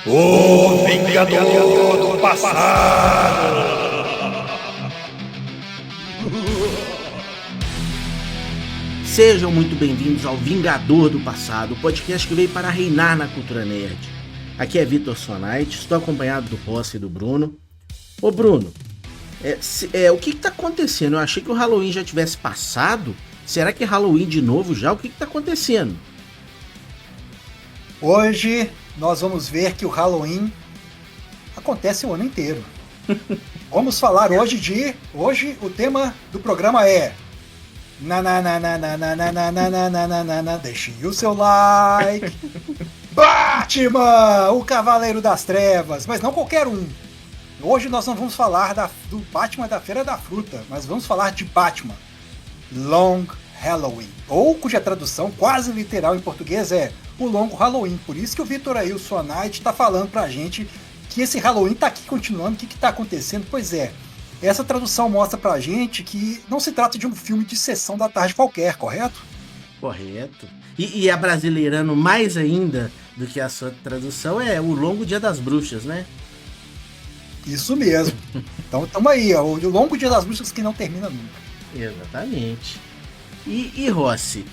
O Vingador do Passado. Sejam muito bem-vindos ao Vingador do Passado, o podcast que veio para reinar na cultura nerd. Aqui é Vitor Sonite, estou acompanhado do Rossi e do Bruno. Ô Bruno, o que tá acontecendo? Eu achei que o Halloween já tivesse passado. Será que é Halloween de novo já? O que tá acontecendo? Hoje nós vamos ver que o Halloween acontece o ano inteiro. Vamos falar hoje o tema do programa é deixe o seu like. Batman, o Cavaleiro das Trevas, mas não qualquer um. Hoje nós não vamos falar do Batman da Feira da Fruta, mas vamos falar de Batman Long Halloween, ou cuja tradução quase literal em português é o Longo Halloween. Por isso que o Vitor aí, o Sonite, está falando pra gente que esse Halloween tá aqui continuando, o que tá acontecendo? Pois é, essa tradução mostra pra gente que não se trata de um filme de sessão da tarde qualquer, correto? Correto. E abrasileirando mais ainda do que a sua tradução é o Longo Dia das Bruxas, né? Isso mesmo. Então tamo aí, ó, o Longo Dia das Bruxas que não termina nunca. Exatamente. E Rossi,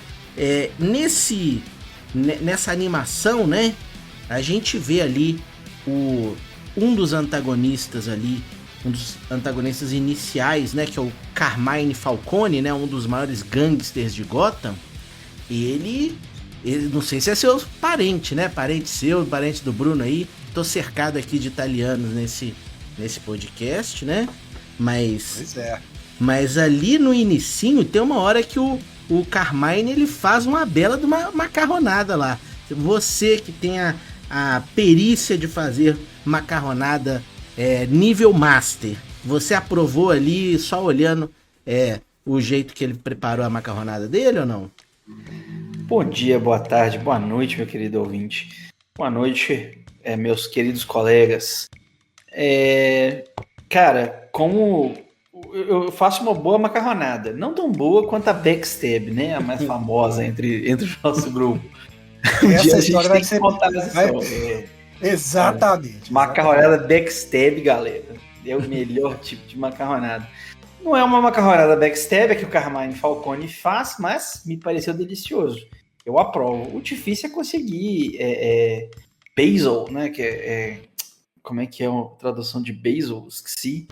nessa animação, né, a gente vê ali um dos antagonistas iniciais, né, que é o Carmine Falcone, né, um dos maiores gangsters de Gotham. Ele não sei se é seu parente, né, parente do Bruno aí. Tô cercado aqui de italianos nesse podcast, né, Pois é. Mas ali no inicinho tem uma hora que o Carmine ele faz uma bela de uma macarronada lá. Você que tem a perícia de fazer macarronada nível master, você aprovou ali só olhando o jeito que ele preparou a macarronada dele ou não? Bom dia, boa tarde, boa noite, meu querido ouvinte. Boa noite, meus queridos colegas. Cara, como eu faço uma boa macarronada, não tão boa quanto a Backstab, né? A mais famosa entre o nosso grupo. Essa história vai ser... Exatamente. Macarronada Backstab, galera. É o melhor tipo de macarronada. Não é uma macarronada Backstab que o Carmine Falcone faz, mas me pareceu delicioso. Eu aprovo. O difícil é conseguir basil, né? Como é que é a tradução de basil? Esqueci.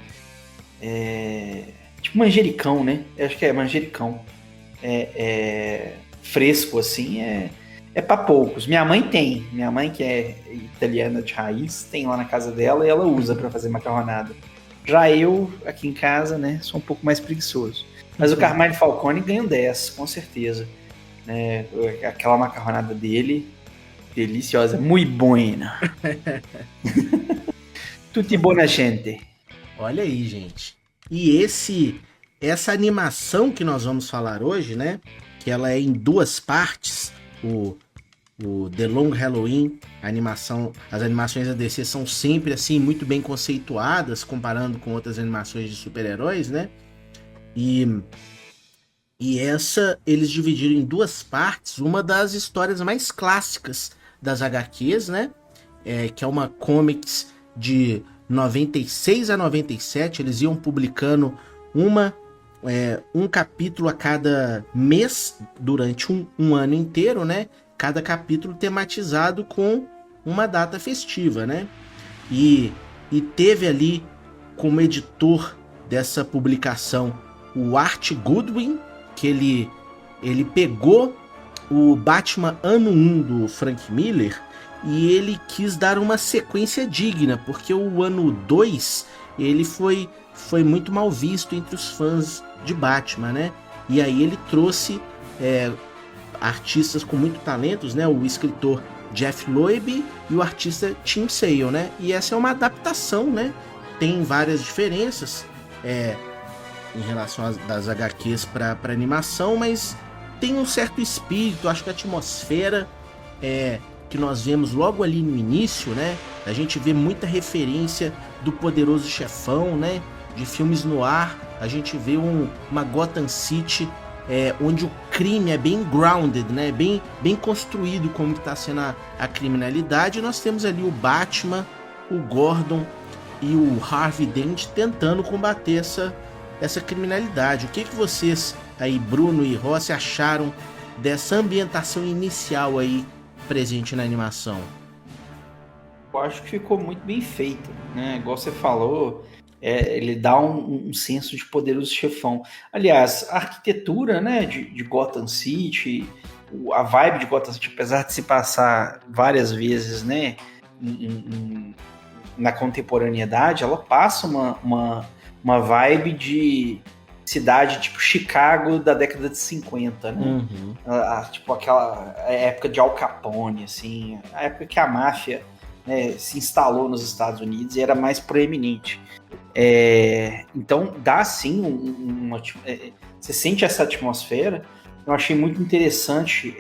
Tipo manjericão, né? Eu acho que é manjericão. Fresco, assim, é pra poucos. Minha mãe tem. Minha mãe, que é italiana de raiz, tem lá na casa dela e ela usa pra fazer macarronada. Já eu, aqui em casa, né, sou um pouco mais preguiçoso. Mas o Carmine Falcone ganha 10, com certeza. Aquela macarronada dele, deliciosa, muito buena. Tutti buona gente. Olha aí, gente. E essa animação que nós vamos falar hoje, né? Que ela é em duas partes. O The Long Halloween, as animações da DC são sempre assim muito bem conceituadas, comparando com outras animações de super-heróis, né? E essa eles dividiram em duas partes, uma das histórias mais clássicas das HQs, né? Que é uma comics de 96 a 97, eles iam publicando um capítulo a cada mês durante um ano inteiro, né? Cada capítulo tematizado com uma data festiva, né? E teve ali como editor dessa publicação o Art Goodwin, que ele pegou o Batman Ano 1 do Frank Miller e ele quis dar uma sequência digna, porque o Ano 2 ele foi muito mal visto entre os fãs de Batman, né? E aí ele trouxe artistas com muito talentos, né? O escritor Jeff Loeb e o artista Tim Sale, né? E essa é uma adaptação, né? Tem várias diferenças em relação das HQs para animação, mas tem um certo espírito, acho que a atmosfera que nós vemos logo ali no início, né? A gente vê muita referência do Poderoso Chefão, né? De filmes no ar, a gente vê uma Gotham City onde o crime é bem grounded, né? Bem construído como que tá sendo a criminalidade. E nós temos ali o Batman, o Gordon e o Harvey Dent tentando combater essa criminalidade. O que vocês aí, Bruno e Rossi, acharam dessa ambientação inicial aí presente na animação? Eu acho que ficou muito bem feito, né? Igual você falou, ele dá um senso de poderoso chefão. Aliás, a arquitetura, né, de Gotham City, a vibe de Gotham City, apesar de se passar várias vezes, né, na contemporaneidade, ela passa uma vibe de cidade tipo Chicago da década de 50, né? Uhum. Tipo aquela época de Al Capone, assim, a época que a máfia, né, se instalou nos Estados Unidos e era mais proeminente. Então dá sim você sente essa atmosfera. Eu achei muito interessante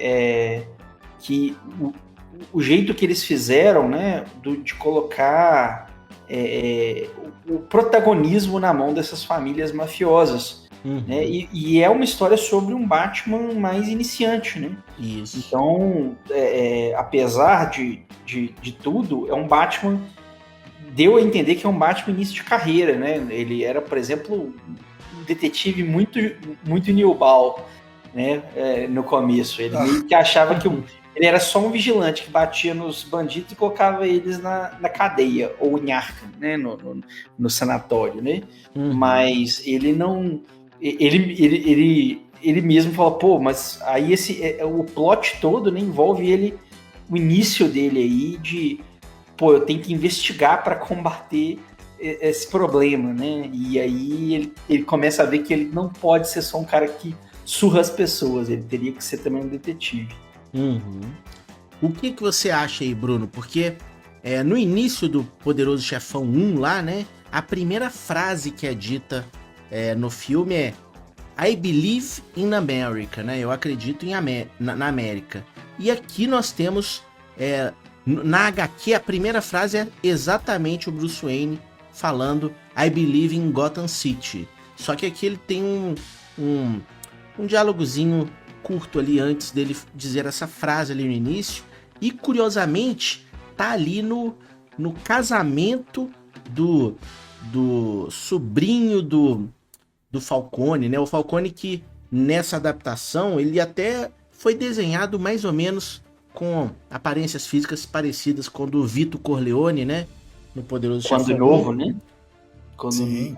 que o jeito que eles fizeram, né, de colocar o protagonismo na mão dessas famílias mafiosas. Uhum. Né? E é uma história sobre um Batman mais iniciante, né? Isso. Então, apesar de tudo, é um Batman... Deu a entender que é um Batman início de carreira, né? Ele era, por exemplo, um detetive muito, muito newball, né? No começo. Ele meio que achava que ele era só um vigilante que batia nos bandidos e colocava eles na cadeia, ou em Arkham, né? No sanatório, né? Uhum. Mas ele não... Ele mesmo fala, pô, mas aí o plot todo, né, envolve ele, o início dele aí de, pô, eu tenho que investigar para combater esse problema, né? E aí ele começa a ver que ele não pode ser só um cara que surra as pessoas, ele teria que ser também um detetive. Uhum. O que você acha aí, Bruno? Porque no início do Poderoso Chefão 1 lá, né, a primeira frase que é dita no filme é I believe in America, né? Eu acredito na América. E aqui nós temos, na HQ, a primeira frase é exatamente o Bruce Wayne falando I believe in Gotham City. Só que aqui ele tem um diálogozinho curto ali antes dele dizer essa frase ali no início. E curiosamente, tá ali no casamento do sobrinho do Falcone, né? O Falcone que nessa adaptação ele até foi desenhado mais ou menos com aparências físicas parecidas com o do Vito Corleone, né? No Poderoso Chefão. Quando novo, né?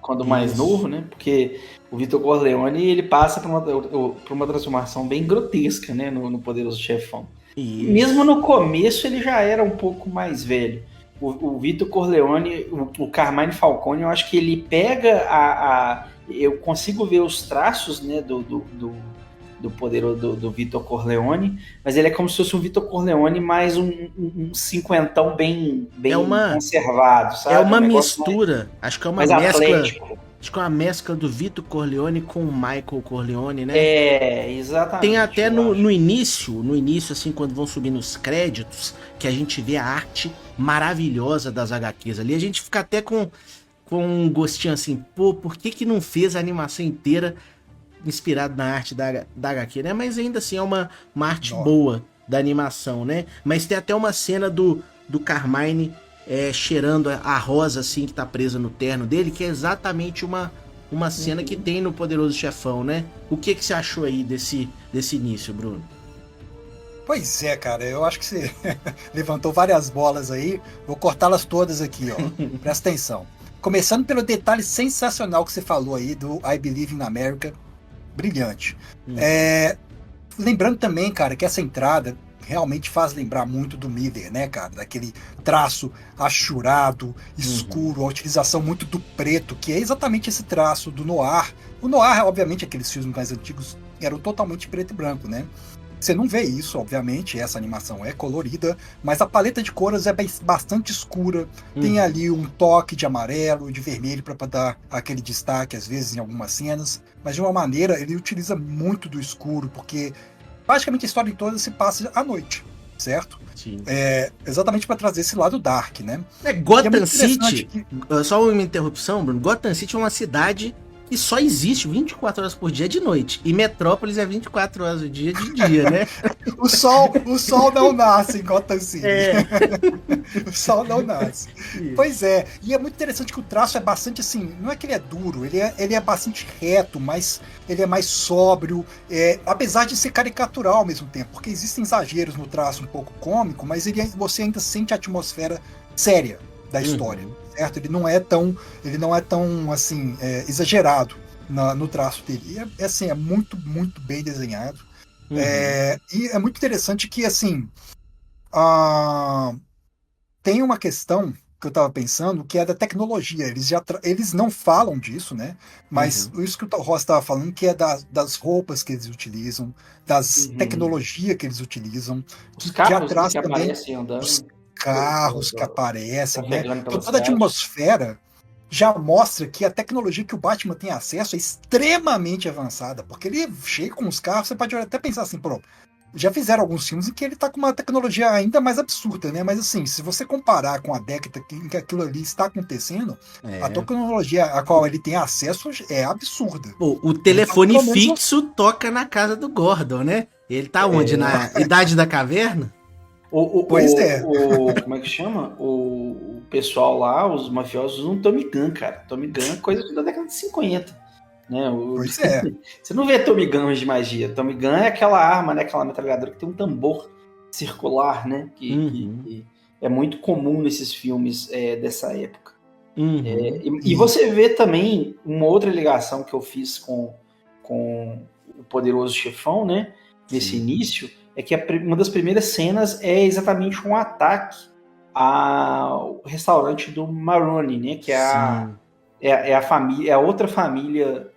Quando mais isso. novo, né? Porque o Vito Corleone ele passa por uma transformação bem grotesca, né? No Poderoso Chefão. Isso. Mesmo no começo ele já era um pouco mais velho. O Vito Corleone, o Carmine Falcone, eu acho que ele pega eu consigo ver os traços, né, do poderoso do Vito Corleone, mas ele é como se fosse um Vito Corleone mais um cinquentão bem conservado, sabe? É uma mistura, acho que é uma mescla. Atlético. Acho que é uma mescla do Vito Corleone com o Michael Corleone, né? Exatamente. Tem até no início, assim, quando vão subir nos créditos, que a gente vê a arte maravilhosa das HQs ali. A gente fica até com um gostinho assim, pô, por que não fez a animação inteira inspirado na arte da HQ, né? Mas ainda assim é uma arte boa da animação, né? Mas tem até uma cena do Carmine cheirando a rosa assim que tá presa no terno dele, que é exatamente uma cena que tem no Poderoso Chefão, né? O que você achou aí desse início, Bruno? Pois é, cara, eu acho que você levantou várias bolas aí, vou cortá-las todas aqui, ó. Presta atenção. Começando pelo detalhe sensacional que você falou aí do I Believe in America, brilhante. Lembrando também, cara, que essa entrada realmente faz lembrar muito do Miller, né, cara? Daquele traço achurado, escuro, a utilização muito do preto, que é exatamente esse traço do noir. O noir, obviamente, aqueles filmes mais antigos eram totalmente preto e branco, né? Você não vê isso, obviamente, essa animação é colorida, mas a paleta de cores é bastante escura. Tem ali um toque de amarelo e de vermelho para dar aquele destaque, às vezes, em algumas cenas. Mas, de uma maneira, ele utiliza muito do escuro, porque basicamente a história toda se passa à noite, certo? Sim. Exatamente para trazer esse lado dark, né? Gotham City, só uma interrupção, Bruno. Gotham City é uma cidade E só existe 24 horas por dia de noite. E Metrópolis é 24 horas do dia de dia, né? O sol não nasce em Gotham City. O sol não nasce. Isso. Pois é, e é muito interessante que o traço é bastante assim, não é que ele é duro, ele é bastante reto, mas ele é mais sóbrio, apesar de ser caricatural ao mesmo tempo, porque existem exageros no traço um pouco cômico, mas você ainda sente a atmosfera séria da história, certo? Ele não é tão assim, exagerado no traço dele. E assim, é muito, muito bem desenhado. E é muito interessante que, assim, tem uma questão que eu estava pensando, que é da tecnologia. Eles não falam disso, né? Mas isso que o Ross estava falando, que é das roupas que eles utilizam, das tecnologias que eles utilizam. Os carros atrás que também, aparecem andando. os carros que aparecem, né? Navegando pela Então, toda a cidade. atmosfera já mostra que a tecnologia que o Batman tem acesso é extremamente avançada, porque ele chega com os carros, você pode até pensar assim, pô, já fizeram alguns filmes em que ele tá com uma tecnologia ainda mais absurda, né? Mas assim, se você comparar com a década em que aquilo ali está acontecendo, a tecnologia a qual ele tem acesso é absurda. Pô, o telefone Então, pelo menos, fixo toca na casa do Gordon, né? Ele tá onde? Na Idade da Caverna? Pois é. Como é que chama? O pessoal lá, os mafiosos, usam Tommy Gun, cara. Tommy Gun é coisa da década de 50. Né? Pois é. Você não vê Tommy Gun de magia. Tommy Gun é aquela arma, né? Aquela metralhadora que tem um tambor circular, né? Que é muito comum nesses filmes dessa época. E você vê também uma outra ligação que eu fiz com o Poderoso Chefão, né? Nesse início, é que uma das primeiras cenas é exatamente um ataque ao restaurante do Maroni, né? Que é a família, é a outra família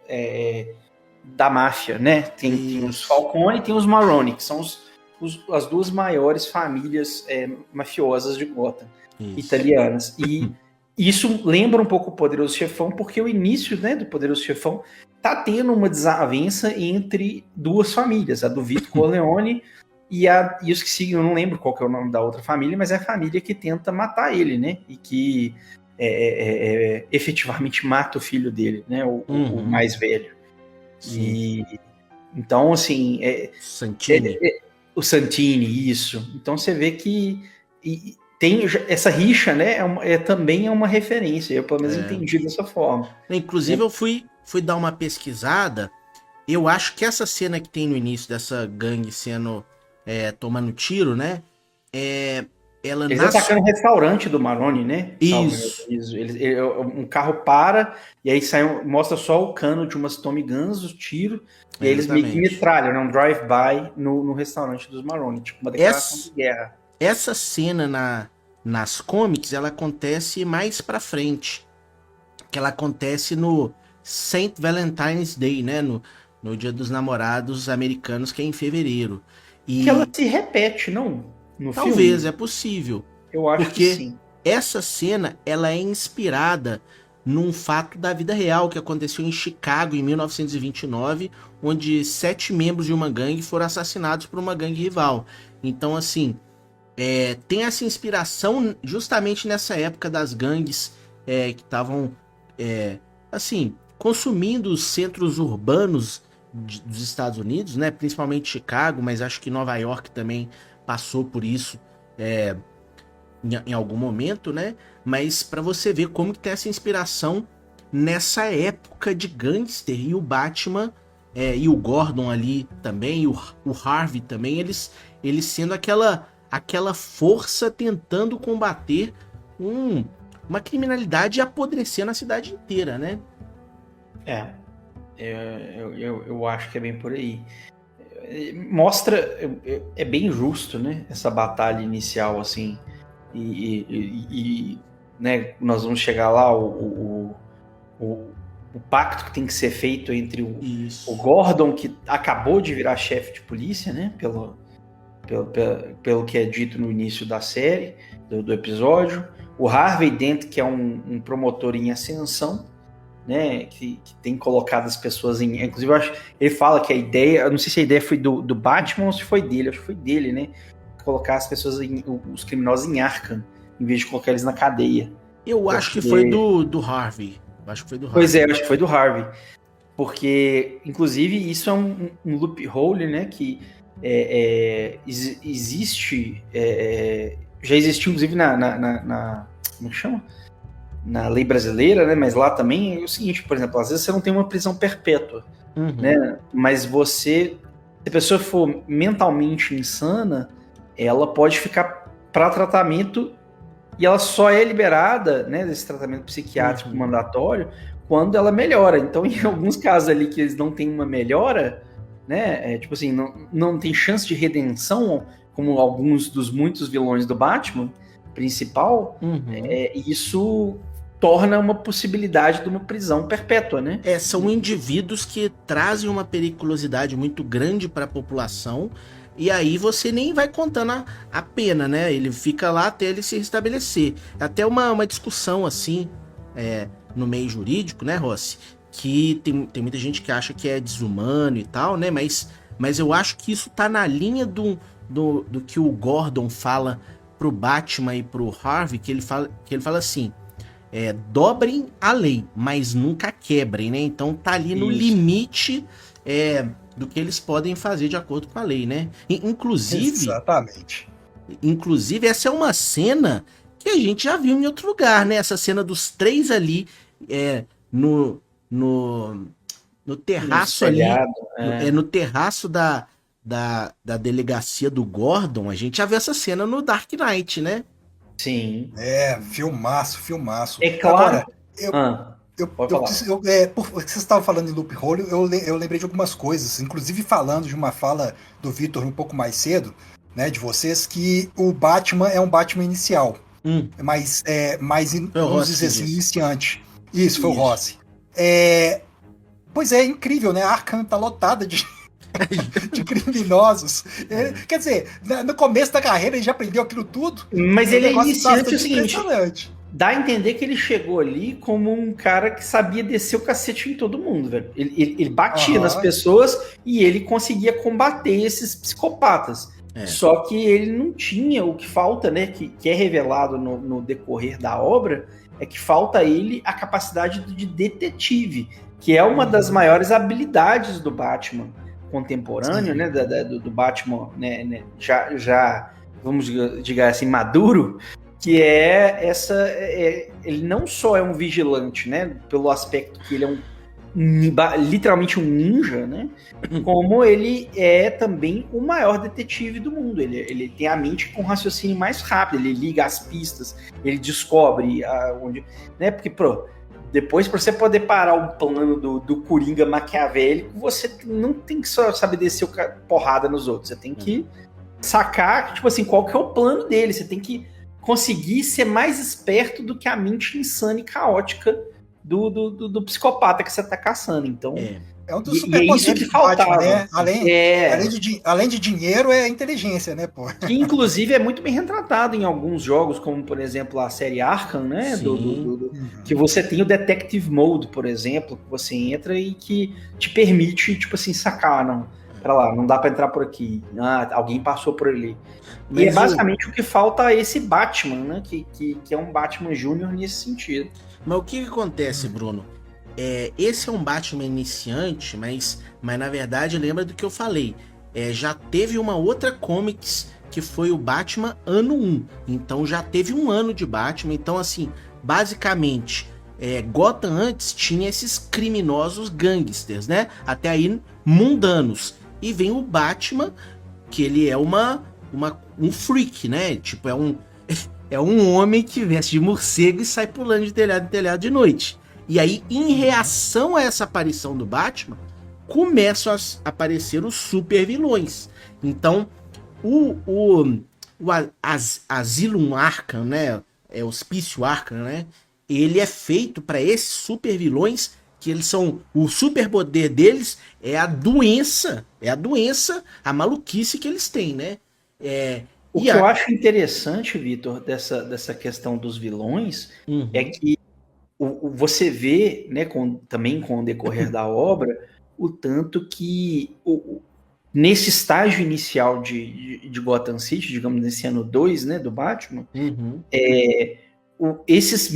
da máfia, né? Tem os Falcone e tem os Maroni, que são as duas maiores famílias mafiosas de Gotham, italianas. E isso lembra um pouco o Poderoso Chefão, porque o início, né, do Poderoso Chefão tá tendo uma desavença entre duas famílias, a do Vito Corleone e os que seguem, eu não lembro qual que é o nome da outra família, mas é a família que tenta matar ele, né? E que efetivamente mata o filho dele, né? O mais velho. E então, assim, Santini. O Santini, isso. Então você vê que tem essa rixa, né? Também é uma referência. Eu pelo menos entendi dessa forma. Inclusive eu fui dar uma pesquisada. Eu acho que essa cena que tem no início dessa gangue sendo tomando tiro, né? Eles atacando o restaurante do Maroni, né? Isso. Um carro para e aí mostra só o cano de umas Tommy Guns, o tiro, e aí eles meio que metralham, né? Um drive-by no restaurante dos Maroni, tipo uma declaração de guerra. Essa cena nas comics, ela acontece mais pra frente. Que ela acontece no St. Valentine's Day, né? No Dia dos Namorados americanos, que é em fevereiro. Que ela se repete, não? No Talvez, filme? É possível. Eu acho que sim. Essa cena, ela é inspirada num fato da vida real que aconteceu em Chicago em 1929, onde 7 membros de uma gangue foram assassinados por uma gangue rival. Então, assim, tem essa inspiração justamente nessa época das gangues que estavam, assim, consumindo os centros urbanos dos Estados Unidos, né? Principalmente Chicago, mas acho que Nova York também passou por isso em algum momento, né? Mas para você ver como que tem essa inspiração nessa época de gangster, e o Batman e o Gordon ali também, o Harvey também, eles sendo aquela força tentando combater uma criminalidade apodrecendo a cidade inteira, né? Eu acho que é bem por aí. Mostra, é bem justo, né? Essa batalha inicial, assim, e né, nós vamos chegar lá, o pacto que tem que ser feito entre o Gordon, que acabou de virar chefe de polícia, né? Pelo que é dito no início da série, do episódio, o Harvey Dent, que é um promotor em ascensão, né, que tem colocado as pessoas em... Inclusive, ele fala que a ideia... Eu não sei se a ideia foi do Batman ou se foi dele. Acho que foi dele, né? Colocar as pessoas, os criminosos em Arkham, em vez de colocar eles na cadeia. Eu acho que foi do Harvey. Acho que foi do Harvey. Pois é, acho que foi do Harvey. Porque, inclusive, isso é um loophole, né? Que existe. Já existiu, inclusive, como que chama? Na lei brasileira, né? Mas lá também é o seguinte, por exemplo, às vezes você não tem uma prisão perpétua, né? Mas se a pessoa for mentalmente insana, ela pode ficar para tratamento e ela só é liberada, né, desse tratamento psiquiátrico mandatório quando ela melhora. Então, em alguns casos ali que eles não têm uma melhora, né, tipo assim, não tem chance de redenção, como alguns dos muitos vilões do Batman principal, isso torna uma possibilidade de uma prisão perpétua, né? São indivíduos que trazem uma periculosidade muito grande para a população, e aí você nem vai contando a pena, né? Ele fica lá até ele se restabelecer. Até uma discussão assim, no meio jurídico, né, Rossi? Que tem muita gente que acha que é desumano e tal, né? Mas eu acho que isso tá na linha do que o Gordon fala pro Batman e pro Harvey, que ele fala assim: dobrem a lei, mas nunca quebrem, né? Então tá ali no limite do que eles podem fazer de acordo com a lei, né? Exatamente. Inclusive, essa é uma cena que a gente já viu em outro lugar, né? Essa cena dos três ali no terraço ali, no terraço da delegacia do Gordon. A gente já viu essa cena no Dark Knight, né? Sim. Filmaço. É claro. Agora, pode falar. Porque vocês estavam falando em loophole, eu lembrei de algumas coisas, inclusive falando de uma fala do Vitor um pouco mais cedo, né, de vocês, que o Batman é um Batman inicial, mas vamos dizer assim, iniciante. Isso, foi o Rossi. Pois é, incrível, né? A Arkham tá lotada de criminosos. Quer dizer, no começo da carreira ele já aprendeu aquilo tudo. Mas ele é iniciante, é o seguinte, impressionante. dá a entender que ele chegou ali como um cara que sabia descer o cacete em todo mundo, velho. Ele batia nas pessoas e ele conseguia combater esses psicopatas. Só que ele não tinha o que falta, né? Que é revelado no decorrer da obra, é que falta a ele a capacidade de detetive, que é uma das maiores habilidades do Batman contemporâneo, né? Do Batman, né? Já vamos dizer assim, maduro. Que ele não só é um vigilante, né, pelo aspecto que ele é literalmente um ninja, né, como ele é também o maior detetive do mundo. Ele tem a mente com raciocínio mais rápido, ele liga as pistas, ele descobre onde, né, porque depois, para você poder parar o plano do Coringa maquiavélico, você não tem que só saber descer porrada nos outros, você tem que sacar, tipo assim, qual que é o plano dele, você tem que conseguir ser mais esperto do que a mente insana e caótica do psicopata que você tá caçando. Então, é um dos superpoderes que faltava, né? Além de dinheiro, é inteligência, né, pô? Que, inclusive, é muito bem retratado em alguns jogos, como, por exemplo, a série Arkham, né? Que você tem o Detective Mode, por exemplo, que você entra e que te permite, tipo assim, sacar, pra lá, não dá pra entrar por aqui. Alguém passou por ali. E é basicamente o que falta a esse Batman, né? Que é um Batman Júnior nesse sentido. Mas o que acontece, Bruno? Esse é um Batman iniciante, mas na verdade lembra do que eu falei. Já teve uma outra comics que foi o Batman ano 1. Então já teve um ano de Batman. Então, assim, basicamente, Gotham antes tinha esses criminosos gangsters, né? Até aí, mundanos. E vem o Batman, que ele é um freak, né? Tipo, é um homem que veste de morcego e sai pulando de telhado em telhado de noite. E aí, em reação a essa aparição do Batman, começam a aparecer os super vilões. Então, o Asylum Arkham, né? Hospício Arkham, né? Ele é feito para esses super vilões, que eles são, o superpoder deles é a doença, a maluquice que eles têm, né? O que eu acho interessante, Vitor, dessa questão dos vilões, é que você vê, né, também com o decorrer da obra, o tanto que nesse estágio inicial de Gotham City, digamos, nesse ano 2, né, do Batman, esses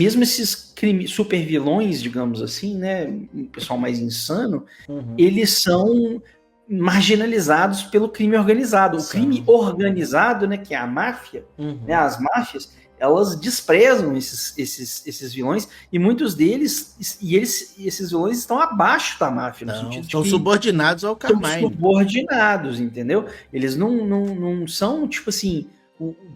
super vilões, digamos assim, né, o pessoal mais insano, eles são marginalizados pelo crime organizado. O crime organizado, né, que é a máfia, né, as máfias, elas desprezam esses vilões, e muitos deles, esses vilões estão abaixo da máfia, no sentido de estão que subordinados ao são Carmine. subordinados, entendeu? Eles não são, tipo assim,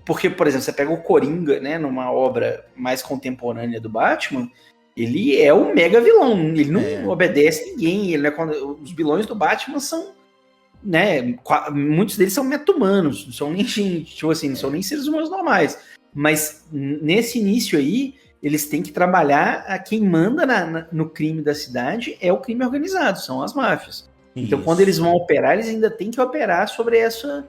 porque, por exemplo, você pega o Coringa, né, numa obra mais contemporânea do Batman, ele é o mega vilão, ele não obedece ninguém, ele os vilões do Batman são, né, muitos deles são meta-humanos, não são nem gente, tipo assim, não são nem seres humanos normais, mas nesse início aí, eles têm que trabalhar, a quem manda no crime da cidade é o crime organizado, são as máfias. Então, quando eles vão operar, eles ainda têm que operar sobre essa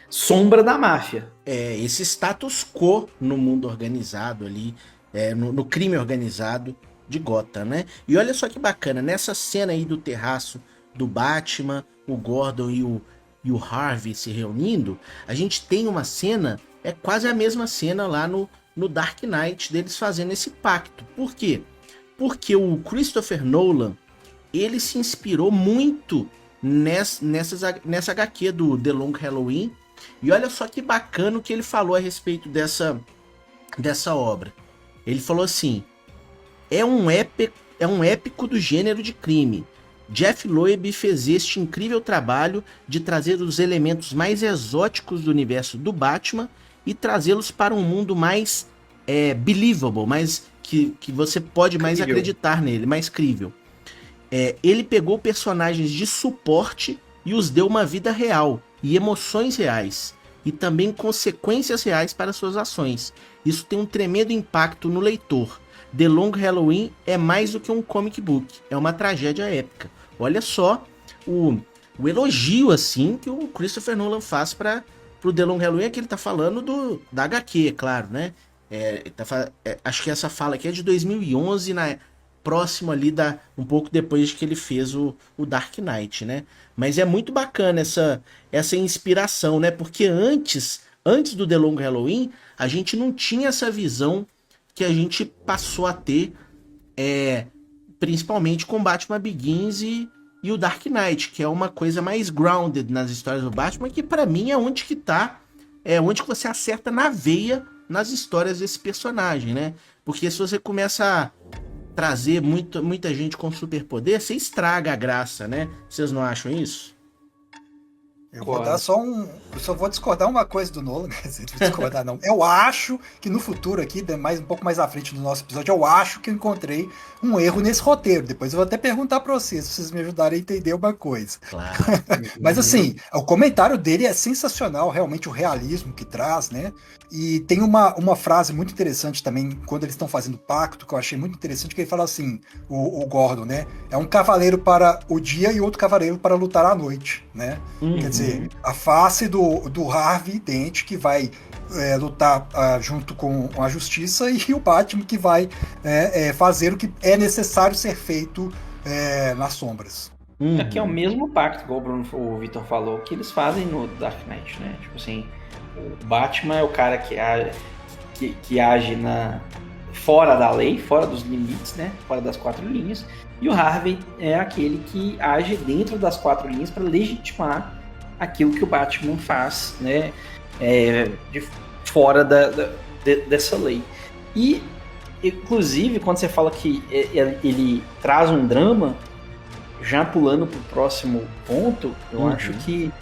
sombra da máfia. Esse status quo no mundo organizado ali, no crime organizado de Gotham, né? E olha só que bacana, nessa cena aí do terraço do Batman, o Gordon e o Harvey se reunindo, a gente tem uma cena, quase a mesma cena lá no Dark Knight, deles fazendo esse pacto. Por quê? Porque o Christopher Nolan, ele se inspirou muito nessa HQ do The Long Halloween, e olha só que bacana o que ele falou a respeito dessa obra. Ele falou assim: é um épico do gênero de crime. Jeff Loeb fez este incrível trabalho de trazer os elementos mais exóticos do universo do Batman e trazê-los para um mundo mais believable, mais que você pode mais acreditar nele, mais crível. Ele pegou personagens de suporte e os deu uma vida real e emoções reais, e também consequências reais para suas ações. Isso tem um tremendo impacto no leitor. The Long Halloween é mais do que um comic book, é uma tragédia épica. Olha só o elogio assim que o Christopher Nolan faz para o The Long Halloween, é que ele tá falando da HQ, é claro, né? Acho que essa fala aqui é de 2011, próximo ali, um pouco depois que ele fez o Dark Knight, né? Mas é muito bacana essa inspiração, né? Porque antes do The Long Halloween, a gente não tinha essa visão que a gente passou a ter, principalmente com Batman Begins e o Dark Knight, que é uma coisa mais grounded nas histórias do Batman, que pra mim é onde que tá, onde que você acerta na veia nas histórias desse personagem, né? Porque se você começa a trazer muita gente com superpoder, você estraga a graça, né? Vocês não acham isso? Eu vou dar eu só vou discordar uma coisa do Nolan, quer dizer, discordar não. Eu acho que no futuro aqui, um pouco mais à frente do nosso episódio, eu acho que eu encontrei um erro nesse roteiro. Depois eu vou até perguntar pra vocês, se vocês me ajudarem a entender uma coisa. Claro. Mas assim, o comentário dele é sensacional, realmente o realismo que traz, né? E tem uma frase muito interessante também, quando eles estão fazendo pacto, que eu achei muito interessante, que ele fala assim, o Gordon, né? É um cavaleiro para o dia e outro cavaleiro para lutar à noite, né? Quer dizer, a face do Harvey Dent, que vai lutar junto com a justiça, e o Batman que vai fazer o que é necessário ser feito nas sombras. Aqui é o mesmo pacto, igual o Vitor falou, que eles fazem no Dark Knight, né? Tipo assim, o Batman é o cara que age fora da lei, fora dos limites, né? Fora das 4 linhas. E o Harvey é aquele que age dentro das 4 linhas para legitimar aquilo que o Batman faz, né? De fora dessa lei. E, inclusive, quando você fala que ele traz um drama, já pulando para o próximo ponto, eu acho que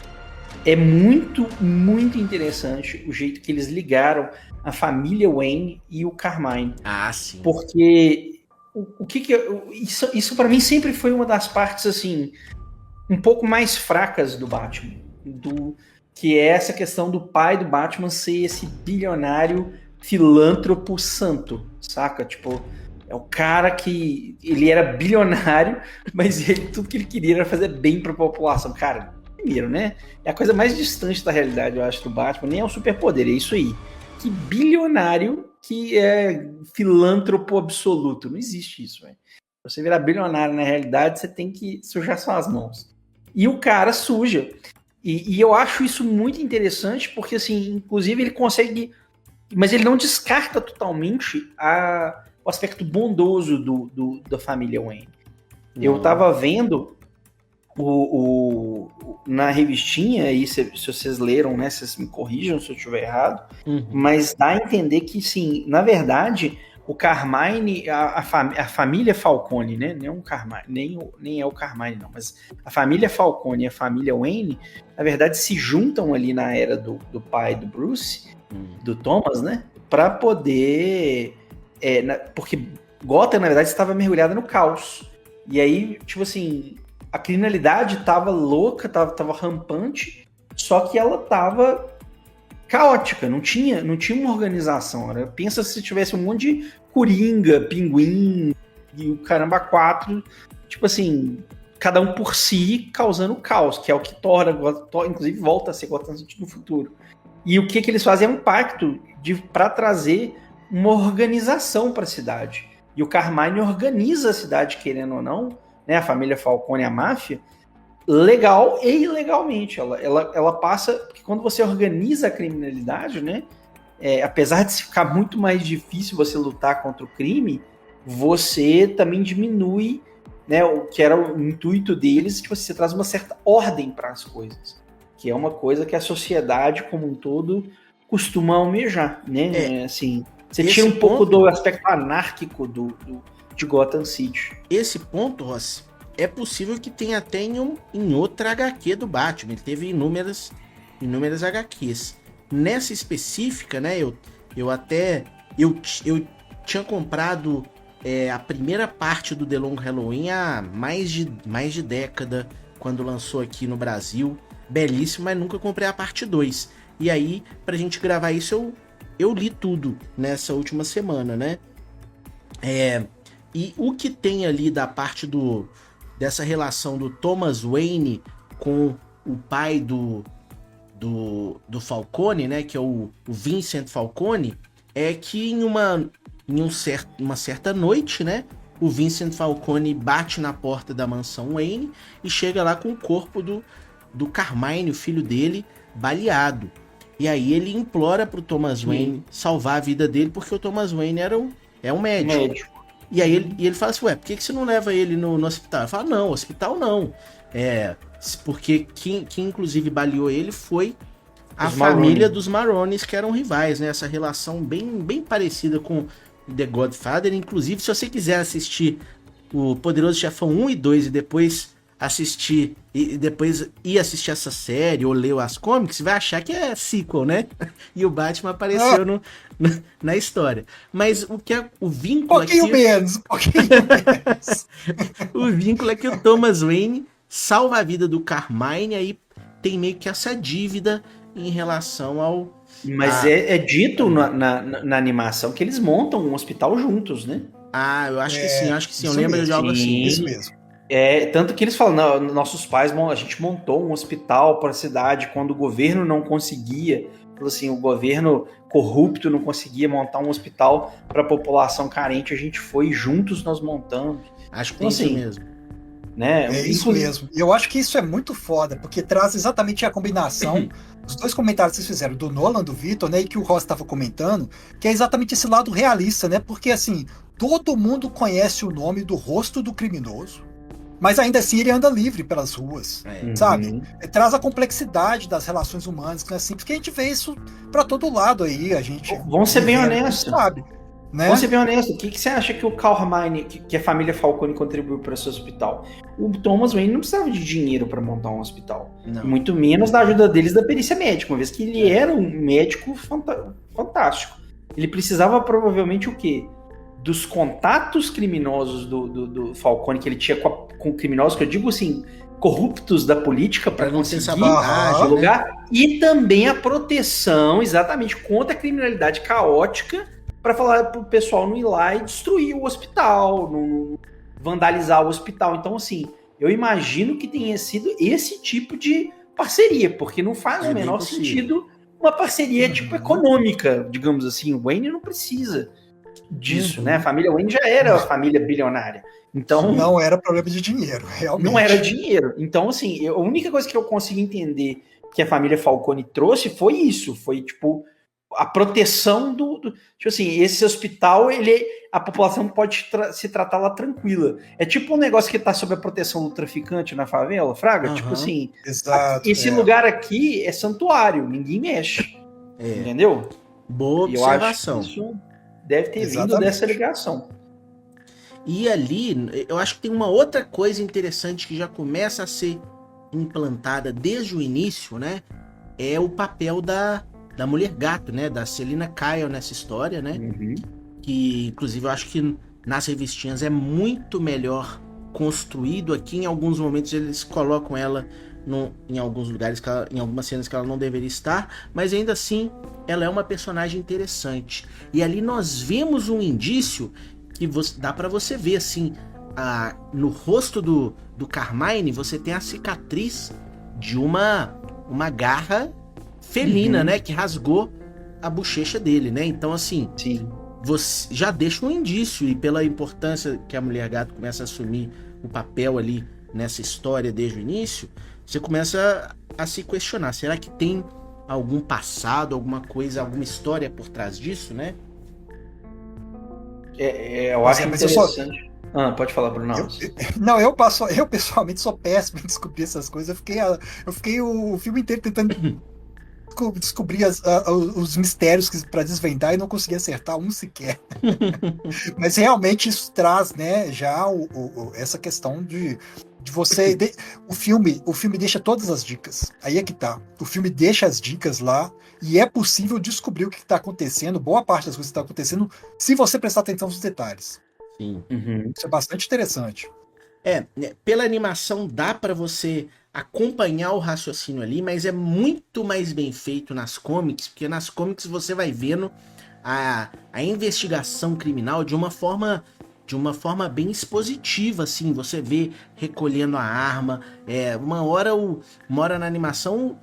é muito, muito interessante o jeito que eles ligaram a família Wayne e o Carmine. Ah, sim. Porque isso para mim sempre foi uma das partes assim um pouco mais fracas do Batman, que é essa questão do pai do Batman ser esse bilionário filântropo santo, saca? Tipo, é o cara que ele era bilionário, mas tudo que ele queria era fazer bem pra população. Cara, primeiro, né? É a coisa mais distante da realidade, eu acho, do Batman. Nem é um superpoder, é isso aí. Que bilionário que é filântropo absoluto. Não existe isso, velho. Pra você virar bilionário na realidade, você tem que sujar suas mãos. E o cara suja. E eu acho isso muito interessante, porque, assim, inclusive ele consegue... Mas ele não descarta totalmente o aspecto bondoso da família Wayne. Eu tava vendo na revistinha, e se vocês leram, né, vocês me corrijam se eu estiver errado, mas dá a entender que, sim, na verdade, o Carmine, a família Falcone, né, nem é o Carmine não, mas a família Falcone e a família Wayne, na verdade, se juntam ali na era do pai do Bruce, do Thomas, né, para poder... porque Gotham, na verdade, estava mergulhada no caos. E aí, tipo assim, a criminalidade tava louca, tava rampante, só que ela tava caótica, não tinha uma organização. Né? Pensa se tivesse um monte de coringa, pinguim e o caramba 4, tipo assim, cada um por si causando caos, que é o que torna, inclusive volta a ser Gotham City no futuro. E o que eles fazem é um pacto para trazer uma organização para a cidade. E o Carmine organiza a cidade, querendo ou não, né, a família Falcone e a máfia, legal e ilegalmente. Ela passa... Porque quando você organiza a criminalidade, né, apesar de ficar muito mais difícil você lutar contra o crime, você também diminui, né, o que era o intuito deles, que você traz uma certa ordem para as coisas. Que é uma coisa que a sociedade como um todo costuma almejar, né? Assim, você tira um pouco do aspecto anárquico de Gotham City. Esse ponto, Rossi, é possível que tenha até em outra HQ do Batman. Ele teve inúmeras HQs. Nessa específica, né, eu tinha comprado a primeira parte do The Long Halloween há mais de década, quando lançou aqui no Brasil. Belíssimo, mas nunca comprei a parte 2. E aí, pra gente gravar isso, eu li tudo nessa última semana, né? E o que tem ali da parte dessa relação do Thomas Wayne com o pai do Falcone, né? Que é o Vincent Falcone, é que em uma certa noite, né? O Vincent Falcone bate na porta da mansão Wayne e chega lá com o corpo do Carmine, o filho dele, baleado. E aí ele implora pro Thomas Wayne salvar a vida dele, porque o Thomas Wayne é um médico. E aí ele fala assim, ué, por que você não leva ele no hospital? Ele fala, não, hospital não. Porque quem inclusive baleou ele foi a família dos Marones, que eram rivais, né? Essa relação bem parecida com The Godfather. Inclusive, se você quiser assistir o Poderoso Chefão 1 e 2 e depois ir assistir essa série ou ler as comics, vai achar que é sequel, né? E o Batman apareceu na história. Mas o vínculo aqui... Um pouquinho menos. O vínculo é que o Thomas Wayne salva a vida do Carmine, aí tem meio que essa dívida em relação ao... Mas é dito na animação que eles montam um hospital juntos, né? Ah, eu acho que sim, eu lembro de algo assim. Isso mesmo. Tanto que eles falam, nossos pais, a gente montou um hospital para a cidade quando o governo não conseguia, assim, o governo corrupto não conseguia montar um hospital para a população carente, a gente foi juntos, nós montamos. Acho que tem isso mesmo. Né? É isso mesmo. Eu acho que isso é muito foda, porque traz exatamente a combinação dos dois comentários que vocês fizeram, do Nolan, do Victor, né, e que o Ross estava comentando, que é exatamente esse lado realista, né? Porque, assim, todo mundo conhece o nome do rosto do criminoso, mas ainda assim ele anda livre pelas ruas, sabe? Traz a complexidade das relações humanas, que não é simples, porque a gente vê isso pra todo lado aí, a gente... Vamos ser bem honestos. Sabe? Né? Vamos ser bem honestos. O que você acha que o Carmine, que a família Falcone contribuiu para esse hospital? O Thomas Wayne não precisava de dinheiro para montar um hospital. Não. Muito menos da ajuda deles da perícia médica, uma vez que ele era um médico fantástico. Ele precisava provavelmente o quê? Dos contatos criminosos do Falcone que ele tinha com criminosos, que eu digo assim, corruptos da política para conseguir lugar, né? E também a proteção exatamente contra a criminalidade caótica, para falar pro pessoal não ir lá e destruir o hospital, não vandalizar o hospital. Então, assim, eu imagino que tenha sido esse tipo de parceria, porque não faz o menor sentido uma parceria tipo econômica, digamos assim. O Wayne não precisa disso, né? A família Wayne já era a família bilionária. Então, não era problema de dinheiro, realmente. Não era dinheiro. Então, assim, a única coisa que eu consigo entender que a família Falcone trouxe foi isso, foi tipo a proteção tipo assim, esse hospital, a população pode se tratar lá tranquila. É tipo um negócio que tá sob a proteção do traficante na favela, fraga, tipo assim, Exato. esse lugar aqui é santuário, ninguém mexe, entendeu? Boa E eu acho observação. que isso deve ter vindo Exatamente. dessa ligação. E ali, eu acho que tem uma outra coisa interessante que já começa a ser implantada desde o início, né? É o papel da mulher gato, né? Da Selina Kyle nessa história, né? Que, inclusive, eu acho que nas revistinhas é muito melhor construído. Aqui, em alguns momentos, eles colocam ela em alguns lugares, em algumas cenas que ela não deveria estar, mas ainda assim, ela é uma personagem interessante. E ali nós vemos um indício que dá pra você ver, assim, no rosto do Carmine, você tem a cicatriz de uma garra felina, né? Que rasgou a bochecha dele, né? Então, assim, Sim. você já deixa um indício, e pela importância que a Mulher Gato começa a assumir o papel ali nessa história desde o início, você começa a se questionar, será que tem algum passado, alguma coisa, alguma história por trás disso, né? Eu acho interessante. Pode falar, Bruno. Eu pessoalmente sou péssimo em descobrir essas coisas. Eu fiquei o filme inteiro tentando descobrir os mistérios para desvendar e não consegui acertar um sequer. Mas realmente isso traz, né, já essa questão de você... O filme deixa todas as dicas. Aí é que tá. O filme deixa as dicas lá e é possível descobrir o que está acontecendo, boa parte das coisas que está acontecendo, se você prestar atenção nos detalhes. Sim. Isso é bastante interessante. Pela animação dá pra você acompanhar o raciocínio ali, mas é muito mais bem feito nas comics, porque nas comics você vai vendo a investigação criminal de uma forma bem expositiva, assim, você vê recolhendo a arma, uma hora na animação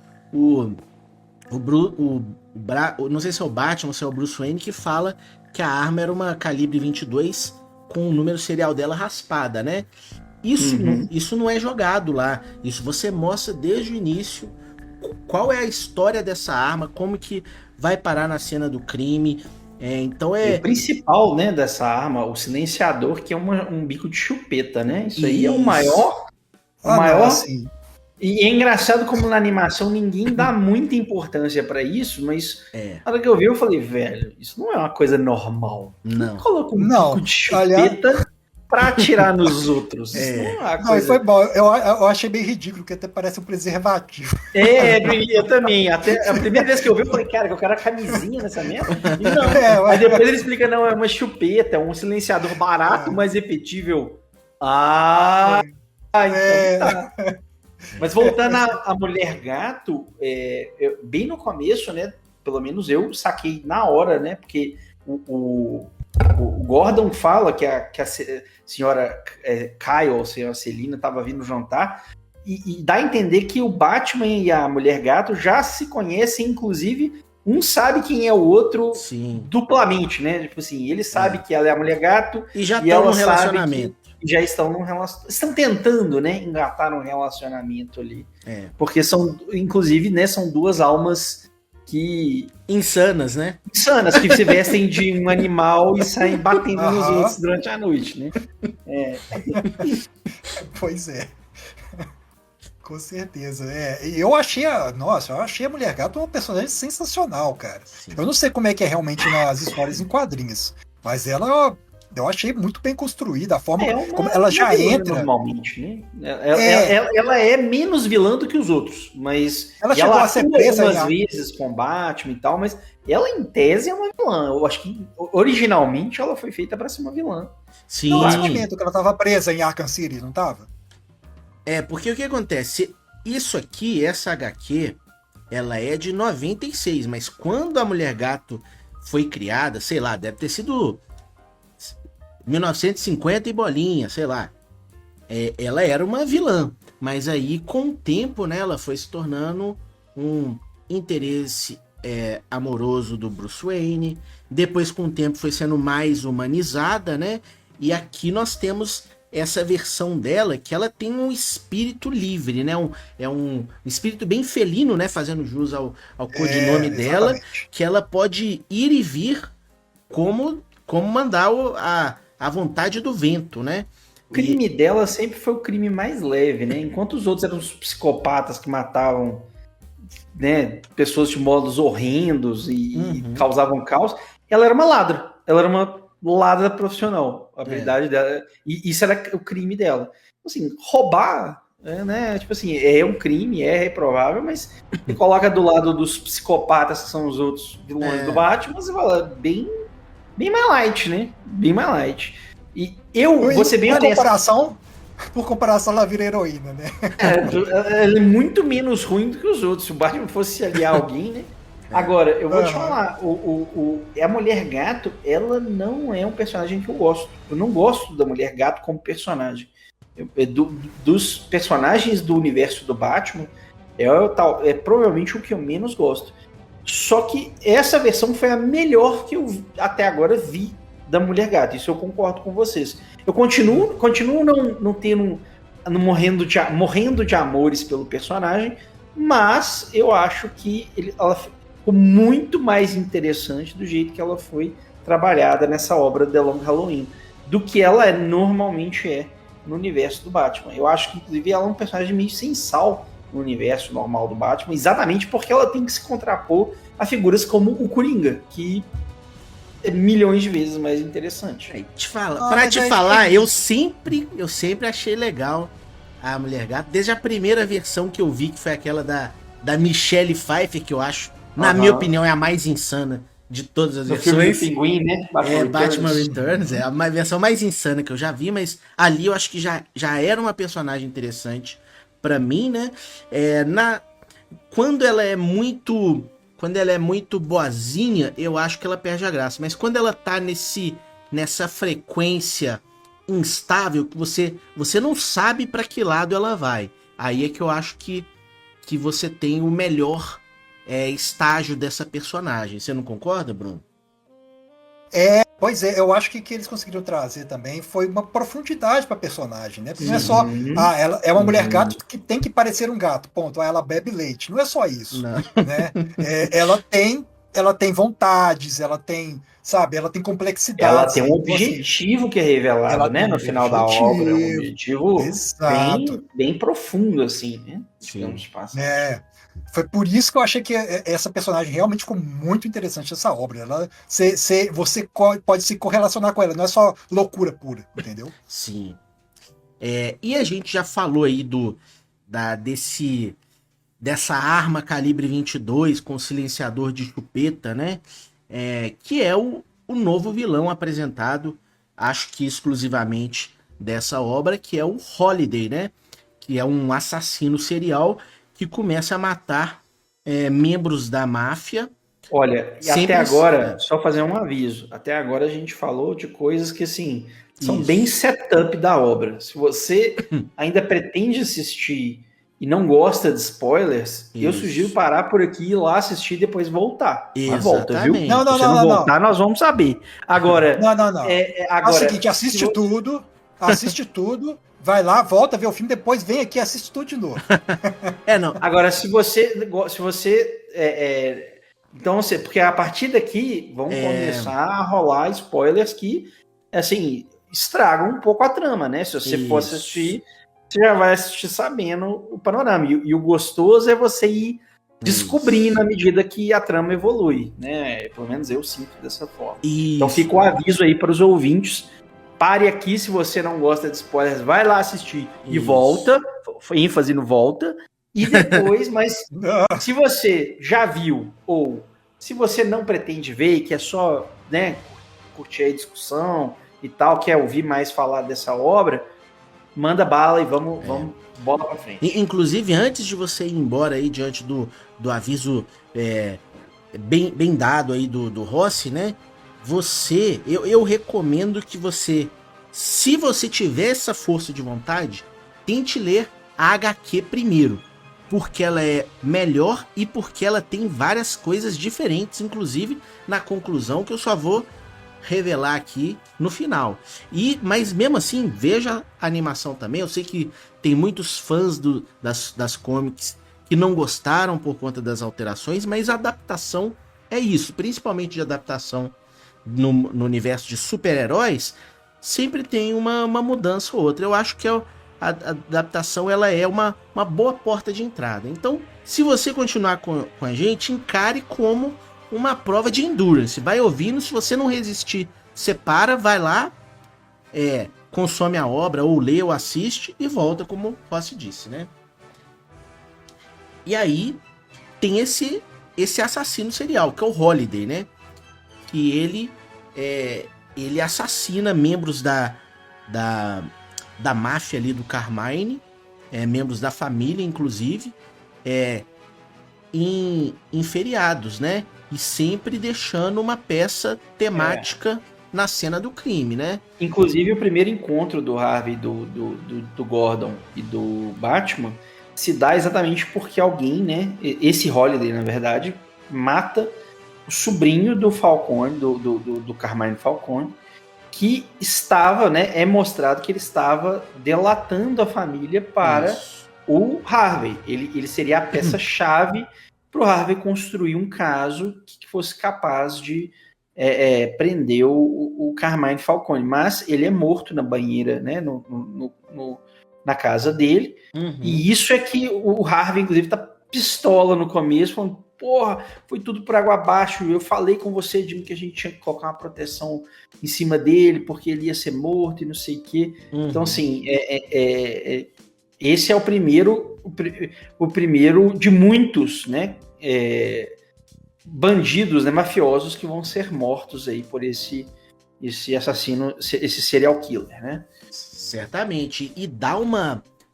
não sei se é o Batman ou se é o Bruce Wayne que fala que a arma era uma calibre 22 com o número serial dela raspada, né? Isso não é jogado lá. Isso você mostra desde o início qual é a história dessa arma, como que vai parar na cena do crime. Então O principal, né, dessa arma, o silenciador, que é um bico de chupeta, né? Isso aí é o maior. Assim. E é engraçado como na animação ninguém dá muita importância pra isso, mas na hora que eu vi, eu falei, velho, isso não é uma coisa normal. Não. Coloca um bico de chupeta pra atirar nos outros. Não, foi bom. Eu achei bem ridículo, que até parece um preservativo. Eu também. Até a primeira vez que eu vi, eu falei, cara, que eu quero a camisinha nessa merda. E não. Aí depois ele explica, não, é uma chupeta, é um silenciador barato, mas efetível. Então tá. Mas voltando à Mulher Gato, bem no começo, né? Pelo menos eu saquei na hora, né? Porque o Gordon fala que a senhora Kyle, a senhora Selina, estava vindo jantar, e dá a entender que o Batman e a Mulher Gato já se conhecem, inclusive, um sabe quem é o outro duplamente, né? Tipo assim, ele sabe que ela é a Mulher Gato e já estão num relacionamento. Já estão num relacionamento. Estão tentando, né? Engatar um relacionamento ali. Porque são, inclusive, né? São duas almas que... Insanas, né? Insanas, que se vestem de um animal e saem batendo nos outros durante a noite, né? Pois é. Com certeza. Eu achei a Mulher Gato uma personagem sensacional, cara. Sim. Eu não sei como é que é realmente nas histórias em quadrinhos, mas ela... Eu achei muito bem construída a forma como ela já entra. Normalmente, né? Ela é menos vilã do que os outros, mas ela chegou a ser presa algumas vezes com Batman e tal, mas ela em tese é uma vilã. Eu acho que originalmente ela foi feita para ser uma vilã. Sim. No momento que ela estava presa em Arkham City, não estava? Porque o que acontece? Isso aqui, essa HQ, ela é de 96, mas quando a Mulher Gato foi criada, sei lá, deve ter sido 1950 e bolinha, sei lá. Ela era uma vilã, mas aí com o tempo, né, ela foi se tornando um interesse amoroso do Bruce Wayne. Depois, com o tempo, foi sendo mais humanizada, né? E aqui nós temos essa versão dela que ela tem um espírito livre, né? É um espírito bem felino, né? Fazendo jus ao codinome dela, exatamente. que ela pode ir e vir como mandar a vontade do vento, né? O crime dela sempre foi o crime mais leve, né? Enquanto os outros eram os psicopatas que matavam, né, pessoas de modos horrendos e causavam caos, ela era uma ladra. Ela era uma ladra profissional. A habilidade dela. E isso era o crime dela. Assim, roubar, né? Tipo assim, é um crime, é reprovável, mas você coloca do lado dos psicopatas, que são os outros vilões do Batman, você fala bem mais light, né? Bem mais light. E eu vou ser bem honesto. Por comparação, ela vira heroína, né? Ela é muito menos ruim do que os outros. Se o Batman fosse se aliar a alguém, né? Agora, eu vou te falar, a Mulher Gato, ela não é um personagem que eu gosto. Eu não gosto da Mulher Gato como personagem. Dos personagens do universo do Batman, é provavelmente o que eu menos gosto. Só que essa versão foi a melhor que eu até agora vi da Mulher Gato. Isso eu concordo com vocês. Eu continuo não tendo, morrendo de amores pelo personagem, mas eu acho que ela ficou muito mais interessante do jeito que ela foi trabalhada nessa obra The Long Halloween, do que ela normalmente é no universo do Batman. Eu acho que, inclusive, ela é um personagem meio sem sal no universo normal do Batman, exatamente porque ela tem que se contrapor a figuras como o Coringa, que é milhões de vezes mais interessante. Eu sempre achei legal a Mulher Gato, desde a primeira versão que eu vi, que foi aquela da Michelle Pfeiffer, que eu acho, na minha opinião, é a mais insana de todas as versões. Filme Pinguim, né? Batman Returns, é a versão mais insana que eu já vi, mas ali eu acho que já era uma personagem interessante pra mim, né? Quando ela é muito boazinha, eu acho que ela perde a graça. Mas quando ela tá nessa frequência instável, que você não sabe pra que lado ela vai, aí é que eu acho que você tem o melhor estágio dessa personagem. Você não concorda, Bruno? Pois é, eu acho que eles conseguiram trazer também foi uma profundidade pra personagem, né? Porque não é só, ela é uma mulher gato que tem que parecer um gato, ponto. Ela bebe leite, não é só isso, né? Ela tem vontades, ela tem, sabe, ela tem complexidade. Ela tem um objetivo que é revelado, né, no final da obra, um objetivo bem profundo, assim, né? Digamos, Foi por isso que eu achei que essa personagem realmente ficou muito interessante nessa obra. Você pode se correlacionar com ela, não é só loucura pura, entendeu? Sim. E a gente já falou aí dessa arma calibre 22 com silenciador de chupeta, né? Que é o novo vilão apresentado, acho que exclusivamente dessa obra, que é o Holiday, né? Que é um assassino serial que começa a matar membros da máfia. Olha, e até agora, só fazer um aviso, até agora a gente falou de coisas que, assim, são bem setup da obra. Se você ainda pretende assistir e não gosta de spoilers, eu sugiro parar por aqui, ir lá assistir e depois voltar. Mas volta, viu? Não, se você não voltar, nós vamos saber. Agora... Não. É o seguinte, assiste tudo, vai lá, volta, vê o filme, depois vem aqui e assiste tudo de novo. Agora, se você então, porque a partir daqui vão começar a rolar spoilers que, assim, estragam um pouco a trama, né? Se você for assistir, você já vai assistir sabendo o panorama. E o gostoso é você ir descobrindo à medida que a trama evolui, né? Pelo menos eu sinto dessa forma. Então fica o aviso aí para os ouvintes. Pare aqui se você não gosta de spoilers, vai lá assistir e volta, ênfase no volta, e depois, mas se você já viu, ou se você não pretende ver e quer só, né, curtir a discussão e tal, quer ouvir mais falar dessa obra, manda bala e vamos bola pra frente. Inclusive, antes de você ir embora aí, diante do aviso bem dado aí do Rossi, né, eu recomendo que você, se você tiver essa força de vontade, tente ler a HQ primeiro, porque ela é melhor e porque ela tem várias coisas diferentes, inclusive na conclusão, que eu só vou revelar aqui no final. Mas mesmo assim, veja a animação também. Eu sei que tem muitos fãs das comics que não gostaram por conta das alterações, mas a adaptação é isso, principalmente de adaptação no universo de super-heróis, sempre tem uma mudança ou outra. Eu acho que a adaptação ela é uma boa porta de entrada. Então, se você continuar com a gente, encare como uma prova de endurance. Vai ouvindo, se você não resistir, você para, vai lá, consome a obra, ou lê, ou assiste, e volta, como o Rossi disse, né? E aí, tem esse assassino serial, que é o Holiday, né? Que ele assassina membros da máfia ali do Carmine, membros da família, inclusive, em feriados, né? E sempre deixando uma peça temática na cena do crime, né? Inclusive, o primeiro encontro do Harvey, do Gordon e do Batman se dá exatamente porque alguém, né? Esse Holiday, na verdade, mata o sobrinho do Falcone, do Carmine Falcone, que estava, né? É mostrado que ele estava delatando a família para o Harvey. Ele seria a peça-chave para o Harvey construir um caso que fosse capaz de prender o Carmine Falcone. Mas ele é morto na banheira, né? Na casa dele. Uhum. E isso é que o Harvey, inclusive, tá pistola no começo, falando, porra, foi tudo por água abaixo, eu falei com você, Jimmy, que a gente tinha que colocar uma proteção em cima dele, porque ele ia ser morto e não sei o quê. Uhum. Então, assim, esse é o primeiro de muitos, né, bandidos, né, mafiosos que vão ser mortos aí por esse assassino, esse serial killer, né? Certamente. E dá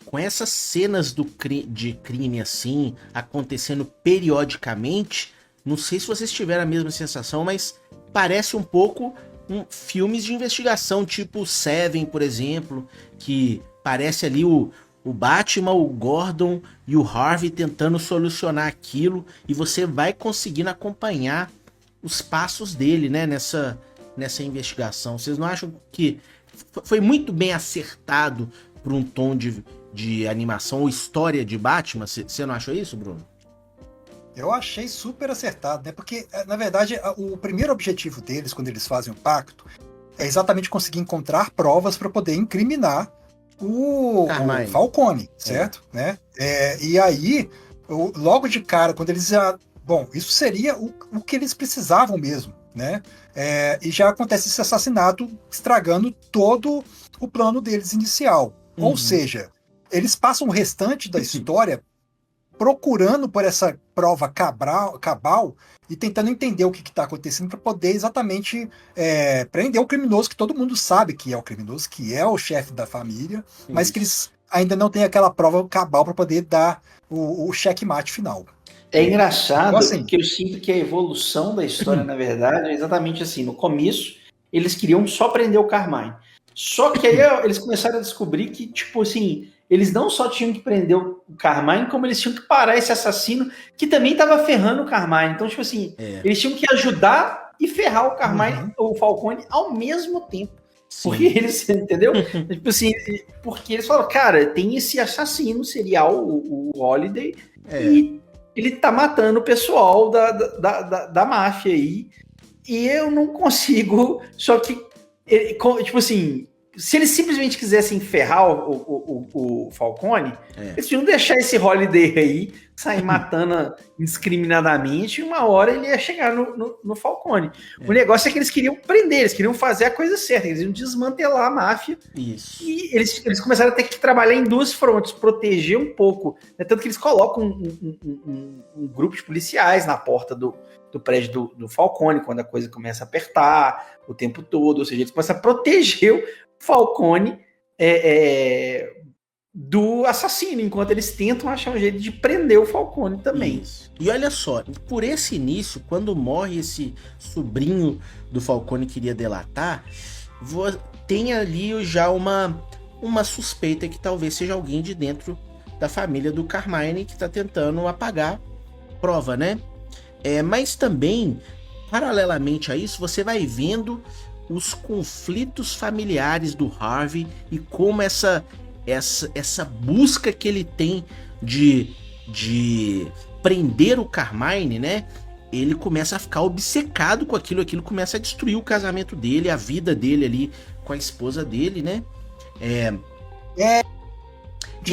com essas cenas de crime assim, acontecendo periodicamente, não sei se vocês tiveram a mesma sensação, mas parece um pouco filmes de investigação, tipo Seven, por exemplo, que parece ali o Batman, o Gordon e o Harvey tentando solucionar aquilo, e você vai conseguindo acompanhar os passos dele, né, nessa investigação. Vocês não acham que foi muito bem acertado para um tom de animação ou história de Batman? Você não achou isso, Bruno? Eu achei super acertado, né? Porque, na verdade, o primeiro objetivo deles, quando eles fazem o pacto, é exatamente conseguir encontrar provas para poder incriminar o Falcone, certo? Né? E aí, logo de cara, quando eles... Bom, isso seria o que eles precisavam mesmo, né? E já acontece esse assassinato estragando todo o plano deles inicial. Uhum. Ou seja, eles passam o restante da história procurando por essa prova cabal e tentando entender o que está acontecendo para poder exatamente prender o criminoso, que todo mundo sabe que é o criminoso, que é o chefe da família, mas que eles ainda não têm aquela prova cabal para poder dar o checkmate final. É engraçado, então, assim, que eu sinto que a evolução da história, na verdade, é exatamente assim. No começo, eles queriam só prender o Carmine. Só que aí eles começaram a descobrir que, tipo assim, eles não só tinham que prender o Carmine, como eles tinham que parar esse assassino que também estava ferrando o Carmine. Então, tipo assim, eles tinham que ajudar e ferrar o Carmine, o Falcone, ao mesmo tempo. Sim. Porque eles, entendeu? Tipo assim, porque eles falaram, cara, tem esse assassino serial, o Holiday, e ele tá matando o pessoal da máfia aí, e eu não consigo, só que, tipo assim, se eles simplesmente quisessem ferrar o Falcone, eles tinham que deixar esse Holiday aí sair matando indiscriminadamente, e uma hora ele ia chegar no Falcone. O negócio é que eles queriam prender, eles queriam fazer a coisa certa, eles iam desmantelar a máfia. Isso. E eles começaram a ter que trabalhar em duas frontes, proteger um pouco, né? Tanto que eles colocam um grupo de policiais na porta do prédio do Falcone, quando a coisa começa a apertar o tempo todo, ou seja, eles começam a proteger o Falcone do assassino, enquanto eles tentam achar um jeito de prender o Falcone também. Isso. E olha só, por esse início, quando morre esse sobrinho do Falcone que iria delatar, tem ali já uma suspeita que talvez seja alguém de dentro da família do Carmine que está tentando apagar prova, né? Mas também, paralelamente a isso, você vai vendo os conflitos familiares do Harvey e como essa busca que ele tem de prender o Carmine, né? Ele começa a ficar obcecado com aquilo começa a destruir o casamento dele, a vida dele ali com a esposa dele, né?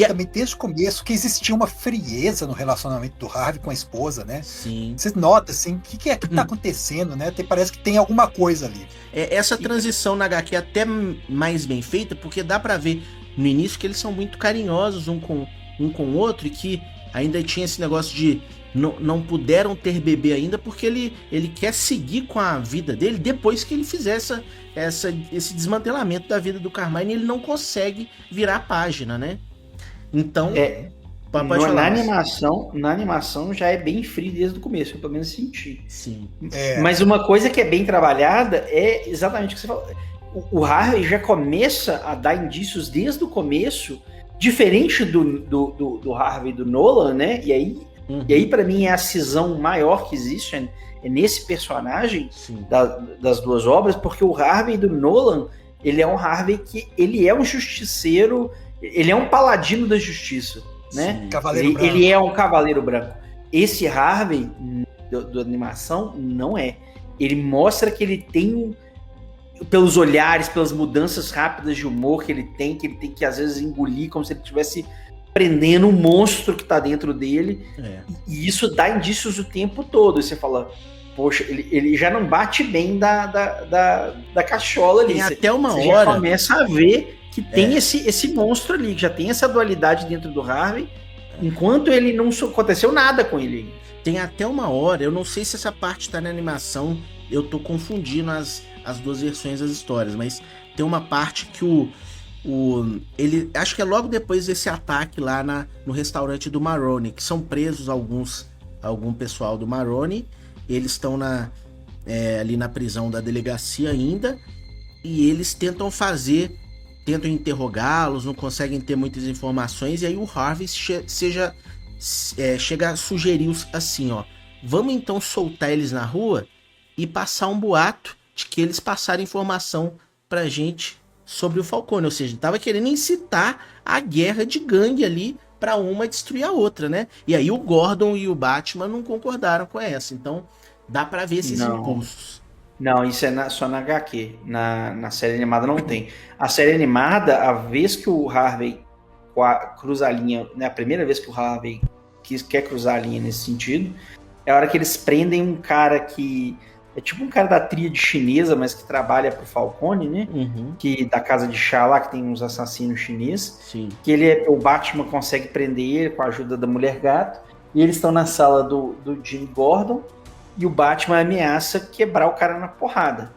Também desde o começo que existia uma frieza no relacionamento do Harvey com a esposa, né? Sim. Você nota, assim, o que é que tá acontecendo, né? Parece que tem alguma coisa ali. Essa transição na HQ é até mais bem feita, porque dá pra ver no início que eles são muito carinhosos um com o outro e que ainda tinha esse negócio de não puderam ter bebê ainda porque ele quer seguir com a vida dele depois que ele fizer esse desmantelamento da vida do Carmine, ele não consegue virar a página, né? Então, na animação já é bem frio desde o começo, eu pelo menos senti. Sim. Mas uma coisa que é bem trabalhada é exatamente o que você falou. O Harvey já começa a dar indícios desde o começo, diferente do Harvey do Nolan, né? E aí para mim é a cisão maior que existe, é nesse personagem das duas obras, porque o Harvey do Nolan, ele é um Harvey que ele é um justiceiro, ele é um paladino da justiça, né? Ele é um cavaleiro branco. Esse Harvey da animação não é. Ele mostra que ele tem, pelos olhares, pelas mudanças rápidas de humor que ele tem que às vezes engolir como se ele estivesse prendendo um monstro que tá dentro dele. E isso dá indícios o tempo todo. E você fala, poxa, ele já não bate bem da cachola ali. Tem até uma você hora. Já começa a ver que tem esse monstro ali, que já tem essa dualidade dentro do Harvey, enquanto ele não aconteceu nada com ele. Tem até uma hora, eu não sei se essa parte tá na animação, eu tô confundindo as duas versões das histórias, mas tem uma parte que ele, acho que é logo depois desse ataque lá no restaurante do Maroni, que são presos algum pessoal do Maroni, eles estão ali na prisão da delegacia ainda, e eles tentam interrogá-los, não conseguem ter muitas informações, e aí o Harvey chega a sugerir assim, ó, vamos então soltar eles na rua e passar um boato de que eles passaram informação pra gente sobre o Falcone, ou seja, tava querendo incitar a guerra de gangue ali pra uma destruir a outra, né? E aí o Gordon e o Batman não concordaram com essa, então dá pra ver esses impulsos. Não, isso é só na HQ. Na série animada não tem. A série animada, a vez que o Harvey cruza a linha, né, a primeira vez que o Harvey quer cruzar a linha nesse sentido, é a hora que eles prendem um cara que é tipo um cara da tríade chinesa, mas que trabalha pro Falcone, né? Que da casa de chá lá, que tem uns assassinos chineses. Sim. Que o Batman consegue prender ele com a ajuda da Mulher Gato. E eles estão na sala do Jim Gordon. E o Batman ameaça quebrar o cara na porrada.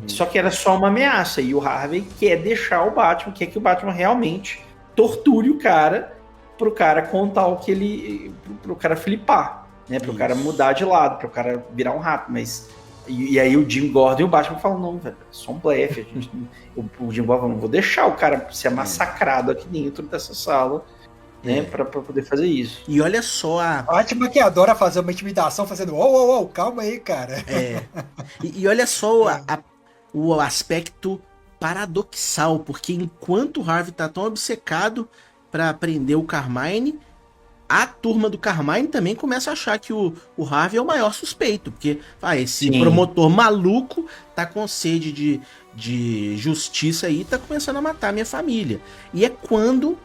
Só que era só uma ameaça. E o Harvey quer deixar o Batman, quer que o Batman realmente torture o cara, pro cara contar o que ele... pro cara flipar, né? Pro cara mudar de lado, pro cara virar um rato. Mas... E aí o Jim Gordon e o Batman falam, não, velho, é só um blefe. O Jim Gordon, não vou deixar o cara ser massacrado aqui dentro dessa sala, né, pra poder fazer isso. E olha só Batman que adora fazer uma intimidação, fazendo uou, calma aí, cara. E olha só o aspecto paradoxal, porque enquanto o Harvey tá tão obcecado pra prender o Carmine, a turma do Carmine também começa a achar que o Harvey é o maior suspeito, porque esse promotor maluco tá com sede de justiça aí, tá começando a matar minha família. E é quando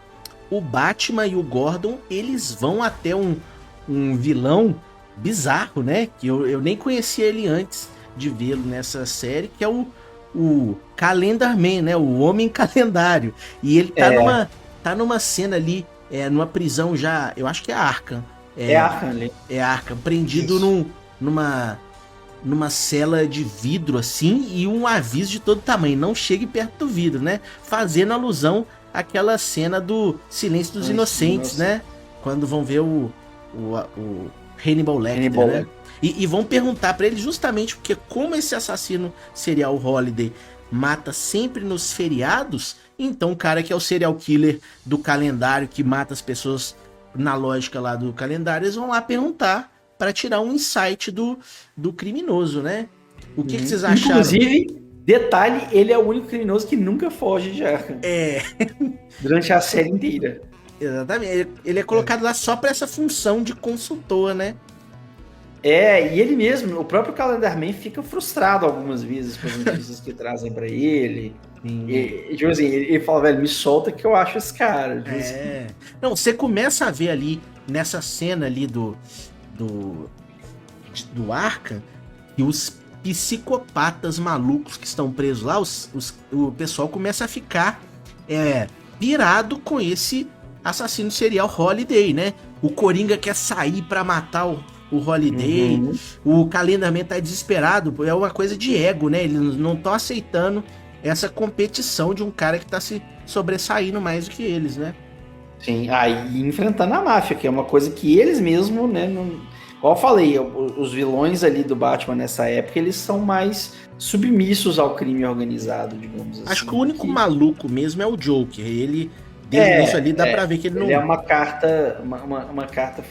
o Batman e o Gordon, eles vão até um vilão bizarro, né? Que eu nem conhecia ele antes de vê-lo nessa série, que é o Calendar Man, né? O Homem Calendário. E ele tá numa cena ali, numa prisão já, eu acho que é Arkham. Arkham ali. É Arkham, prendido numa cela de vidro assim, e um aviso de todo tamanho, não chegue perto do vidro, né? Fazendo alusão àquela cena do Silêncio dos Inocentes, né? Quando vão ver o Hannibal Lecter, né? E vão perguntar pra ele justamente porque como esse assassino serial Holiday mata sempre nos feriados, então o cara que é o serial killer do calendário, que mata as pessoas na lógica lá do calendário, eles vão lá perguntar para tirar um insight do criminoso, né? O que vocês acharam? Detalhe, ele é o único criminoso que nunca foge de Arkham. Durante a série inteira. Exatamente. Ele é colocado lá só pra essa função de consultor, né? E ele mesmo, o próprio Calendarman fica frustrado algumas vezes com as notícias que trazem pra ele. E, tipo assim, ele fala, velho, me solta que eu acho esse cara. Tipo assim. Não, você começa a ver ali, nessa cena ali do Arkham, e os psicopatas malucos que estão presos lá, o pessoal começa a ficar pirado com esse assassino serial Holiday, né? O Coringa quer sair pra matar o Holiday, o Calendarman tá desesperado, é uma coisa de ego, né? Eles não estão aceitando essa competição de um cara que tá se sobressaindo mais do que eles, né? Sim, e enfrentando a máfia, que é uma coisa que eles mesmos, né? Igual eu falei, os vilões ali do Batman nessa época, eles são mais submissos ao crime organizado, digamos assim. Acho que o único maluco mesmo é o Joker. Ele, desde isso ali, dá pra ver que ele não... Ele é uma carta... Uma carta...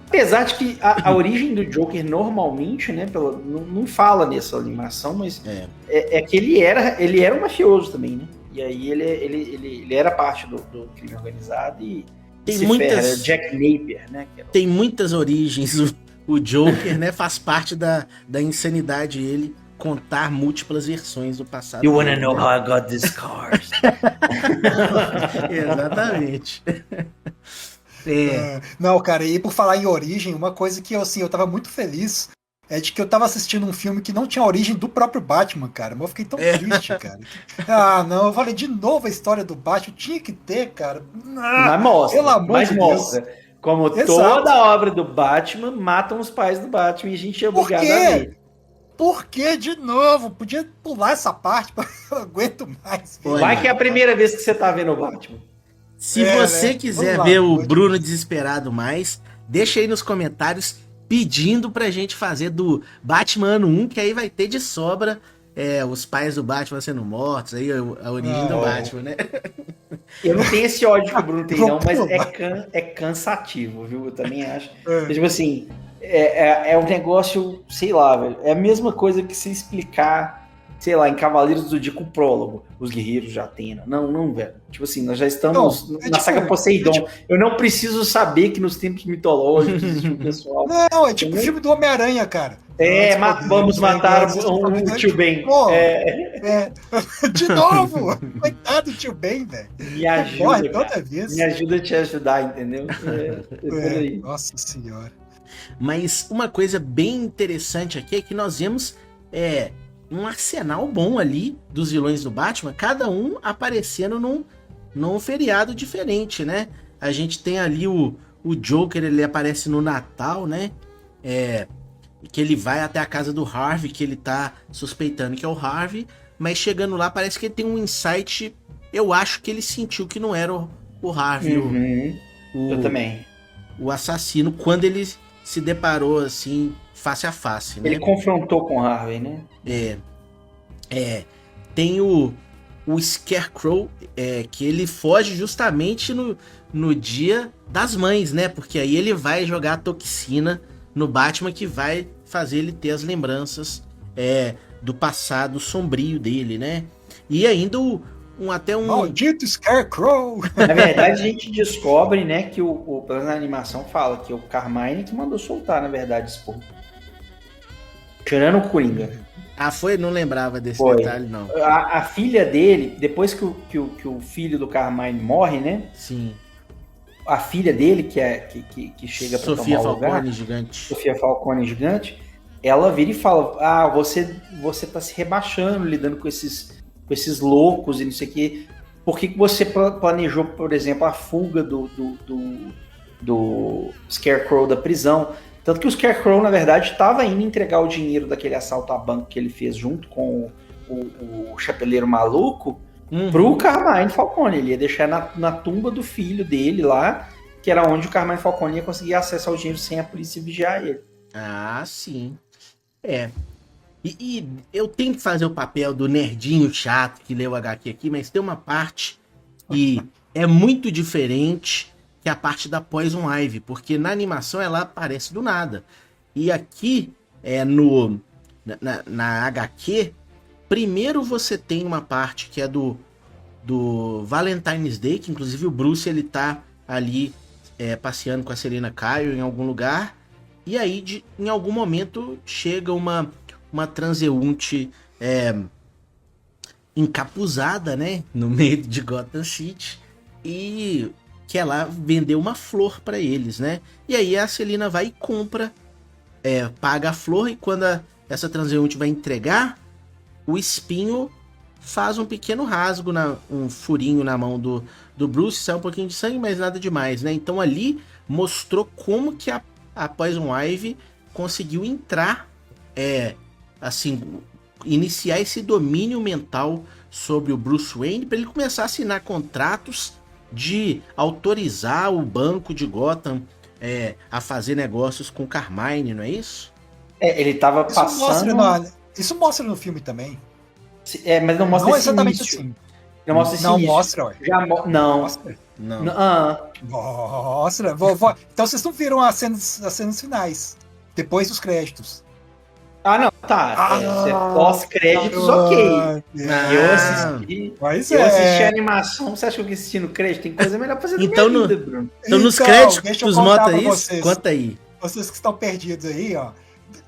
Apesar de que a origem do Joker normalmente, né, não fala nessa animação, mas é que ele era um mafioso também, né? E aí ele era parte do crime organizado e tem muitas... Jack Napier, né? Tem muitas origens. O Joker, né, faz parte da insanidade ele contar múltiplas versões do passado. You wanna know how I got these cars? Exatamente. Não, cara, e por falar em origem, uma coisa que eu tava muito feliz é de que eu tava assistindo um filme que não tinha origem do próprio Batman, cara. Mas eu fiquei tão triste, cara. Não, eu falei de novo a história do Batman, tinha que ter, cara. Mas mostra, pelo amor de mostra. Deus. Como Exato. Toda obra do Batman, matam os pais do Batman e a gente é obrigado a ver. Por que de novo? Podia pular essa parte, eu não aguento mais. Vai que é a primeira vez que você tá vendo o Batman. Se você quiser ver o Bruno desesperado mais, deixa aí nos comentários pedindo pra gente fazer do Batman ano 1, que aí vai ter de sobra os pais do Batman sendo mortos, aí a origem do Batman, né? Eu não tenho esse ódio que o Bruno tem, não, mas é cansativo, viu? Eu também acho. Tipo assim, é um negócio, sei lá, velho. É a mesma coisa que se explicar, sei lá, em Cavaleiros do Zodíaco o prólogo, os guerreiros de Atena. Não, velho. Tipo assim, nós já estamos na saga Poseidon. Eu não preciso saber que nos tempos mitológicos existe um pessoal. Não, é tipo o filme do Homem-Aranha, cara. Vamos matar o tio Ben. De novo! Coitado do tio Ben, velho. Me ajuda, cara. Me ajuda a te ajudar, entendeu? Nossa senhora. Mas uma coisa bem interessante aqui é que nós vemos um arsenal bom ali dos vilões do Batman, cada um aparecendo num feriado diferente, né? A gente tem ali o Joker, ele aparece no Natal, né? Que ele vai até a casa do Harvey, que ele tá suspeitando que é o Harvey, mas chegando lá parece que ele tem um insight, eu acho que ele sentiu que não era o Harvey, eu também. O assassino, quando ele se deparou assim, face a face, né? Ele confrontou com o Harvey, né? Tem o Scarecrow, que ele foge justamente no dia das mães, né? Porque aí ele vai jogar a toxina no Batman, que vai fazer ele ter as lembranças do passado sombrio dele, né? E ainda até um... Maldito Scarecrow! Na verdade, a gente descobre, né, que pelo menos na animação fala que o Carmine que mandou soltar, na verdade, esse povo. Tirando o Coringa. Foi? Não lembrava desse detalhe, não. A filha dele, depois que o filho do Carmine morre, né? Sim. A filha dele, que chega pra Sofia tomar o lugar, Falcone gigante. Sofia Falcone gigante, ela vira e fala, você tá se rebaixando, lidando com esses loucos e não sei o quê. Por que você planejou, por exemplo, a fuga do Scarecrow da prisão? Tanto que o Scarecrow, na verdade, estava indo entregar o dinheiro daquele assalto a banco que ele fez junto com o chapeleiro maluco pro Carmine Falcone. Ele ia deixar na tumba do filho dele lá, que era onde o Carmine Falcone ia conseguir acesso ao dinheiro sem a polícia vigiar ele. Ah, sim. E eu tenho que fazer o papel do nerdinho chato que leu o HQ aqui, mas tem uma parte que é muito diferente, que é a parte da Poison Ivy, porque na animação ela aparece do nada. E aqui, na HQ, Primeiro você tem uma parte que é do Valentine's Day, que inclusive o Bruce ele tá ali passeando com a Selina Kyle em algum lugar, e aí em algum momento chega uma transeunte encapuzada, né, no meio de Gotham City, e quer lá vender uma flor pra eles, né? E aí a Selina vai e compra, paga a flor, e quando essa transeunte vai entregar, o espinho faz um pequeno rasgo, um furinho na mão do Bruce, sai um pouquinho de sangue, mas nada demais, né? Então ali mostrou como que a Poison Ivy conseguiu entrar, assim, iniciar esse domínio mental sobre o Bruce Wayne para ele começar a assinar contratos de autorizar o banco de Gotham a fazer negócios com Carmine, não é isso? Ele tava passando... Isso mostra no filme também. Mas não mostra não esse exatamente início. assim. Não mostra esse Não início. mostra, ué. Não. Mostra. Não. Mostra. Então vocês não viram as cenas finais. Depois dos créditos. Não, tá. Pós-créditos, ok. Eu assisti a animação. Você acha que eu assisti no crédito? Tem coisa melhor pra fazer então, minha vida, Bruno. Então nos deixa créditos eu contar mostra pra isso? vocês. Conta aí. Vocês que estão perdidos aí, ó.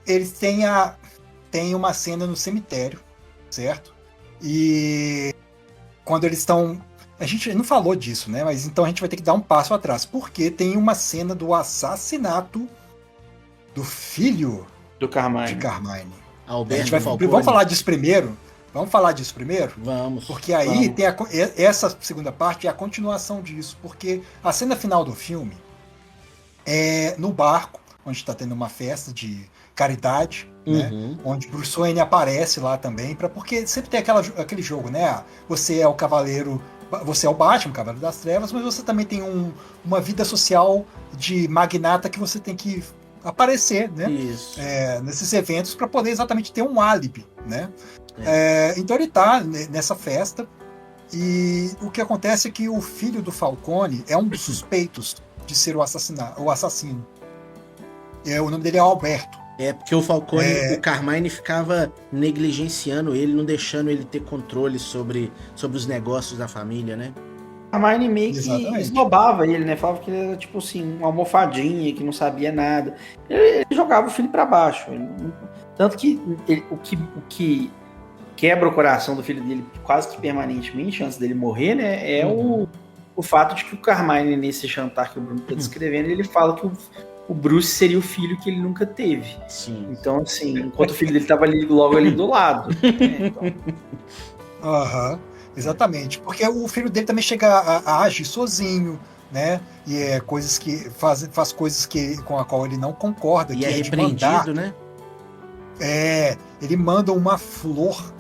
Eles têm uma cena no cemitério, certo? E quando eles estão... A gente não falou disso, né? Mas então a gente vai ter que dar um passo atrás. Porque tem uma cena do assassinato do filho do Carmine. de Carmine. Alberto Vamos falar disso primeiro? Vamos. Porque aí tem essa segunda parte é a continuação disso. Porque a cena final do filme é no barco, onde está tendo uma festa de caridade, né? Onde Bruce Wayne aparece lá também, porque sempre tem aquele jogo, né? Você é o cavaleiro, você é o Batman, o Cavaleiro das Trevas, mas você também tem uma vida social de magnata que você tem que aparecer, né? Isso. Nesses eventos para poder exatamente ter um álibi, né? Então ele tá nessa festa e o que acontece é que o filho do Falcone é um dos suspeitos de ser o assassino. O nome dele é Alberto. Porque o Falcone, o Carmine ficava negligenciando ele, não deixando ele ter controle sobre os negócios da família, né? Carmine meio que esnobava ele, né? Falava que ele era tipo assim, uma almofadinha, que não sabia nada. Ele jogava o filho pra baixo. Tanto que o que quebra o coração do filho dele quase que permanentemente, antes dele morrer, né? É o fato de que o Carmine, nesse jantar que o Bruno tá descrevendo, ele fala que o Bruce seria o filho que ele nunca teve. Sim. Então, assim, enquanto o filho dele tava logo ali do lado. Exatamente. Porque o filho dele também chega a agir sozinho, né? E coisas que faz coisas com a qual ele não concorda. E que é repreendido, né? Ele manda uma flor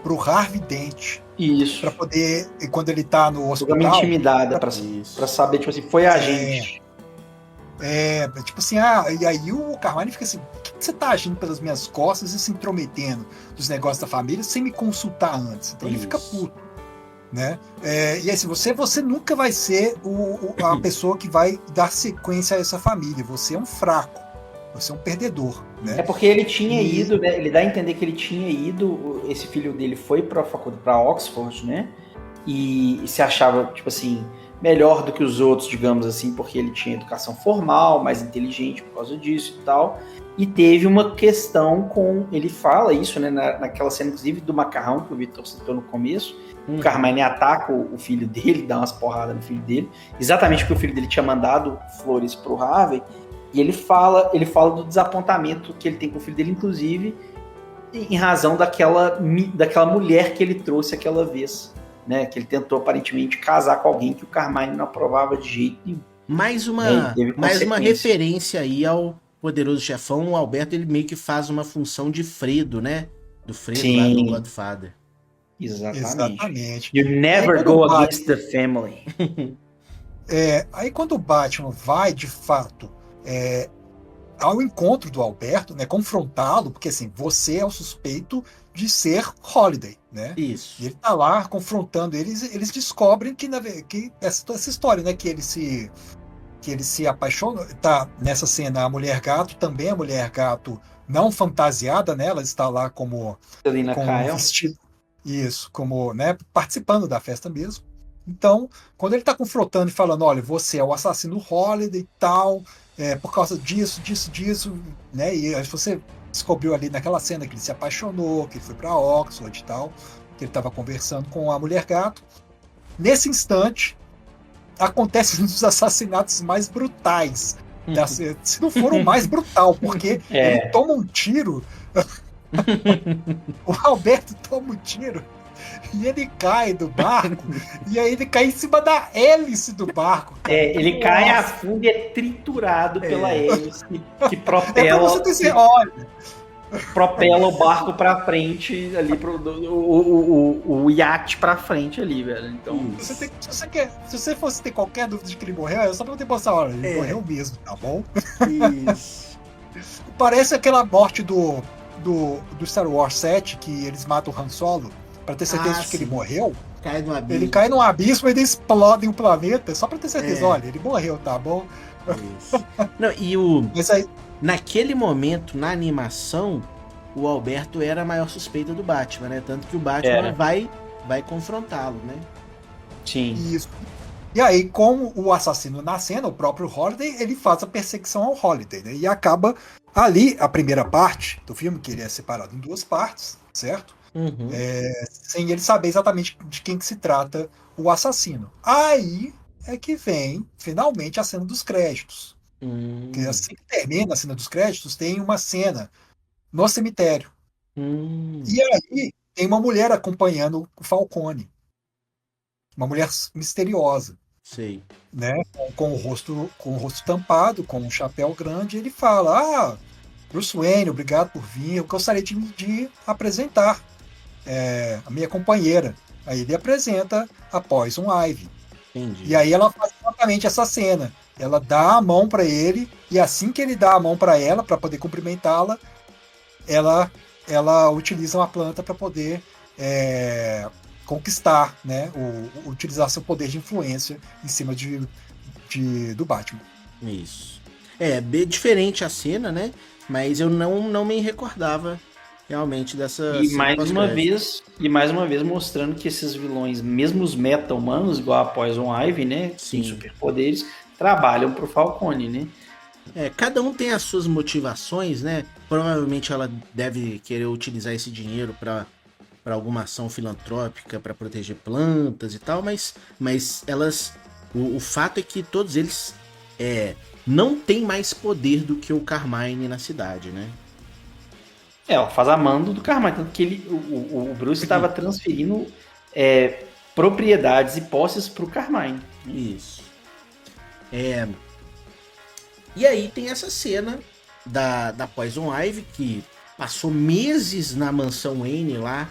pro Harvey Dent. Isso. Pra poder, quando ele tá no hospital... Totalmente intimidada pra saber, tipo assim, foi a gente. Tipo assim, e aí o Carmine fica assim, por que você tá agindo pelas minhas costas e se intrometendo nos negócios da família sem me consultar antes? Então ele fica puto, né? E assim, você nunca vai ser a pessoa que vai dar sequência a essa família, você é um fraco, você é um perdedor, né? Porque ele tinha ido, né? Ele dá a entender que ele tinha ido, esse filho dele foi pra faculdade, pra Oxford, né? E se achava, tipo assim, melhor do que os outros, digamos assim, porque ele tinha educação formal, mais inteligente por causa disso e tal. E teve uma questão ele fala isso, né, naquela cena, inclusive, do macarrão que o Vitor citou no começo. O Carmine ataca o filho dele, dá umas porradas no filho dele, exatamente porque o filho dele tinha mandado flores pro Harvey, e ele fala do desapontamento que ele tem com o filho dele, inclusive, em razão daquela mulher que ele trouxe aquela vez. Né, que ele tentou aparentemente casar com alguém que o Carmine não aprovava de jeito nenhum. Mais uma referência aí ao Poderoso Chefão. O Alberto, ele meio que faz uma função de Fredo, né? Do Fredo lá do Godfather. Exatamente. You never go against the family. Aí quando o Batman vai, de fato, ao encontro do Alberto, né, confrontá-lo, porque assim, você é o suspeito de ser Holiday, né? Isso. E ele tá lá confrontando eles descobrem que essa história, né, que ele se apaixona, tá nessa cena a Mulher Gato, também a Mulher Gato não fantasiada, né? Ela está lá como Selina com um Kyle. vestido. Isso, como, né, participando da festa mesmo. Então, quando ele está confrontando e falando, olha, você é o assassino Holiday e tal, por causa disso, né? E aí você descobriu ali naquela cena que ele se apaixonou, que ele foi para Oxford e tal, que ele estava conversando com a Mulher Gato. Nesse instante, acontece um dos assassinatos mais brutais. Se não for o mais brutal, porque ele toma um tiro. O Alberto toma um tiro e ele cai do barco, e aí ele cai em cima da hélice do barco. Cara. Ele cai a fundo e é triturado pela hélice que É pra você dizer, olha, propela o barco pra frente ali, o iate pra frente ali, velho. Então, se você fosse ter qualquer dúvida de que ele morreu, é só pra você pensar, olha, ele morreu mesmo, tá bom? Isso. Parece aquela morte do Star Wars 7, que eles matam o Han Solo, pra ter certeza de que ele morreu. Cai no abismo. Ele cai num abismo e eles explodem o planeta, só pra ter certeza, olha, ele morreu, tá bom? Isso. Não, e Mas aí, naquele momento, na animação, o Alberto era a maior suspeita do Batman, né? Tanto que o Batman vai confrontá-lo, né? sim. isso. E aí, com o assassino na cena, o próprio Holiday, ele faz a perseguição ao Holiday, né? E acaba ali a primeira parte do filme, que ele é separado em duas partes, certo? Uhum. Sem ele saber exatamente de quem que se trata o assassino. Aí é que vem, finalmente, a cena dos créditos. Porque assim que termina a cena dos créditos, tem uma cena no cemitério. E aí tem uma mulher acompanhando o Falcone. Uma mulher misteriosa. Sei. Né? Com o rosto tampado, com um chapéu grande. Ele fala, Bruce Wayne, obrigado por vir. Eu gostaria de apresentar a minha companheira. Aí ele apresenta a Poison Ivy. Entendi. E aí ela faz exatamente essa cena. Ela dá a mão para ele, e assim que ele dá a mão para ela, para poder cumprimentá-la, ela utiliza uma planta para poder conquistar, né? Utilizar seu poder de influência em cima do Batman. Isso. É bem diferente a cena, né? Mas eu não me recordava realmente dessa. E mais uma vez mostrando que esses vilões, mesmo os meta-humanos, igual a Poison Ivy, né? Sim. Sem superpoderes, trabalham pro Falcone, né? Cada um tem as suas motivações, né? Provavelmente ela deve querer utilizar esse dinheiro para alguma ação filantrópica, para proteger plantas e tal, mas elas. O fato é que todos eles não têm mais poder do que o Carmine na cidade, né? Ela faz a mando do Carmine, tanto que o Bruce estava transferindo propriedades e posses pro Carmine. Isso. E aí tem essa cena da Poison Ivy, que passou meses na mansão Wayne lá,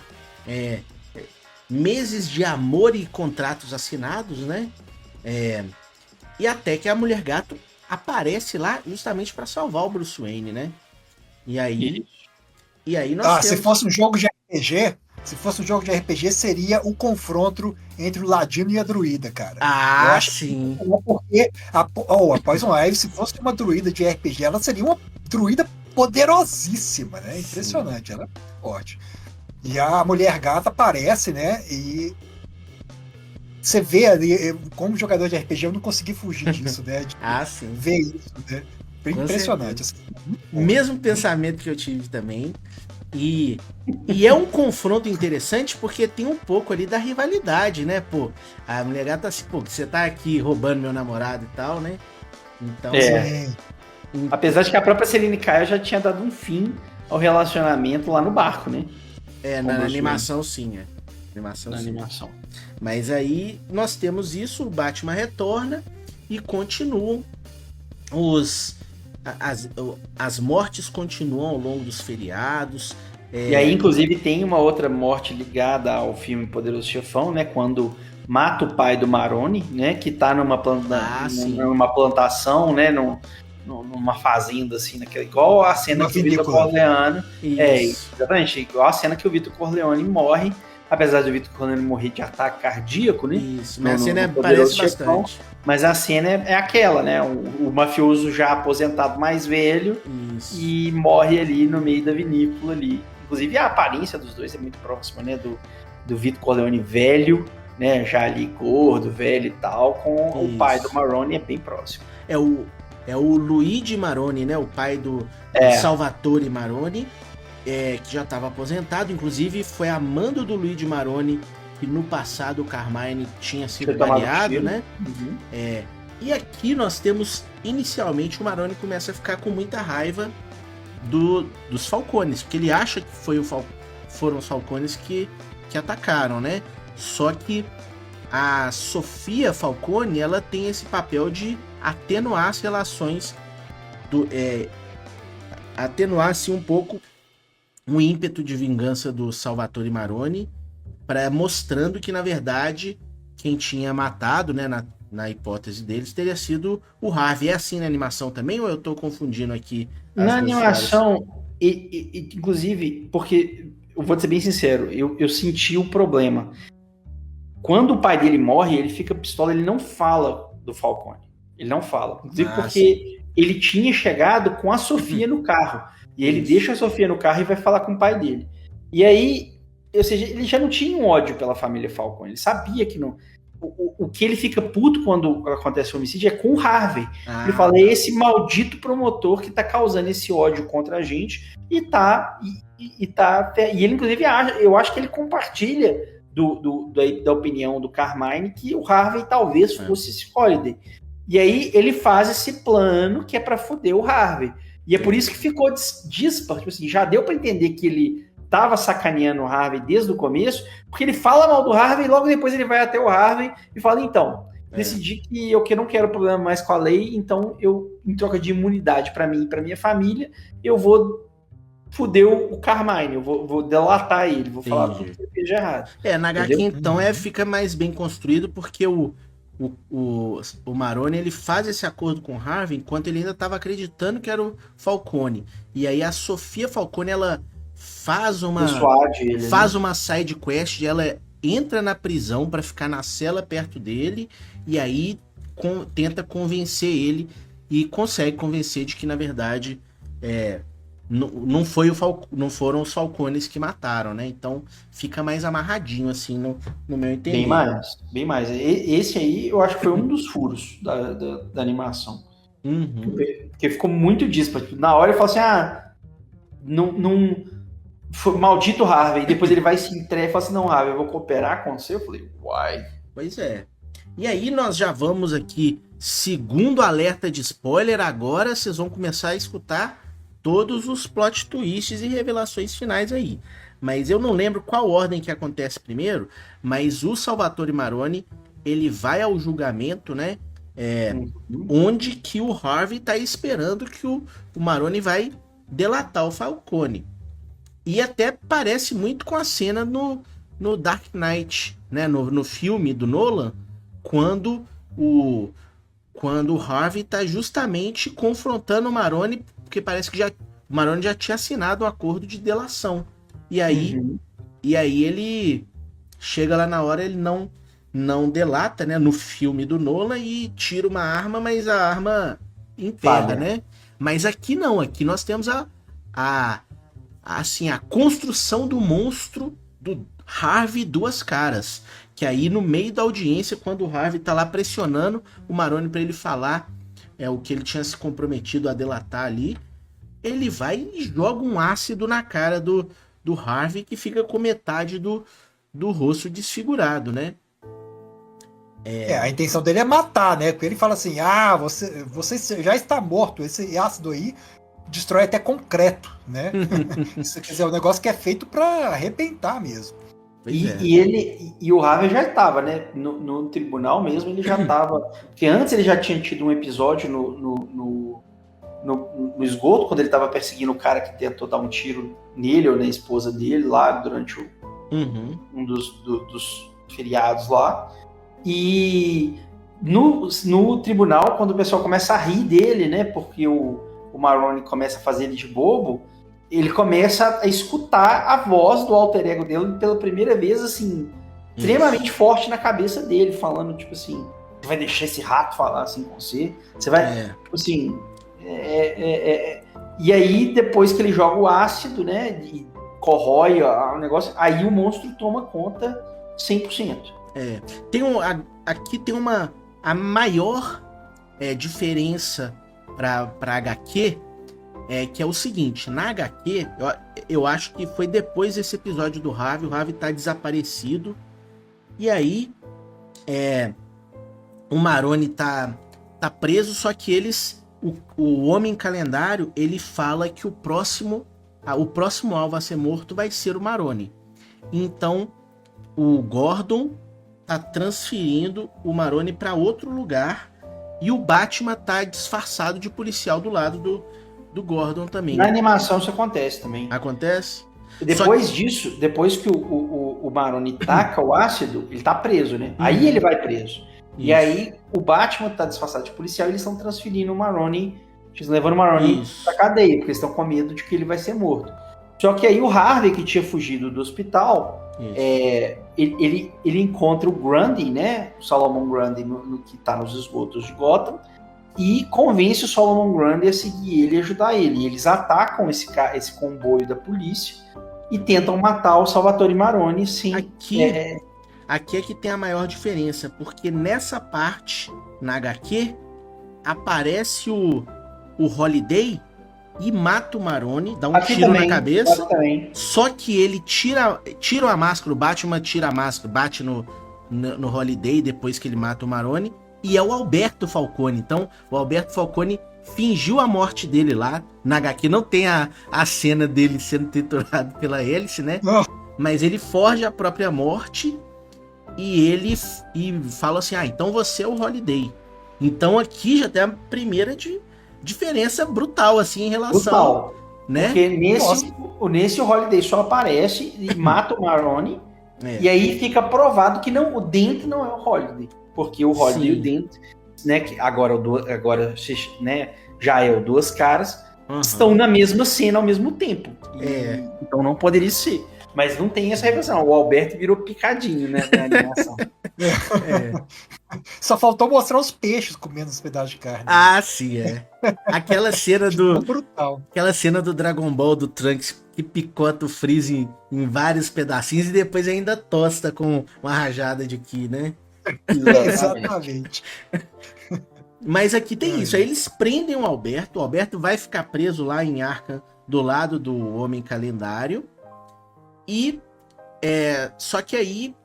meses de amor e contratos assinados, né? E até que a Mulher Gato aparece lá justamente para salvar o Bruce Wayne, né? E aí nós temos... Se fosse um jogo de RPG, seria o confronto entre o Ladino e a Druida, cara. Ah, sim. Porque a Poison Ivy, se fosse uma druida de RPG, ela seria uma druida poderosíssima, né? Impressionante, ela é forte. E a Mulher Gata aparece, né? E você vê ali, como jogador de RPG, eu não consegui fugir disso, né? Sim. Ver isso, né? Impressionante. Assim. Mesmo pensamento que eu tive também. E é um confronto interessante porque tem um pouco ali da rivalidade, né? Pô, a Mulher Gata assim, pô, você tá aqui roubando meu namorado e tal, né? Então. Apesar de que a própria Selina Kyle já tinha dado um fim ao relacionamento lá no barco, né? Na animação sim, animação. Mas aí nós temos isso, o Batman retorna e continuam as mortes continuam ao longo dos feriados. E aí, inclusive, tem uma outra morte ligada ao filme Poderoso Chefão, né? Quando mata o pai do Maroni, né? Que tá numa plantação, né? numa fazenda, assim, igual a cena Uma que o Vitor vinícola. Corleone. Isso. Exatamente, igual a cena que o Vitor Corleone morre, apesar de o Vitor Corleone morrer de ataque cardíaco, né? Isso, mas a No- cena no parece Poderoso Chefão. bastante. Mas a cena é aquela, né? O mafioso já aposentado mais velho Isso. e morre ali no meio da vinícola ali. Inclusive a aparência dos dois é muito próxima, né? Do Vitor Corleone velho, né? Já ali gordo, velho e tal, com o Isso. pai do Maroni é bem próximo. É o Luigi Maroni, né? O pai do Salvatore Maroni, que já estava aposentado. Inclusive, foi amando do Luigi Maroni, que no passado o Carmine tinha sido Tinha tomado baleado, tiro. né? Uhum. E aqui nós temos, inicialmente, o Maroni começa a ficar com muita raiva dos Falcones, porque ele acha que foram os Falcones que atacaram, né? Só que a Sofia Falcone, ela tem esse papel de atenuar as relações, atenuar assim, um pouco o ímpeto de vingança do Salvatore Maroni, mostrando que, na verdade, quem tinha matado, né, na hipótese deles, teria sido o Harvey. É assim na animação também, ou eu tô confundindo aqui? Na animação, inclusive, porque eu vou te ser bem sincero, eu senti o problema. Quando o pai dele morre, ele fica pistola, ele não fala do Falcone. Ele não fala. Inclusive porque ele tinha chegado com a Sofia no carro. E ele deixa a Sofia no carro e vai falar com o pai dele. E aí, ou seja, ele já não tinha um ódio pela família Falcone. Ele sabia que não. O que ele fica puto quando acontece o homicídio é com o Harvey. Ele fala, é esse maldito promotor que tá causando esse ódio contra a gente e ele, inclusive, eu acho que ele compartilha da opinião do Carmine que o Harvey talvez fosse esse Holiday. E aí ele faz esse plano que é pra foder o Harvey. E é por isso que ficou dispar. Tipo assim, já deu pra entender que ele tava sacaneando o Harvey desde o começo, porque ele fala mal do Harvey e logo depois ele vai até o Harvey e fala, então, decidi que eu não quero problema mais com a lei, então eu, em troca de imunidade pra mim e pra minha família, eu vou foder o Carmine, eu vou delatar ele, vou falar tudo que ele fez de errado. Na HQ, então, fica mais bem construído, porque o Maroni, ele faz esse acordo com o Harvey enquanto ele ainda estava acreditando que era o Falcone. E aí a Sofia Falcone, ela faz uma side quest, ela entra na prisão para ficar na cela perto dele, e aí tenta convencer ele, e consegue convencer de que, na verdade, não foram os Falcones que mataram, né? Então fica mais amarradinho, assim, no meu entender. Bem mais. Esse aí eu acho que foi um dos furos da animação. Uhum. Porque ficou muito disparo. Na hora eu falo assim, não foi maldito Harvey. Depois ele vai se entregar e fala assim, não, Harvey, eu vou cooperar com você. Eu falei, uai. Pois é. E aí nós já vamos aqui, segundo alerta de spoiler, agora vocês vão começar a escutar todos os plot twists e revelações finais aí. Mas eu não lembro qual ordem que acontece primeiro, mas o Salvatore Maroni, ele vai ao julgamento, né? Onde que o Harvey tá esperando que o Maroni vai delatar o Falcone. E até parece muito com a cena no Dark Knight, né? No filme do Nolan, quando o Harvey tá justamente confrontando o Maroni, porque parece que o Maroni já tinha assinado um acordo de delação. E aí ele chega lá na hora, ele não delata, né? No filme do Nolan, e tira uma arma, mas a arma enterra, né? Mas aqui não, aqui nós temos a construção do monstro do Harvey Duas Caras. Que aí no meio da audiência, quando o Harvey tá lá pressionando o Maroni para ele falar o que ele tinha se comprometido a delatar ali, ele vai e joga um ácido na cara do Harvey, que fica com metade do rosto desfigurado, né? A intenção dele é matar, né? Porque ele fala assim, você já está morto, esse ácido aí destrói até concreto, né? Isso quer dizer, é um negócio que é feito para arrebentar mesmo. E o Harvey já estava, né? No tribunal mesmo, ele já estava. Porque antes ele já tinha tido um episódio no esgoto, quando ele estava perseguindo o cara que tentou dar um tiro nele ou na esposa dele lá durante um dos feriados lá. E no tribunal, quando o pessoal começa a rir dele, né? Porque o Maroni começa a fazer ele de bobo, ele começa a escutar a voz do alter ego dele pela primeira vez, assim, extremamente forte na cabeça dele, falando, tipo assim, você vai deixar esse rato falar assim com você? Você vai, tipo assim... E aí, depois que ele joga o ácido, né, e corrói o negócio, aí o monstro toma conta 100%. Aqui tem a maior diferença para HQ, que é o seguinte: na HQ, eu acho que foi depois desse episódio do Harvey, o Harvey tá desaparecido, e aí o Maroni tá preso, só que o Homem Calendário, ele fala que o próximo alvo a ser morto vai ser o Maroni. Então o Gordon tá transferindo o Maroni para outro lugar, e o Batman tá disfarçado de policial do lado do Gordon também. Na animação isso acontece também. Acontece? Depois disso, depois que o Maroni taca o ácido, ele tá preso, né? Aí ele vai preso. E aí o Batman tá disfarçado de policial e eles estão transferindo o Maroni, levando o Maroni pra cadeia, porque eles estão com medo de que ele vai ser morto. Só que aí o Harvey, que tinha fugido do hospital, ele encontra o Grundy, né? O Solomon Grundy, no que tá nos esgotos de Gotham, e convence o Solomon Grundy a seguir ele e ajudar ele. E eles atacam esse comboio da polícia e tentam matar o Salvatore Maroni, sim. Aqui é que tem a maior diferença, porque nessa parte, na HQ, aparece o Holiday e mata o Maroni, dá um tiro na cabeça, só que ele tira a máscara, o Batman tira a máscara, bate no Holiday depois que ele mata o Maroni, e é o Alberto Falcone. Então, o Alberto Falcone fingiu a morte dele lá. Na HQ não tem a cena dele sendo triturado pela hélice, né? Não. Mas ele forja a própria morte e fala assim, então você é o Holiday. Então aqui já tem a primeira diferença brutal, assim, em relação... Né? Porque nesse o Holiday só aparece e mata o Maroni, e aí fica provado que o Dent não é o Holiday. Porque o Holiday e o Dent, né, que agora né, já é o Duas Caras, estão na mesma cena ao mesmo tempo. Então não poderia ser. Mas não tem essa revelação. O Alberto virou picadinho, né, na animação. Só faltou mostrar os peixes comendo os pedaços de carne. Sim, Aquela cena brutal. Aquela cena do Dragon Ball do Trunks que picota o Freeze em vários pedacinhos e depois ainda tosta com uma rajada de ki, né? Exatamente. Mas aqui tem isso. Aí eles prendem o Alberto vai ficar preso lá em Arkham, do lado do Homem Calendário. E só que aí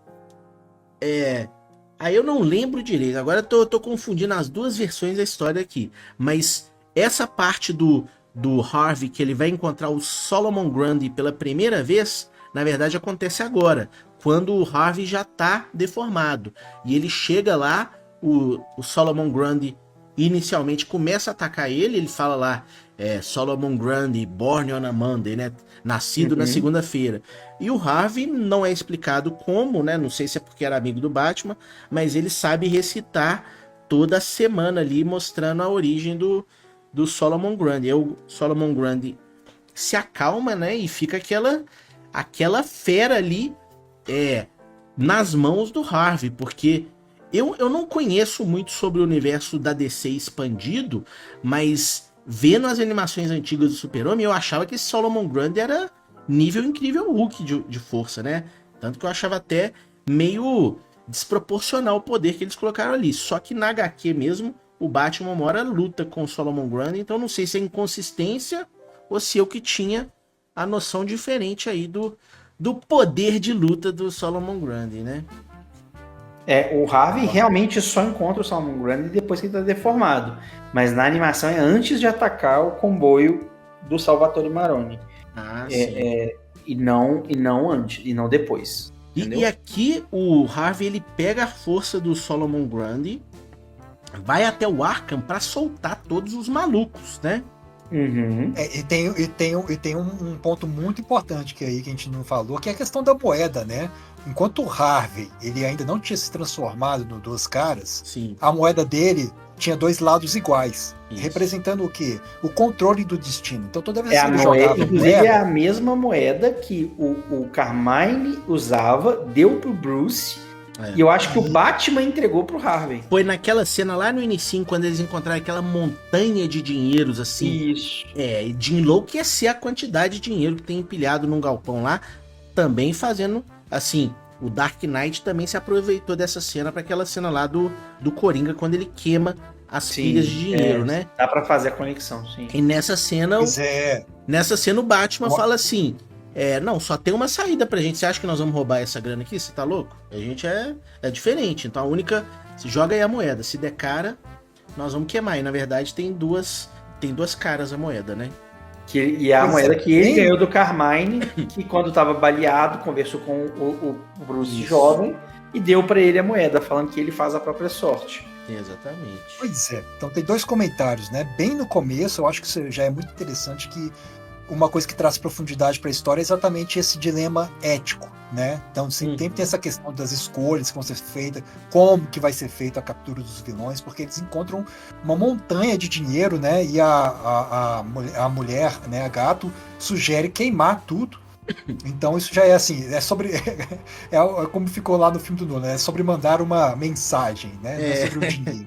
eu não lembro direito. Agora eu tô confundindo as duas versões da história aqui. Mas essa parte do Harvey, que ele vai encontrar o Solomon Grundy pela primeira vez, na verdade acontece agora, quando o Harvey já tá deformado. E ele chega lá, o Solomon Grundy inicialmente começa a atacar ele fala lá, Solomon Grundy, born on a Monday, né? Nascido na segunda-feira. E o Harvey não é explicado como, né? Não sei se é porque era amigo do Batman, mas ele sabe recitar toda semana ali, mostrando a origem do Solomon Grundy. O Solomon Grundy se acalma, né? E fica aquela fera ali nas mãos do Harvey, porque eu não conheço muito sobre o universo da DC expandido, mas vendo as animações antigas do Super-Homem, eu achava que esse Solomon Grundy era nível Incrível Hulk de força, né? Tanto que eu achava até meio desproporcional o poder que eles colocaram ali. Só que na HQ mesmo, o Batman uma hora luta com o Solomon Grundy, então não sei se é inconsistência ou se eu que tinha a noção diferente aí do poder de luta do Solomon Grundy, né? O Harvey realmente só encontra o Solomon Grundy depois que ele tá deformado. Mas na animação é antes de atacar o comboio do Salvatore Maroni. E não antes, e não depois. E aqui o Harvey ele pega a força do Solomon Grundy, vai até o Arkham para soltar todos os malucos, né? Uhum. E tem um ponto muito importante que a gente não falou, que é a questão da moeda, né? Enquanto o Harvey ele ainda não tinha se transformado no Duas Caras, Sim. a moeda dele tinha dois lados iguais, Isso. representando o quê? O controle do destino. Então toda vez É que a ele moeda, jogava inclusive é moeda, a mesma moeda que o Carmine usava, deu pro Bruce, É. e eu acho que o Batman entregou pro Harvey. Foi naquela cena lá no inicinho, quando eles encontraram aquela montanha de dinheiros, assim. Isso. E de enlouquecer a quantidade de dinheiro que tem empilhado num galpão lá. Também fazendo, assim, o Dark Knight também se aproveitou dessa cena para aquela cena lá do Coringa, quando ele queima as pilhas de dinheiro, né? Dá pra fazer a conexão, sim. E nessa cena, pois é, o Batman Ó. fala assim: não, só tem uma saída pra gente. Você acha que nós vamos roubar essa grana aqui? Você tá louco? A gente é diferente. Então a única. Se joga aí a moeda. Se der cara, nós vamos queimar. E na verdade tem duas caras a moeda, né? E a Pois moeda é, que ele bem- ganhou do Carmine, que quando tava baleado, conversou com o Bruce Isso. jovem e deu pra ele a moeda, falando que ele faz a própria sorte. Exatamente. Pois é. Então tem dois comentários, né? Bem no começo, eu acho que isso já é muito interessante, que uma coisa que traz profundidade para a história é exatamente esse dilema ético, né? Então sempre tem essa questão das escolhas que vão ser feitas, como que vai ser feita a captura dos vilões, porque eles encontram uma montanha de dinheiro, né? E a mulher, né, a Gato, sugere queimar tudo. Então isso já é assim, é sobre é como ficou lá no filme do Nolan, é sobre mandar uma mensagem, né? Não é sobre o dinheiro.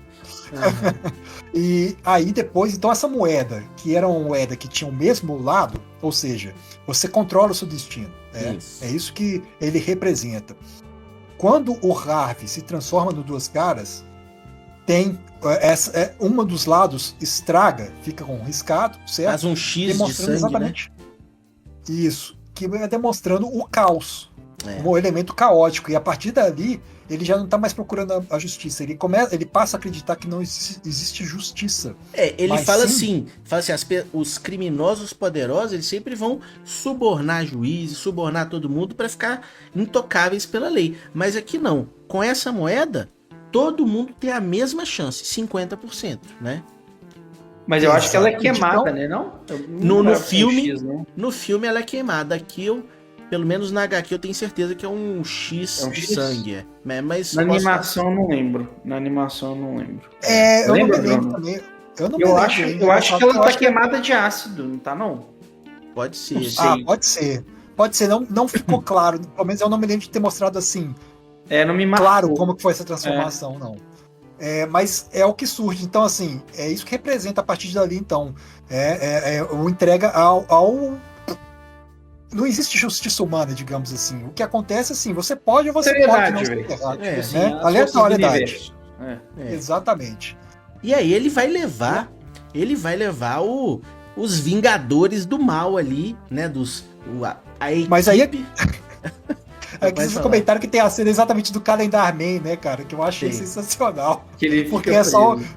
E aí depois, então essa moeda, que era uma moeda que tinha o mesmo lado, ou seja, você controla o seu destino, né? Isso. É isso que ele representa. Quando o Harvey se transforma no Duas Caras, tem uma dos lados estraga, fica com um riscado, certo? Faz um X de Demonstrando sangue, exatamente isso, que é demonstrando o caos, né? um elemento caótico, e a partir dali ele já não está mais procurando a justiça, ele passa a acreditar que não existe justiça. Ele Mas fala sim. assim, os criminosos poderosos, eles sempre vão subornar juízes, subornar todo mundo para ficar intocáveis pela lei. Mas aqui não. Com essa moeda, todo mundo tem a mesma chance, 50%, né? Mas eu acho que ela é Exatamente. queimada, Então, né? Não? No Não é um filme- X, não. No filme ela é queimada. Aqui pelo menos na HQ eu tenho certeza que é um X É um de X? sangue. Mas Na posso- animação eu não lembro. Na animação eu não lembro. eu não Lembra, me lembro Bruno? também. Eu não me Eu lembro acho, ainda, eu acho que ela eu tá acho que- queimada de ácido, não tá não? Pode ser. Não sei. Pode ser. Pode ser, não ficou claro. Pelo menos eu não me lembro de ter mostrado assim, Não me marcou. claro como que foi essa transformação, não. Mas é o que surge. Então, assim, é isso que representa a partir dali, então. O entrega ao. Não existe justiça humana, digamos assim. O que acontece, assim, você pode ou você pode não ser velho. errado. É, Assim, né? as forças do Aleatoriedade. universo. É. Exatamente. E aí ele vai levar os Vingadores do Mal ali, né? A equipe. Mas aí Aqui Pode esse falar. comentário que tem a cena exatamente do Calendar Man, né, cara? Que eu achei Sim. sensacional. Que ele Porque fica é só. preso.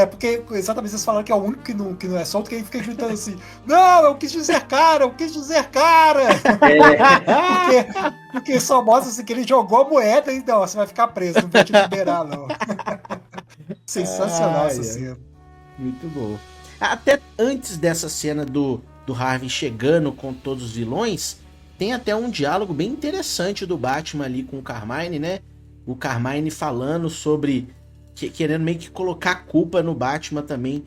Porque exatamente vocês falaram que é o único que não é solto, que aí fica gritando assim: não, eu quis dizer cara, eu quis dizer cara! Porque só mostra assim, que ele jogou a moeda e não, você vai ficar preso, não vai te liberar, não. Sensacional essa cena. Muito bom. Até antes dessa cena do Harvey chegando com todos os vilões, tem até um diálogo bem interessante do Batman ali com o Carmine, né? O Carmine falando sobre... querendo meio que colocar a culpa no Batman também,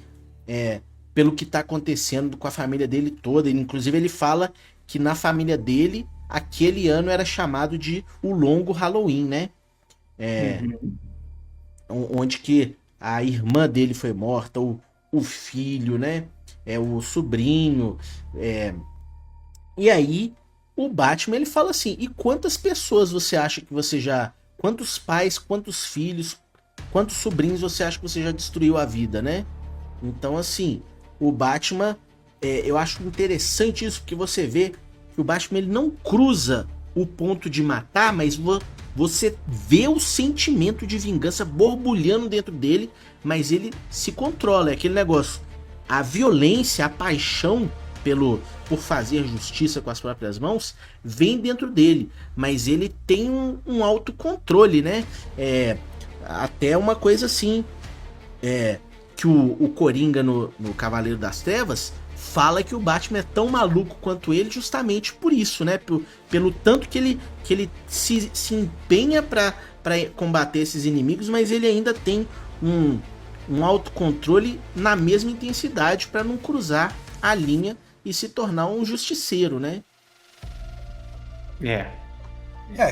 pelo que tá acontecendo com a família dele toda. Inclusive ele fala que na família dele, aquele ano era chamado de o Longo Halloween, né? Onde que a irmã dele foi morta, o filho, né? O sobrinho. E aí, o Batman, ele fala assim, e quantas pessoas você acha que você já... Quantos pais, quantos filhos, quantos sobrinhos você acha que você já destruiu a vida, né? Então, assim, o Batman... eu acho interessante isso, porque você vê que o Batman, ele não cruza o ponto de matar, mas você vê o sentimento de vingança borbulhando dentro dele, mas ele se controla. É aquele negócio. A violência, a paixão por fazer justiça com as próprias mãos, vem dentro dele. Mas ele tem um autocontrole, né? Até uma coisa assim... que o Coringa no Cavaleiro das Trevas fala que o Batman é tão maluco quanto ele justamente por isso, né? Pelo tanto que ele se empenha pra combater esses inimigos, mas ele ainda tem um autocontrole na mesma intensidade para não cruzar a linha e se tornar um justiceiro, né?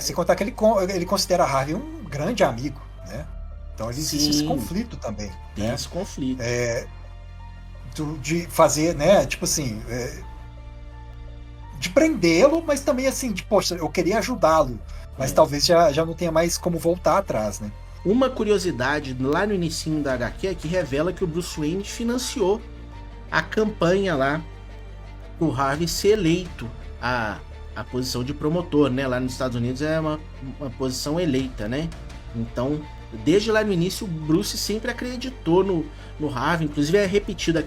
Sem contar que ele considera Harvey um grande amigo, né? Então existe esse conflito também. Tem né? esse conflito. De fazer, né? Tipo assim, de prendê-lo, mas também assim, de, poxa, eu queria ajudá-lo, mas talvez já não tenha mais como voltar atrás, né? Uma curiosidade lá no inicinho da HQ é que revela que o Bruce Wayne financiou a campanha lá pro Harvey ser eleito a posição de promotor, né? Lá nos Estados Unidos é uma posição eleita, né? Então, desde lá no início, o Bruce sempre acreditou no Harvey. Inclusive é repetido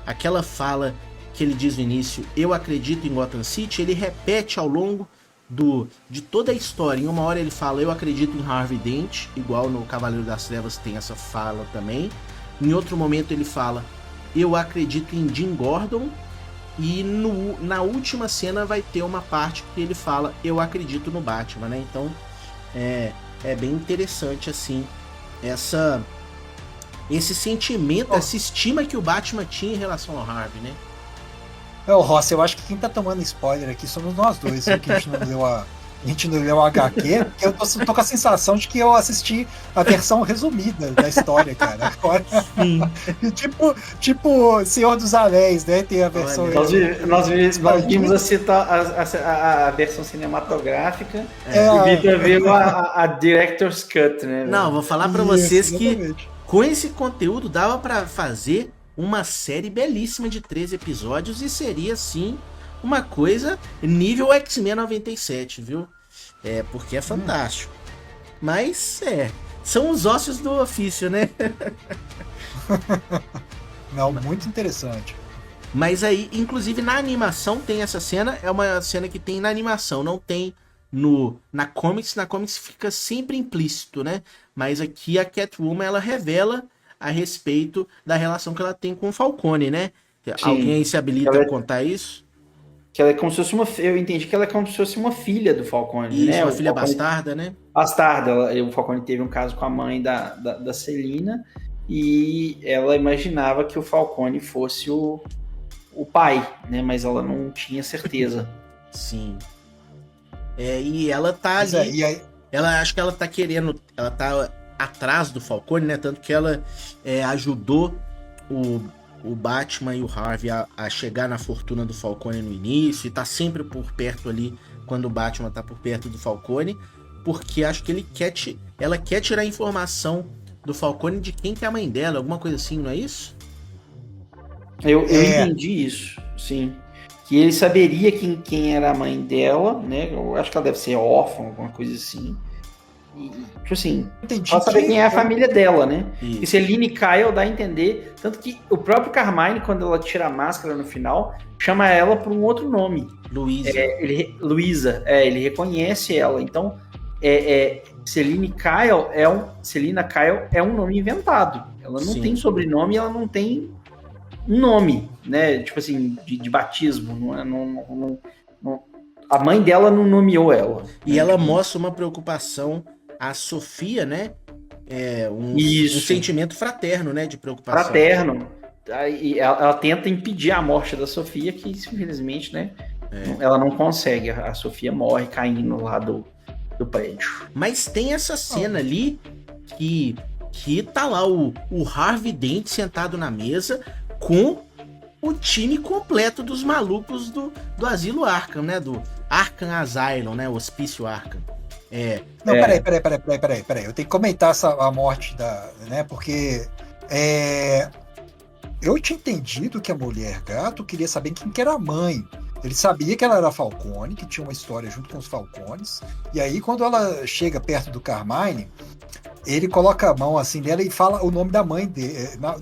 aquela fala que ele diz no início, eu acredito em Gotham City, ele repete ao longo de toda a história. Em uma hora ele fala, eu acredito em Harvey Dent, igual no Cavaleiro das Trevas tem essa fala também. Em outro momento ele fala, eu acredito em Jim Gordon. E na última cena vai ter uma parte que ele fala, eu acredito no Batman, né? Então é bem interessante assim esse sentimento, essa estima que o Batman tinha em relação ao Harvey, né? Rossi, eu acho que quem tá tomando spoiler aqui somos nós dois, que a gente não leu o HQ, porque eu tô com a sensação de que eu assisti a versão resumida da história, cara. Agora, tipo Senhor dos Anéis, né? Tem a versão... Nós vimos a versão cinematográfica e o Victor viu a Director's Cut, né? Não, vou falar pra vocês que com esse conteúdo dava pra fazer uma série belíssima de 13 episódios e seria, sim, uma coisa nível X-Men 97, viu? Porque é fantástico. Mas, são os ossos do ofício, né? Não, muito interessante. Mas aí, inclusive na animação tem essa cena, é uma cena que tem na animação, não tem na Comics fica sempre implícito, né? Mas aqui a Catwoman, ela revela a respeito da relação que ela tem com o Falcone, né? Sim. Alguém se habilita a contar isso? Que ela é como se fosse eu entendi que ela é como se fosse uma filha do Falcone, isso, né? Uma filha bastarda, né? Bastarda. O Falcone teve um caso com a mãe da Selina e ela imaginava que o Falcone fosse o pai, né? Mas ela não tinha certeza. Sim. E ela tá ali... Ela acho que ela tá querendo... Ela tá atrás do Falcone, né? Tanto que ela ajudou o Batman e o Harvey a chegar na fortuna do Falcone no início, e tá sempre por perto ali quando o Batman tá por perto do Falcone, porque acho que ela quer tirar informação do Falcone de quem que é a mãe dela, alguma coisa assim, não é isso? Eu entendi isso, sim. Que ele saberia quem era a mãe dela, né? Eu acho que ela deve ser órfã, alguma coisa assim. E, tipo assim, ela saber quem é a família dela, né? Isso. E Selina e Kyle dá a entender, tanto que o próprio Carmine, quando ela tira a máscara no final, chama ela por um outro nome. Luísa. Ele reconhece ela. Então, Selina Kyle é um nome inventado. Ela não tem sobrenome, ela não tem um nome, né? Tipo assim, de batismo. A mãe dela não nomeou ela. E ela mostra uma preocupação a Sofia, né? Um sentimento fraterno, né? De preocupação. Fraterno. E ela tenta impedir a morte da Sofia, que infelizmente, né? Ela não consegue. A Sofia morre caindo lá do prédio. Mas tem essa cena ali que tá lá o Harvey Dent sentado na mesa com o time completo dos malucos do Asilo Arkham, né? Do Arkham Asylum, né? O Hospício Arkham. Não, peraí. Eu tenho que comentar a morte né? Porque eu tinha entendido que a Mulher Gato queria saber quem que era a mãe. Ele sabia que ela era Falcone, que tinha uma história junto com os Falcones. E aí, quando ela chega perto do Carmine, ele coloca a mão assim nela e fala o nome da mãe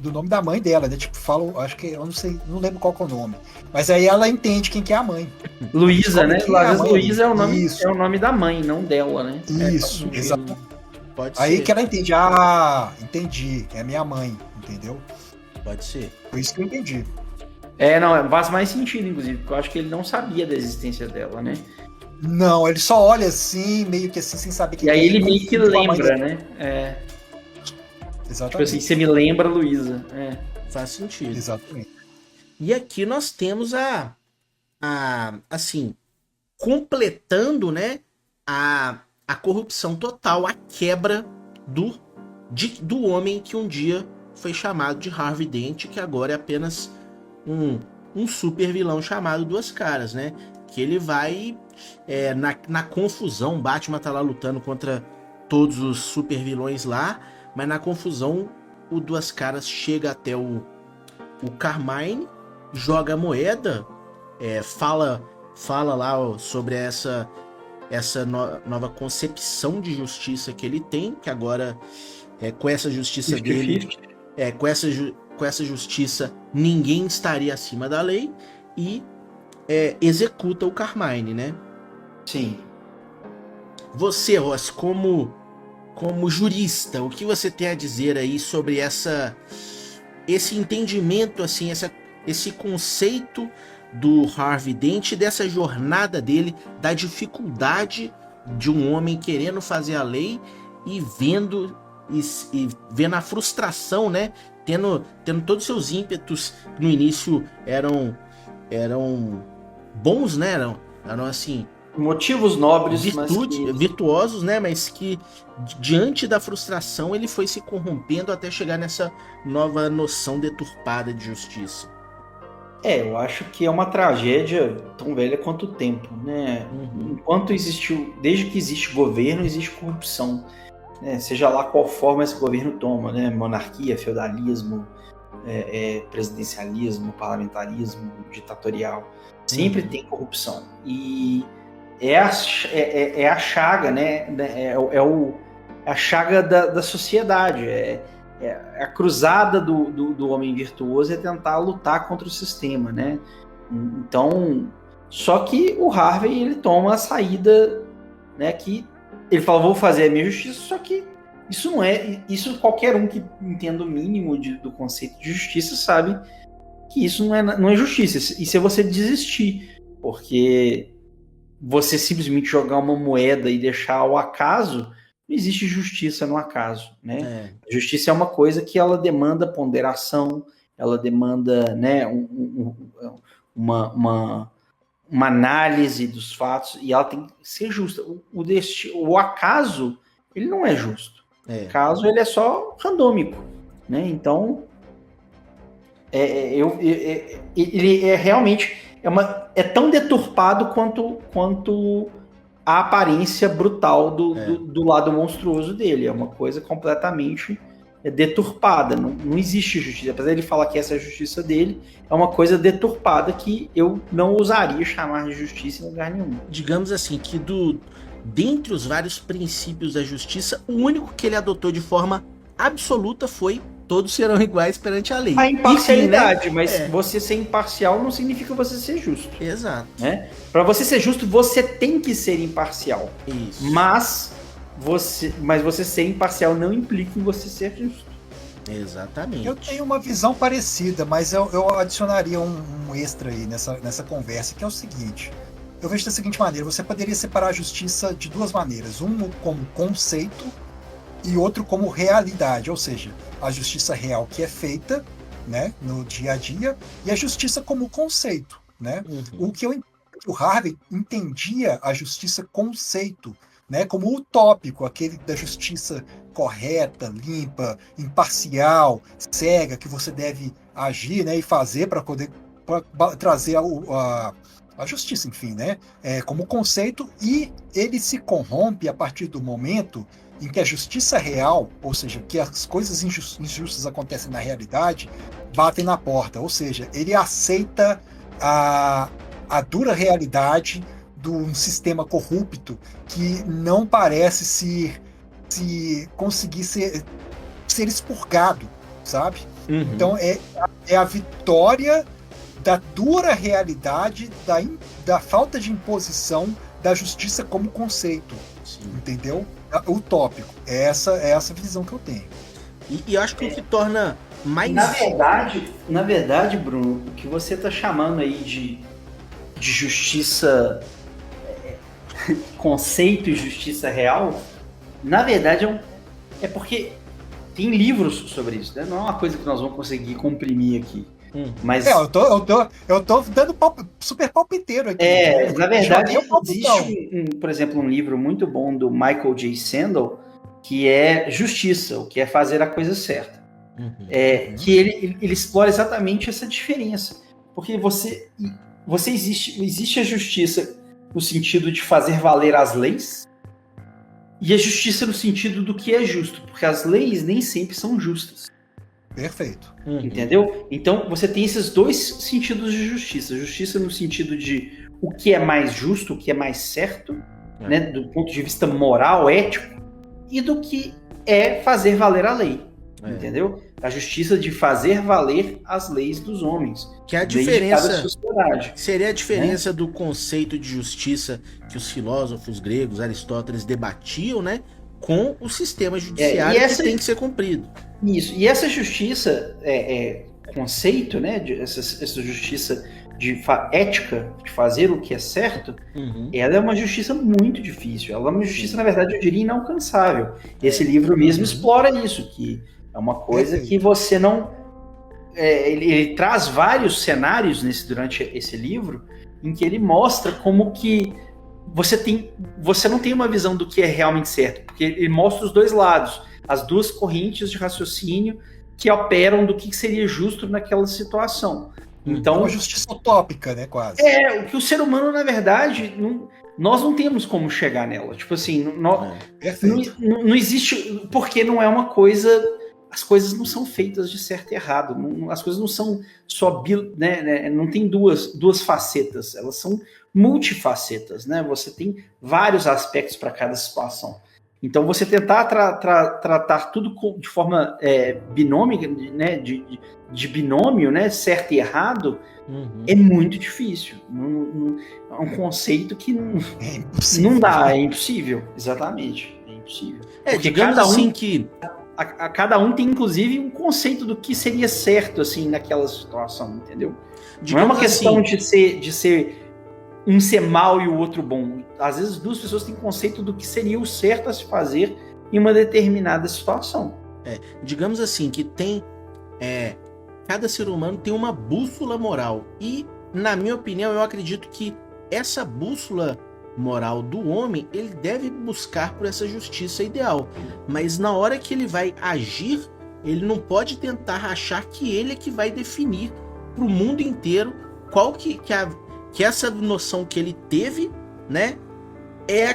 do nome da mãe dela, né? Tipo, fala, acho que eu não lembro qual que é o nome. Mas aí ela entende quem que é a mãe. Luísa, né? Luísa é o nome da mãe, não dela, né? Isso, exato. Pode aí ser. Que ela entende, entendi, é minha mãe, entendeu? Pode ser. Foi isso que eu entendi. Não, faz mais sentido, inclusive, porque eu acho que ele não sabia da existência dela, né? Não, ele só olha assim, meio que assim, sem saber quem E aí é, ele como meio que filho de uma mãe lembra, dele. né? Tipo Exatamente. assim, você me lembra, Luísa. Faz sentido. Exatamente. E aqui nós temos assim, completando, né, a corrupção total, a quebra do homem que um dia foi chamado de Harvey Dent, que agora é apenas um super vilão chamado Duas Caras, né? Que ele vai na confusão, Batman tá lá lutando contra todos os super vilões lá, mas na confusão o Duas Caras chega até o Carmine, joga a moeda, fala lá sobre essa nova concepção de justiça que ele tem, que agora com essa justiça dele, com essa justiça ninguém estaria acima da lei, e executa o Carmine, né? Sim. Você, Ross, como jurista, o que você tem a dizer aí sobre esse entendimento, assim, esse conceito do Harvey Dent, dessa jornada dele, da dificuldade de um homem querendo fazer a lei e vendo a frustração, né? Tendo todos os seus ímpetos no início eram bons, né? Eram assim, Motivos nobres, virtuosos, né? Mas que diante da frustração ele foi se corrompendo até chegar nessa nova noção deturpada de justiça. Eu acho que é uma tragédia tão velha quanto o tempo, né? Enquanto existiu, desde que existe governo, existe corrupção, né? Seja lá qual forma esse governo toma, né? Monarquia, feudalismo, presidencialismo, parlamentarismo, ditatorial, sempre tem corrupção. E é a chaga, né? A chaga da sociedade. A cruzada do homem virtuoso é tentar lutar contra o sistema, né? Então, só que o Harvey, ele toma a saída, né? Que ele fala, vou fazer a minha justiça, só que isso não é... Isso qualquer um que entenda o mínimo do conceito de justiça sabe que isso não é justiça. Isso é você desistir, porque você simplesmente jogar uma moeda e deixar ao acaso, não existe justiça no acaso, né? Justiça é uma coisa que ela demanda ponderação, ela demanda, né, uma análise dos fatos, e ela tem que ser justa. O acaso, ele não é justo. O acaso, ele é só randômico, né? Então, ele é realmente tão deturpado quanto a aparência brutal do lado monstruoso dele. É uma coisa completamente deturpada. Não existe justiça. Apesar de ele falar que essa é a justiça dele, é uma coisa deturpada que eu não ousaria chamar de justiça em lugar nenhum. Digamos assim, que dentre os vários princípios da justiça, o único que ele adotou de forma absoluta foi: todos serão iguais perante a lei. A imparcialidade, enfim, né? mas você ser imparcial não significa você ser justo. Exato. Né? Para você ser justo, você tem que ser imparcial. Isso. Mas você ser imparcial não implica em você ser justo. Exatamente. Eu tenho uma visão parecida, mas eu adicionaria um extra aí nessa conversa, que é o seguinte. Eu vejo da seguinte maneira: você poderia separar a justiça de duas maneiras. Um como conceito e outro como realidade, ou seja, a justiça real que é feita, né, no dia a dia, e a justiça como conceito, né? O que o Harvey entendia a justiça conceito, né, como utópico, aquele da justiça correta, limpa, imparcial, cega, que você deve agir, né, e fazer para poder trazer a justiça, enfim, né, como conceito, e ele se corrompe a partir do momento em que a justiça real, ou seja, que as coisas injustas acontecem na realidade, batem na porta, ou seja, ele aceita a dura realidade de um sistema corrupto que não parece se conseguir ser expurgado, sabe? Então é a vitória da dura realidade, da falta de imposição da justiça como conceito. Sim. Entendeu? Utópico. É essa visão que eu tenho. E eu acho que o que torna mais... Na verdade, Bruno, o que você tá chamando aí de justiça, conceito e justiça real, na verdade é porque tem livros sobre isso, né? Não é uma coisa que nós vamos conseguir comprimir aqui. Mas Eu tô dando super palpiteiro aqui. na verdade, Joguei o palpitão. existe, por exemplo, um livro muito bom do Michael J. Sandel, que é Justiça, o que é fazer a coisa certa. Que ele explora exatamente essa diferença. Porque existe a justiça no sentido de fazer valer as leis, e a justiça no sentido do que é justo, porque as leis nem sempre são justas. Perfeito. Entendeu? Então você tem esses dois sentidos de justiça. Justiça no sentido de o que é mais justo, o que é mais certo, né, do ponto de vista moral, ético, e do que é fazer valer a lei. Entendeu? A justiça de fazer valer as leis dos homens. Que é a diferença. De cada sociedade, seria a diferença do conceito de justiça que os filósofos gregos, Aristóteles, debatiam, né? Com o sistema judiciário que tem que ser cumprido. Isso. E essa justiça, conceito, né? Essa justiça ética, de fazer o que é certo, ela é uma justiça muito difícil. Ela é uma justiça, na verdade, eu diria, inalcançável. Esse livro mesmo explora isso, que é uma coisa que você não... ele traz vários cenários durante esse livro, em que ele mostra como que você não tem uma visão do que é realmente certo, porque ele mostra os dois lados, as duas correntes de raciocínio que operam do que seria justo naquela situação. Então, uma justiça utópica, né, quase. O que o ser humano, na verdade, nós não temos como chegar nela. Tipo assim, não existe, porque não é uma coisa... As coisas não são feitas de certo e errado. As coisas não são só... não tem duas facetas. Elas são multifacetas, né? Você tem vários aspectos para cada situação. Então, você tentar tratar tudo de forma binômica, né? De binômio, né? Certo e errado, é muito difícil. É um conceito que não dá, é impossível. Exatamente, é impossível. Porque digamos assim que... Cada um tem, inclusive, um conceito do que seria certo, assim, naquela situação, entendeu? Não é uma questão de ser um ser mal e o outro bom. Às vezes, duas pessoas têm conceito do que seria o certo a se fazer em uma determinada situação. Digamos assim, que tem... cada ser humano tem uma bússola moral. E, na minha opinião, eu acredito que essa bússola moral do homem, ele deve buscar por essa justiça ideal. Mas na hora que ele vai agir, ele não pode tentar achar que ele é que vai definir para o mundo inteiro qual que essa noção que ele teve, né, é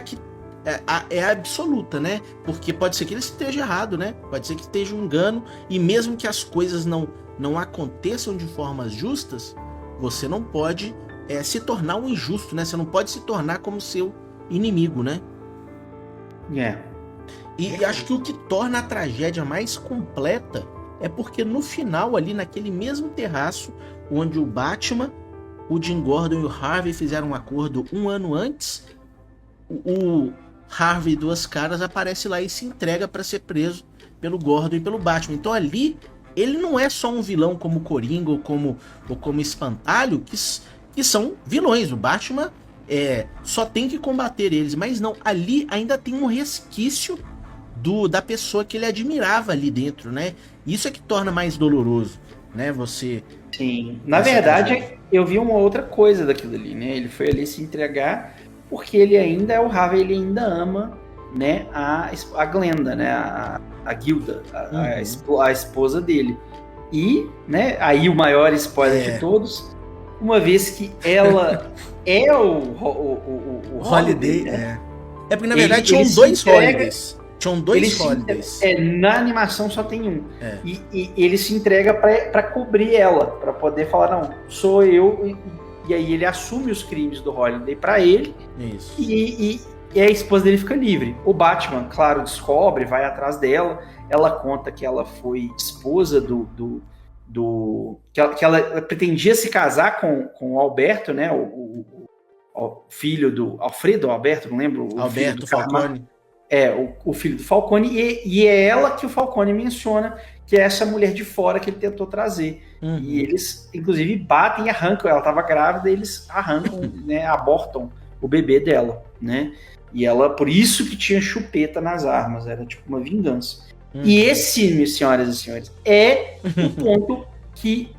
a absoluta, né? Porque pode ser que ele esteja errado, né? Pode ser que esteja um engano, e mesmo que as coisas não aconteçam de formas justas, você não pode se tornar um injusto, né? Você não pode se tornar como seu inimigo, né? E acho que o que torna a tragédia mais completa é porque no final, ali naquele mesmo terraço, onde o Batman, o Jim Gordon e o Harvey fizeram um acordo um ano antes, o Harvey Duas Caras aparece lá e se entrega para ser preso pelo Gordon e pelo Batman. Então ali, ele não é só um vilão como Coringa ou como Espantalho, que são vilões. O Batman só tem que combater eles, mas não, ali ainda tem um resquício da pessoa que ele admirava ali dentro, né? Isso é que torna mais doloroso, né? Sim, na verdade, eu vi uma outra coisa daquilo ali, né? Ele foi ali se entregar porque ele ainda é o Harvey, ele ainda ama, né, a Glenda, né? A Gilda, a esposa dele. E, né, aí o maior spoiler de todos, uma vez que ela é o Holiday, né? Porque na verdade tinham dois Holidays. Tinham dois Holidays. Na animação só tem um. E ele se entrega pra cobrir ela, pra poder falar, não, sou eu. E aí ele assume os crimes do Holiday pra ele. Isso. E a esposa dele fica livre. O Batman, claro, descobre, vai atrás dela. Ela conta que ela foi esposa que ela pretendia se casar com o Alberto, né? O filho do Alfredo Alberto, não lembro. Alberto Falcone. o filho do Falcone, e é ela que o Falcone menciona, que é essa mulher de fora que ele tentou trazer. Uhum. E eles, inclusive, batem e arrancam. Ela estava grávida, eles arrancam, né, abortam o bebê dela, né? E ela, por isso que tinha chupeta nas armas, era tipo uma vingança. E esse, minhas senhoras e senhores, é o ponto que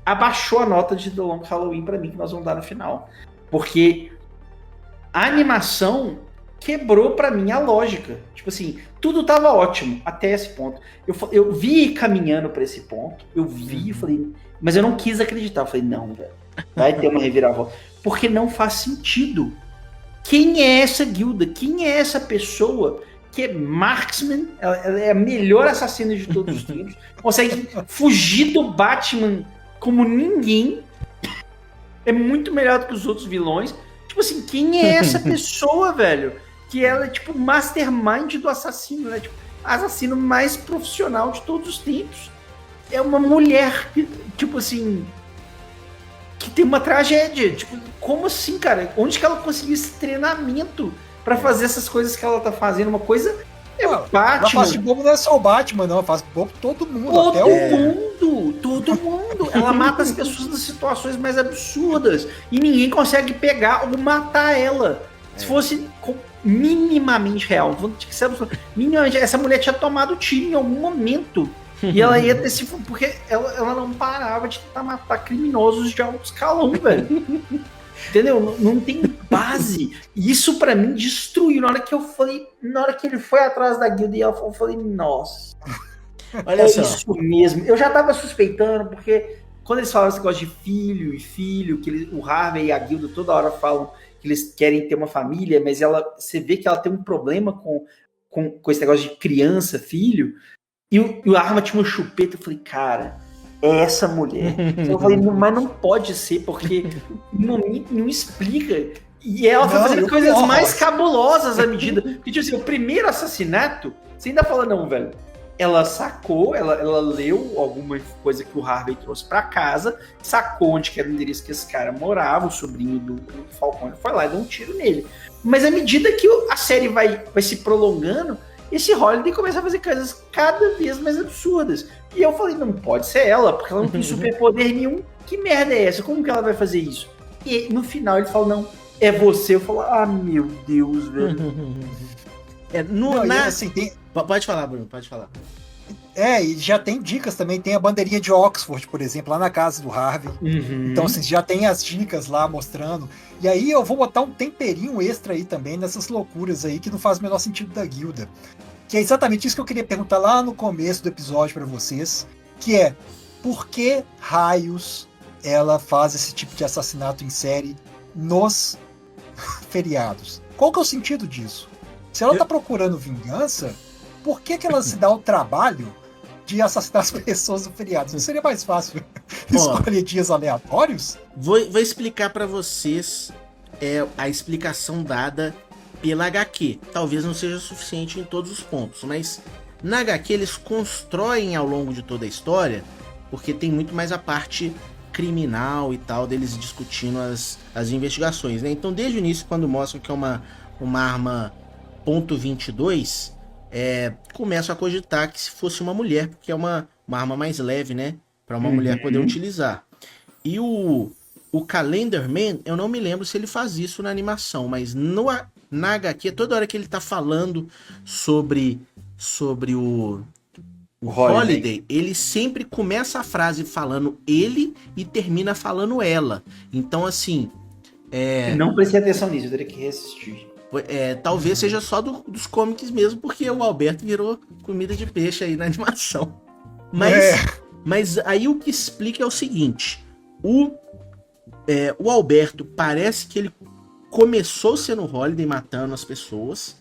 abaixou a nota de The Long Halloween pra mim, que nós vamos dar no final. Porque a animação quebrou pra mim a lógica. Tipo assim, tudo tava ótimo até esse ponto. Eu vi caminhando pra esse ponto, eu vi e falei, mas eu não quis acreditar. Eu falei, não, velho, vai ter uma reviravolta. Porque não faz sentido. Quem é essa guilda? Quem é essa pessoa que é marksman? Ela é a melhor assassina de todos os tempos. Consegue fugir do Batman como ninguém. É muito melhor do que os outros vilões. Tipo assim, quem é essa pessoa, velho? Que ela é tipo mastermind do assassino, né? Tipo, assassino mais profissional de todos os tempos. É uma mulher que, tipo assim, que tem uma tragédia. Tipo, como assim, cara? Onde que ela conseguiu esse treinamento pra fazer essas coisas que ela tá fazendo? Uma coisa é o Ela Batman. faz de bobo não é só o Batman, não. Ela faz de bobo todo mundo. Todo até o... todo mundo. Ela mata as pessoas nas situações mais absurdas e ninguém consegue pegar ou matar ela. Se fosse minimamente real, minimamente, essa mulher tinha tomado tiro em algum momento e ela ia ter se... Porque ela não parava de tentar matar criminosos de alto escalão, velho. Entendeu? Não tem base. E isso pra mim destruiu. Na hora que ele foi atrás da guilda e ela falou, eu falei, nossa. Olha só. Isso mesmo. Eu já tava suspeitando, porque quando eles falam esse negócio de filho, que o Harvey e a guilda toda hora falam que eles querem ter uma família, mas você vê que ela tem um problema com esse negócio de criança, filho, e o Arma tinha uma chupeta. Eu falei, cara, é essa mulher. Eu falei, mas não pode ser, porque não explica. E ela foi fazendo coisas mais cabulosas à medida. Porque, tipo assim, o primeiro assassinato, você ainda fala, não, velho. Ela sacou, ela leu alguma coisa que o Harvey trouxe pra casa, sacou onde que era o endereço que esse cara morava, o sobrinho do Falcone foi lá e deu um tiro nele. Mas à medida que a série vai se prolongando, esse Holiday começa a fazer coisas cada vez mais absurdas. E eu falei, não pode ser ela, porque ela não tem superpoder nenhum. Que merda é essa? Como que ela vai fazer isso? E no final ele fala, não, é você. Eu falo, meu Deus, velho. Assim, Pode falar, Bruno, pode falar. E já tem dicas também, tem a bandeirinha de Oxford, por exemplo, lá na casa do Harvey. Então, assim, já tem as dicas lá mostrando. E aí eu vou botar um temperinho extra aí também nessas loucuras aí que não faz o menor sentido da guilda. Que é exatamente isso que eu queria perguntar lá no começo do episódio pra vocês, que é, por que raios ela faz esse tipo de assassinato em série nos feriados? Qual que é o sentido disso? Se ela tá procurando vingança, por que ela se dá o trabalho de assassinar as pessoas no feriado? Não seria mais fácil escolher dias aleatórios? Vou explicar pra vocês a explicação dada pela HQ. Talvez não seja suficiente em todos os pontos, mas na HQ eles constroem ao longo de toda a história, porque tem muito mais a parte criminal e tal, deles discutindo as investigações, né? Então desde o início, quando mostram que é uma arma .22, começo a cogitar que se fosse uma mulher, porque é uma arma mais leve, né? Para uma mulher poder utilizar. E o Calendar Man, eu não me lembro se ele faz isso na animação, mas na HQ, toda hora que ele tá falando sobre o Holiday, ele sempre começa a frase falando ele e termina falando ela. Então, assim... Não prestei atenção nisso, eu teria que reassistir. Talvez seja só dos comics mesmo, porque o Alberto virou comida de peixe aí na animação. Mas aí o que explica é o seguinte: o Alberto parece que ele começou sendo Holiday matando as pessoas,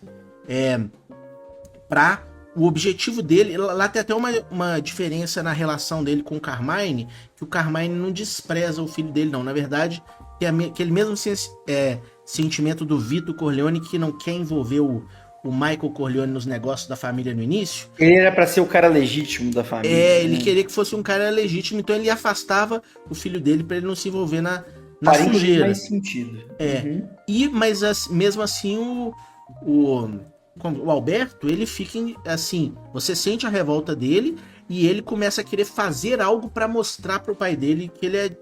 o objetivo dele, lá tem até uma diferença na relação dele com o Carmine, que o Carmine não despreza o filho dele, não. Na verdade, tem aquele mesmo sentimento do Vito Corleone, que não quer envolver o Michael Corleone nos negócios da família no início. Ele era pra ser o cara legítimo da família. Ele queria que fosse um cara legítimo, então ele afastava o filho dele pra ele não se envolver na Parece sujeira. mais sentido. Mas mesmo assim o o Alberto, ele fica assim, você sente a revolta dele e ele começa a querer fazer algo pra mostrar pro pai dele que ele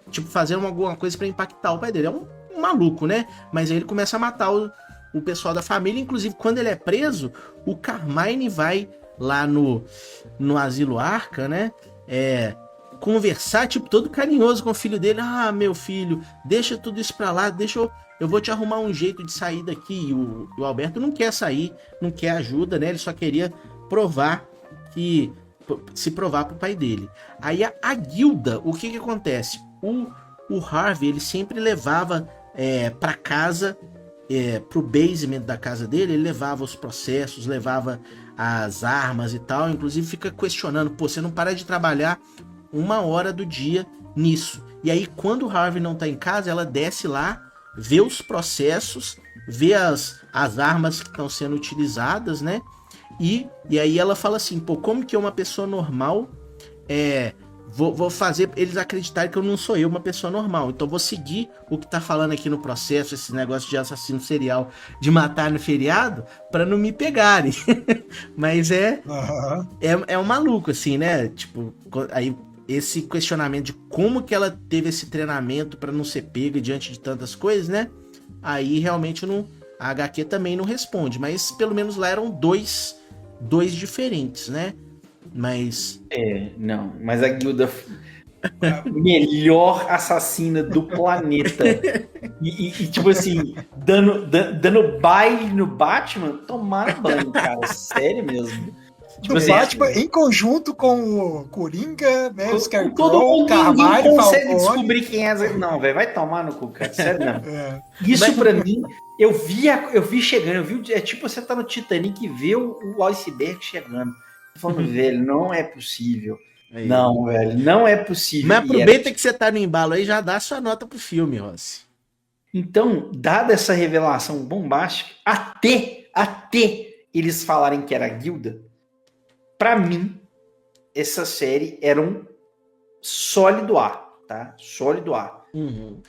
tipo, fazer alguma coisa pra impactar o pai dele. É um maluco, né? Mas aí ele começa a matar o pessoal da família. Inclusive, quando ele é preso, o Carmine vai lá no Asilo Arca, né? Conversar, tipo, todo carinhoso com o filho dele. Ah, meu filho, deixa tudo isso pra lá, eu vou te arrumar um jeito de sair daqui. E o Alberto não quer sair, não quer ajuda, né? Ele só queria se provar pro pai dele. Aí a guilda, o que acontece? O Harvey, ele sempre levava pra casa, pro basement da casa dele, ele levava os processos, levava as armas e tal. Inclusive fica questionando, pô, você não para de trabalhar 1 hora do dia nisso. E aí quando o Harvey não tá em casa, ela desce lá, vê os processos, vê as armas que estão sendo utilizadas, né? E aí ela fala assim, pô, como que uma pessoa normal vou fazer eles acreditarem que eu não sou uma pessoa normal. Então vou seguir o que tá falando aqui no processo, esse negócio de assassino serial, de matar no feriado, pra não me pegarem. Mas é um maluco, assim, né? Tipo, aí esse questionamento de como que ela teve esse treinamento pra não ser pega diante de tantas coisas, né? Aí realmente a HQ também não responde, mas pelo menos lá eram dois diferentes, né? Mas... não, mas a guilda... A melhor assassina do planeta. E tipo assim, dando baile no Batman, tomar banho, cara. Sério mesmo. Tipo Do assim, Batman em conjunto com o Coringa, né? O Scarecrow, todo mundo Carmine, consegue Falcone. descobrir quem é. Não, velho, vai tomar no cu, cara. Sério, não. Isso Mas... pra mim, eu vi chegando, é tipo você tá no Titanic e vê o iceberg chegando. Tô falando, velho, não é possível. Aí. Não, velho, não é possível. Mas aproveita que você tá no embalo aí, já dá sua nota pro filme, Rossi. Então, dada essa revelação bombástica, até eles falarem que era a guilda, pra mim, essa série era um sólido A, tá? Sólido A. Uhum.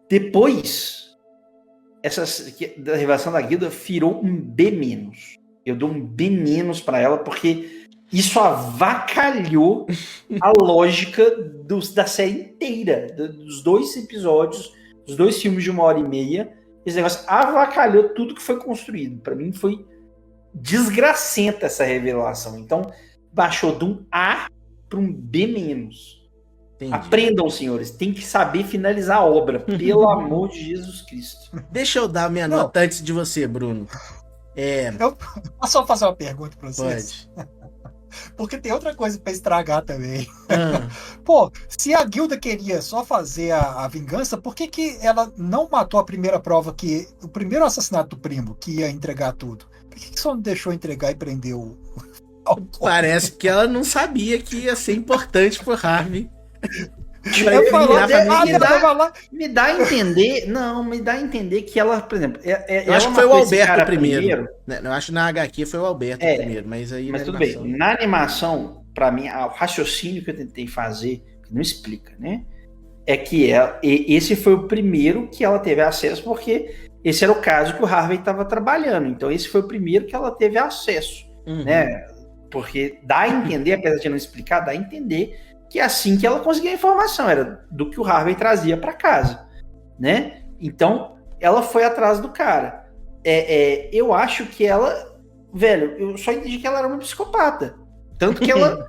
Depois, da revelação da guilda virou um B-. Eu dou um B- pra ela, porque isso avacalhou a lógica da série inteira, dos 2 episódios, dos 2 filmes de 1h30. Esse negócio avacalhou tudo que foi construído. Pra mim foi desgracenta essa revelação. Então, baixou de um A para um B-. Entendi. Aprendam, senhores. Tem que saber finalizar a obra. Pelo amor de Jesus Cristo. Deixa eu dar minha nota antes de você, Bruno. Eu posso só fazer uma pergunta pra vocês? Pode. Porque tem outra coisa pra estragar também. Pô, se a guilda queria só fazer a vingança, por que ela não matou a primeira prova, o primeiro assassinato do primo, que ia entregar tudo? Por que só não deixou entregar e prendeu o... Parece que ela não sabia que ia ser importante pro Harvey. Me dá a entender. Não, me dá a entender que ela, por exemplo. Eu acho que foi o Alberto primeiro. Eu acho que na HQ foi o Alberto primeiro. Mas aí. Mas tudo bem. Na animação, pra mim, o raciocínio que eu tentei fazer, que não explica, né? É que esse foi o primeiro que ela teve acesso, porque esse era o caso que o Harvey estava trabalhando. Então, esse foi o primeiro que ela teve acesso, né? Porque dá a entender, apesar de não explicar, dá a entender que é assim que ela conseguia a informação, era do que o Harvey trazia para casa, né? Então, ela foi atrás do cara. Eu acho que ela... Velho, eu só entendi que ela era uma psicopata. Tanto que ela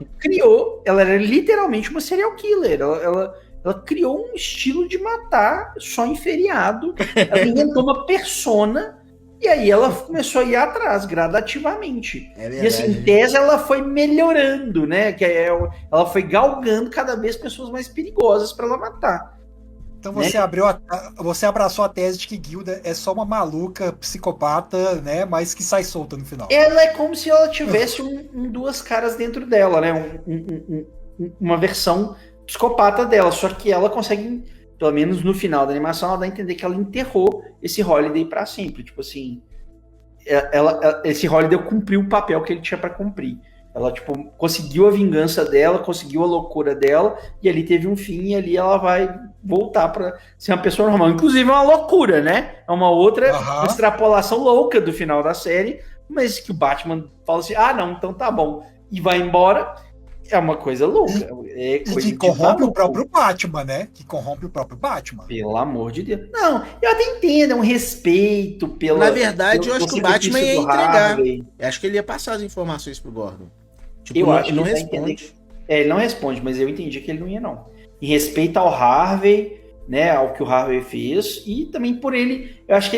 ela era literalmente uma serial killer. Ela criou um estilo de matar só em feriado. Ela inventou uma persona. E aí ela começou a ir atrás, gradativamente. E assim, em tese ela foi melhorando, né? Que ela foi galgando cada vez pessoas mais perigosas para ela matar. Então você abraçou a tese de que guilda é só uma maluca psicopata, né? Mas que sai solta no final. Ela é como se ela tivesse duas caras dentro dela, né? Uma versão psicopata dela, só que ela consegue... Pelo menos no final da animação, ela dá a entender que ela enterrou esse Holiday pra sempre. Tipo assim, esse Holiday cumpriu o papel que ele tinha pra cumprir. Ela, tipo, conseguiu a vingança dela, conseguiu a loucura dela, e ali teve um fim, e ali ela vai voltar pra ser uma pessoa normal. Inclusive é uma loucura, né? É uma outra extrapolação louca do final da série, mas que o Batman fala assim, não, então tá bom. E vai embora, é uma coisa louca. E que corrompe o próprio Batman, né? Que corrompe o próprio Batman. Pelo amor de Deus. Não, eu até entendo, é um respeito pela... Na verdade, eu acho que o Batman ia entregar. Eu acho que ele ia passar as informações pro Gordon. Tipo, eu acho que não responde. Ele não responde, mas eu entendi que ele não ia, não. Em respeito ao Harvey, né, ao que o Harvey fez, e também por ele, eu acho que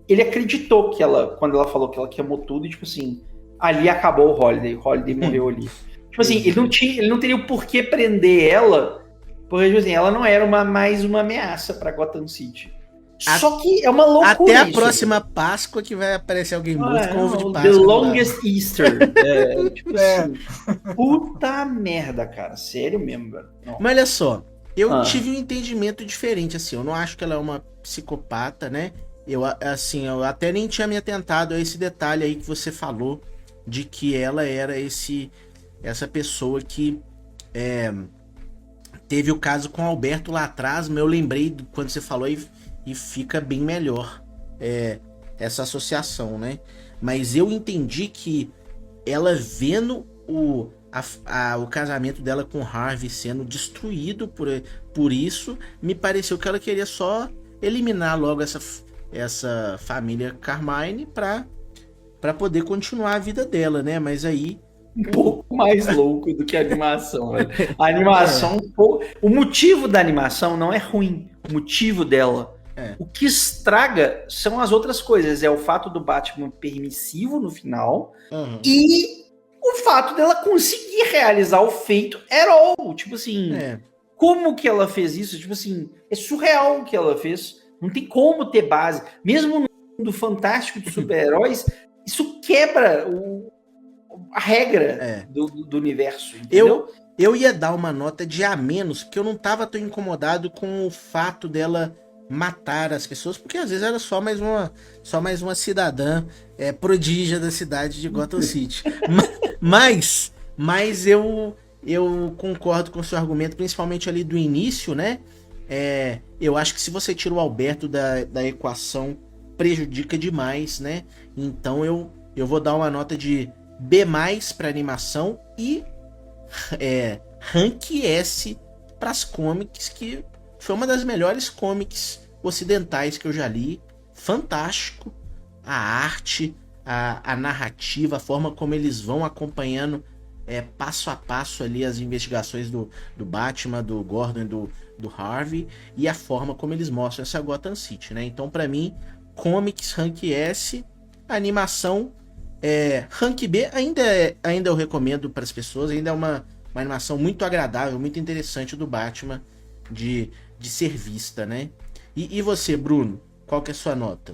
ele acreditou que quando ela falou que ela queimou tudo, e tipo assim, ali acabou o Holiday morreu ali. Tipo assim, ele não teria o porquê prender ela, porque tipo assim, ela não era mais uma ameaça pra Gotham City. Só que é uma loucura. Até a próxima Páscoa que vai aparecer alguém morto com ovo de Páscoa. The longest Easter. Tipo assim, puta merda, cara. Sério mesmo, velho. Mas olha só, eu tive um entendimento diferente, assim. Eu não acho que ela é uma psicopata, né? Eu até nem tinha me atentado a esse detalhe aí que você falou, de que ela era essa pessoa que teve o caso com o Alberto lá atrás, mas eu lembrei quando você falou e fica bem melhor essa associação, né? Mas eu entendi que ela vendo o casamento dela com Harvey sendo destruído por isso, me pareceu que ela queria só eliminar logo essa família Carmine pra poder continuar a vida dela, né? Mas aí... Um pouco mais louco do que a animação, velho. A animação... O motivo da animação não é ruim. O motivo dela... O que estraga são as outras coisas. É o fato do Batman permissivo no final e o fato dela conseguir realizar o feito at all. Tipo assim, como que ela fez isso? Tipo assim, é surreal o que ela fez. Não tem como ter base. Mesmo no mundo fantástico de super-heróis, isso quebra a regra do universo, entendeu? Eu ia dar uma nota de A-, porque eu não tava tão incomodado com o fato dela matar as pessoas, porque às vezes era só mais uma cidadã prodígia da cidade de Gotham City. mas eu concordo com o seu argumento, principalmente ali do início, né? Eu acho que se você tira o Alberto da equação, prejudica demais, né? Então eu vou dar uma nota de B+ para animação e rank S para as comics, que foi uma das melhores comics ocidentais que eu já li. Fantástico. A arte, a narrativa, a forma como eles vão acompanhando passo a passo ali as investigações do Batman, do Gordon e do Harvey, e a forma como eles mostram essa Gotham City, né? Então, pra mim, comics rank S, animação rank B, ainda eu recomendo para as pessoas, ainda é uma animação muito agradável, muito interessante do Batman de ser vista, né? E você, Bruno, qual que é a sua nota?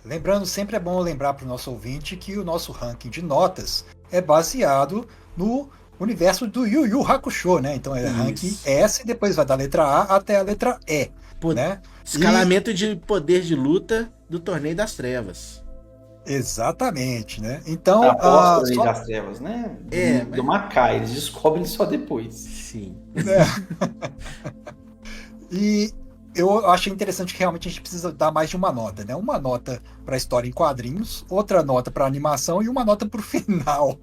Lembrando, sempre é bom lembrar para o nosso ouvinte que o nosso ranking de notas é baseado no universo do Yu Yu Hakusho, né? Então ranking S, depois vai da letra A até a letra E, né? Escalamento de poder de luta do Torneio das Trevas. Exatamente, né? Então, Torneio das Trevas, né? Do Makai, eles descobrem só depois. Sim. E eu achei interessante que realmente a gente precisa dar mais de uma nota, né? Uma nota para a história em quadrinhos, outra nota para animação e uma nota para o final,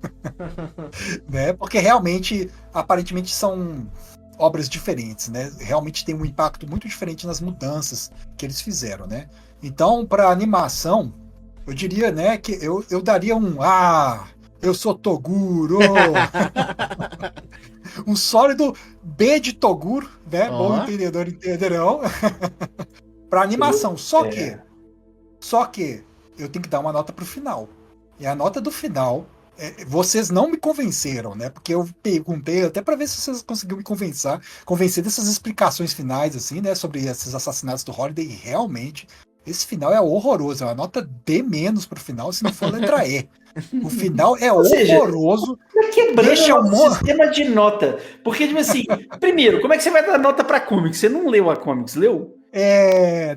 né? Porque realmente, aparentemente, são obras diferentes, né? Realmente tem um impacto muito diferente nas mudanças que eles fizeram, né? Então, para animação, eu diria, né, que eu daria eu sou Toguro. Um sólido B de Toguro, né? Bom entendedor entenderão. Para animação. Só que eu tenho que dar uma nota pro final. E a nota do final, vocês não me convenceram, né? Porque eu perguntei até para ver se vocês conseguiram me convencer dessas explicações finais, assim, né? Sobre esses assassinatos do Holiday. E realmente, esse final é horroroso. É uma nota D- pro final, se não for a letra E. O final é horroroso. Quebrando o sistema de nota. Porque, tipo assim, primeiro, como é que você vai dar nota pra comics? Você não leu a comics, leu?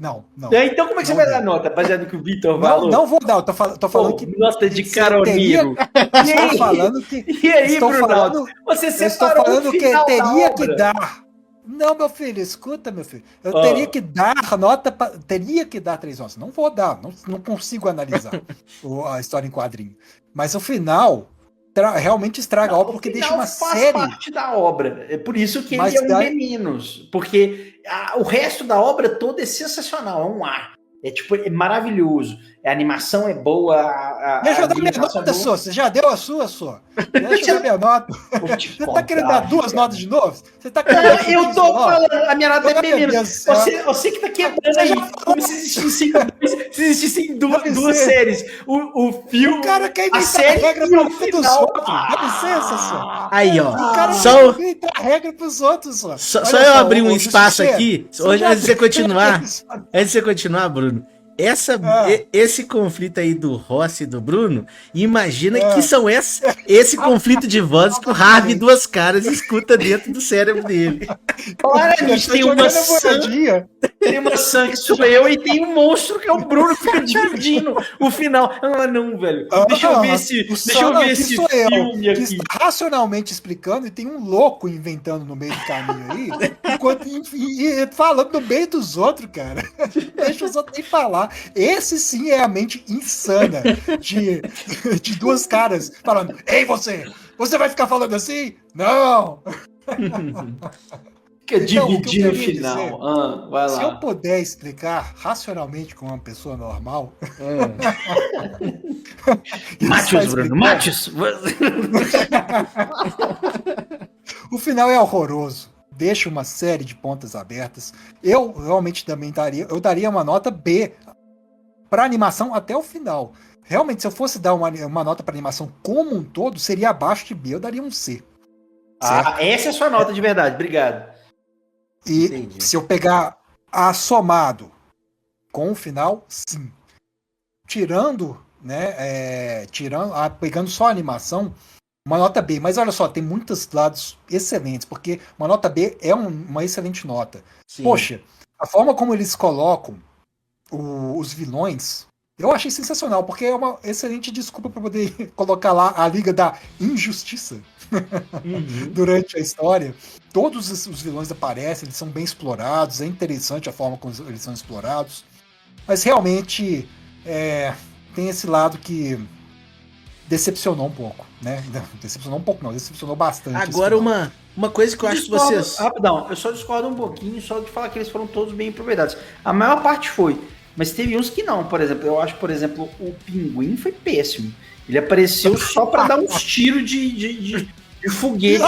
Não. Então como é que você Não vai deu. dar nota, baseado no que o Vitor falou? Não vou dar, eu tô falando Pô, que. nota de você caroneiro. Estou falando que. E aí, estou Brunaldo? falando, Você eu estou separou falando o que final teria da que obra. dar. Não, meu filho, escuta, meu filho. Eu Ah. teria que dar nota. Teria que dar 3 notas. Não vou dar, não consigo analisar a história em quadrinho. Mas o final realmente estraga a obra, porque deixa uma faz série. parte da obra. É por isso que Mas ele é um daí- D-. Porque o resto da obra toda é sensacional, é um ar. É tipo, é maravilhoso. A animação é boa, Deixa eu dar minha ambientação nota, é boa. sua. Você já deu a sua, sua. Deixa eu dar minha nota. Vou te Você tá querendo dar contar, 2 cara. notas de novo? Você tá querendo Não, dar eu tô ó, falando, a minha nota é Meu bem Deus menos. do céu. Você que tá quebrando Você aí, já como se existissem duas licença. séries. O filme, O cara quer a inventar série regra e pra o vida dos final. outros. Dá licença, só. Aí, ó. O cara Só, quer inventar regra pros outros, só. só Olha eu abrir um ô, espaço Justiceiro, aqui, você já antes de você viu continuar. isso? Antes de você continuar, Bruno. Esse conflito aí do Ross e do Bruno, imagina que são esse conflito de vozes que o Harvey Duas Caras escuta dentro do cérebro dele. Claramente Tá tem jogando uma a moedinha. Tem uma Sam que sou eu e tem um monstro que é o Bruno que fica dividindo o final. Não, velho. Deixa eu ver esse sou eu, filme que aqui. está racionalmente explicando e tem um louco inventando no meio do caminho aí, e falando no meio dos outros, cara. Deixa os outros nem falar. Esse sim é a mente insana de duas caras falando: ei, você vai ficar falando assim? Não! Fica Então, o que eu dividindo o queria final. dizer, Vai se eu lá. puder explicar racionalmente como uma pessoa normal. Mate-os, Bruno, mate-os. O final é horroroso. Deixa uma série de pontas abertas. Eu realmente também daria uma nota B para animação até o final. Realmente, se eu fosse dar uma nota para animação como um todo, seria abaixo de B. Eu daria um C. Essa é a sua nota de verdade, obrigado. E Entendi. se eu pegar somado com o final, sim. Tirando, né? Pegando só a animação, uma nota B. Mas olha só, tem muitos lados excelentes, porque uma nota B é uma excelente nota. Sim. Poxa, a forma como eles colocam os vilões, eu achei sensacional, porque é uma excelente desculpa para poder colocar lá a Liga da Injustiça. Uhum. Durante a história, todos os vilões aparecem, eles são bem explorados, é interessante a forma como eles são explorados, mas realmente tem esse lado que decepcionou um pouco, né? Decepcionou um pouco não, decepcionou bastante. Agora uma coisa que eu acho que vocês... Rapidão, eu só discordo um pouquinho, só de falar que eles foram todos bem aproveitados. A maior parte foi, mas teve uns que não, por exemplo, eu acho, por exemplo, o Pinguim foi péssimo. Ele apareceu só pra dar uns tiros de foguete.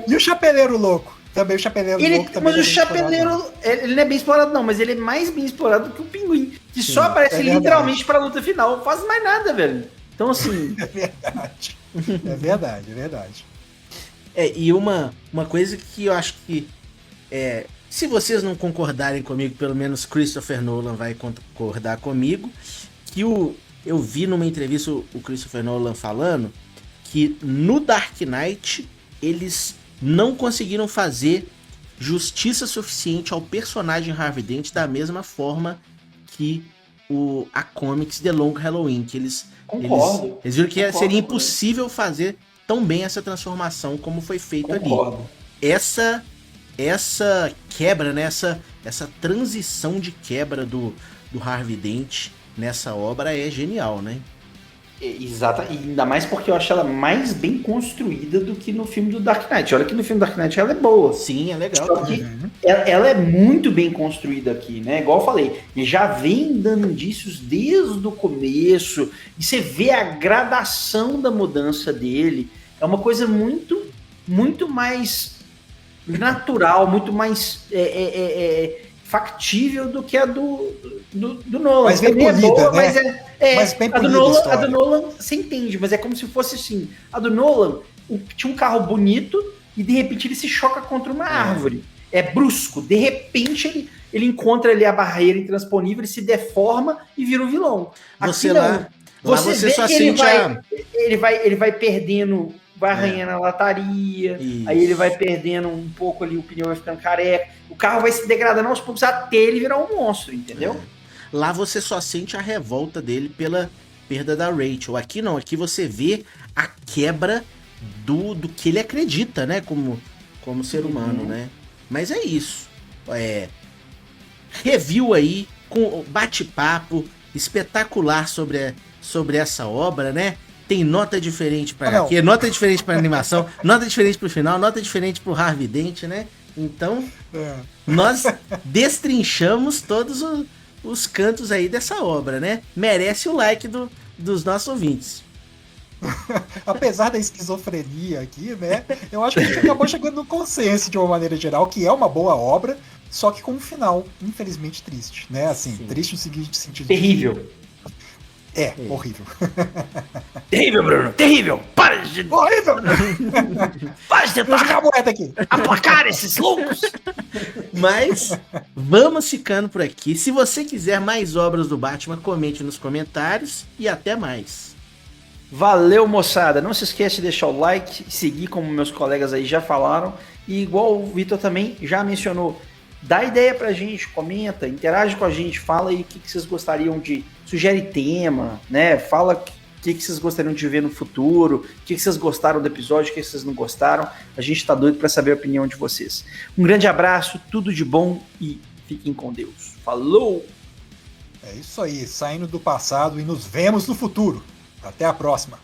E o Chapeleiro Louco? Também o Chapeleiro Louco também. Mas o Chapeleiro, ele não é bem explorado não, mas ele é mais bem explorado do que o Pinguim, que Sim, só aparece verdade. literalmente pra luta final, não faz mais nada, velho. Então assim... É verdade. E uma coisa que eu acho que... se vocês não concordarem comigo, pelo menos Christopher Nolan vai concordar comigo, que eu vi numa entrevista o Christopher Nolan falando que no Dark Knight eles não conseguiram fazer justiça suficiente ao personagem Harvey Dent da mesma forma que a Comics The Long Halloween, que eles viram que seria impossível fazer tão bem essa transformação como foi feito ali. Essa quebra, né? Essa transição de quebra do Harvey Dent nessa obra é genial, né? Exata, e ainda mais porque eu acho ela mais bem construída do que no filme do Dark Knight. Olha que no filme do Dark Knight ela é boa. Sim, é legal. Só que ela é muito bem construída aqui, né? Igual eu falei, e já vem dando indícios desde o começo, e você vê a gradação da mudança dele. É uma coisa muito, muito mais natural, muito mais factível do que a do Nolan. Mas bem Também polida, boa, né? Mas bem a do polida Nolan, a a do Nolan você entende, mas é como se fosse assim. A do Nolan tinha um carro bonito e de repente ele se choca contra uma árvore. É brusco. De repente ele encontra ali a barreira intransponível, ele se deforma e vira um vilão. Você Aqui lá não. Você você vê só que ele sente vai perdendo vai arranhando a lataria, Isso. aí ele vai perdendo um pouco ali, o pneu vai ficando careca, o carro vai se degradando aos poucos até ele virar um monstro, entendeu? Lá você só sente a revolta dele pela perda da Rachel. Aqui não, aqui você vê a quebra do que ele acredita, né? Como ser humano, né? Mas é isso. Review aí, com bate-papo espetacular sobre essa obra, né? Tem nota diferente para HQ, nota diferente para animação, nota diferente pro final, nota diferente pro Harvey Dent, né? Então, nós destrinchamos todos os cantos aí dessa obra, né? Merece o like dos nossos ouvintes. Apesar da esquizofrenia aqui, né? Eu acho que a gente acabou chegando no consenso de uma maneira geral, que é uma boa obra, só que com um final, infelizmente, triste, né? Assim, Sim. triste no seguinte sentido. Terrível. Horrível. Terrível, Bruno, terrível. Para de Horrível! Vou jogar a moeda aqui. aplacar esses loucos. Mas vamos ficando por aqui. Se você quiser mais obras do Batman, comente nos comentários e até mais. Valeu, moçada. Não se esqueça de deixar o like, seguir como meus colegas aí já falaram. E igual o Vitor também já mencionou, dá ideia pra gente, comenta, interage com a gente, fala aí o que vocês gostariam de... Sugere tema, né? Fala o que vocês gostariam de ver no futuro, o que vocês gostaram do episódio, o que vocês não gostaram. A gente tá doido pra saber a opinião de vocês. Um grande abraço, tudo de bom e fiquem com Deus. Falou! É isso aí, saindo do passado e nos vemos no futuro. Até a próxima.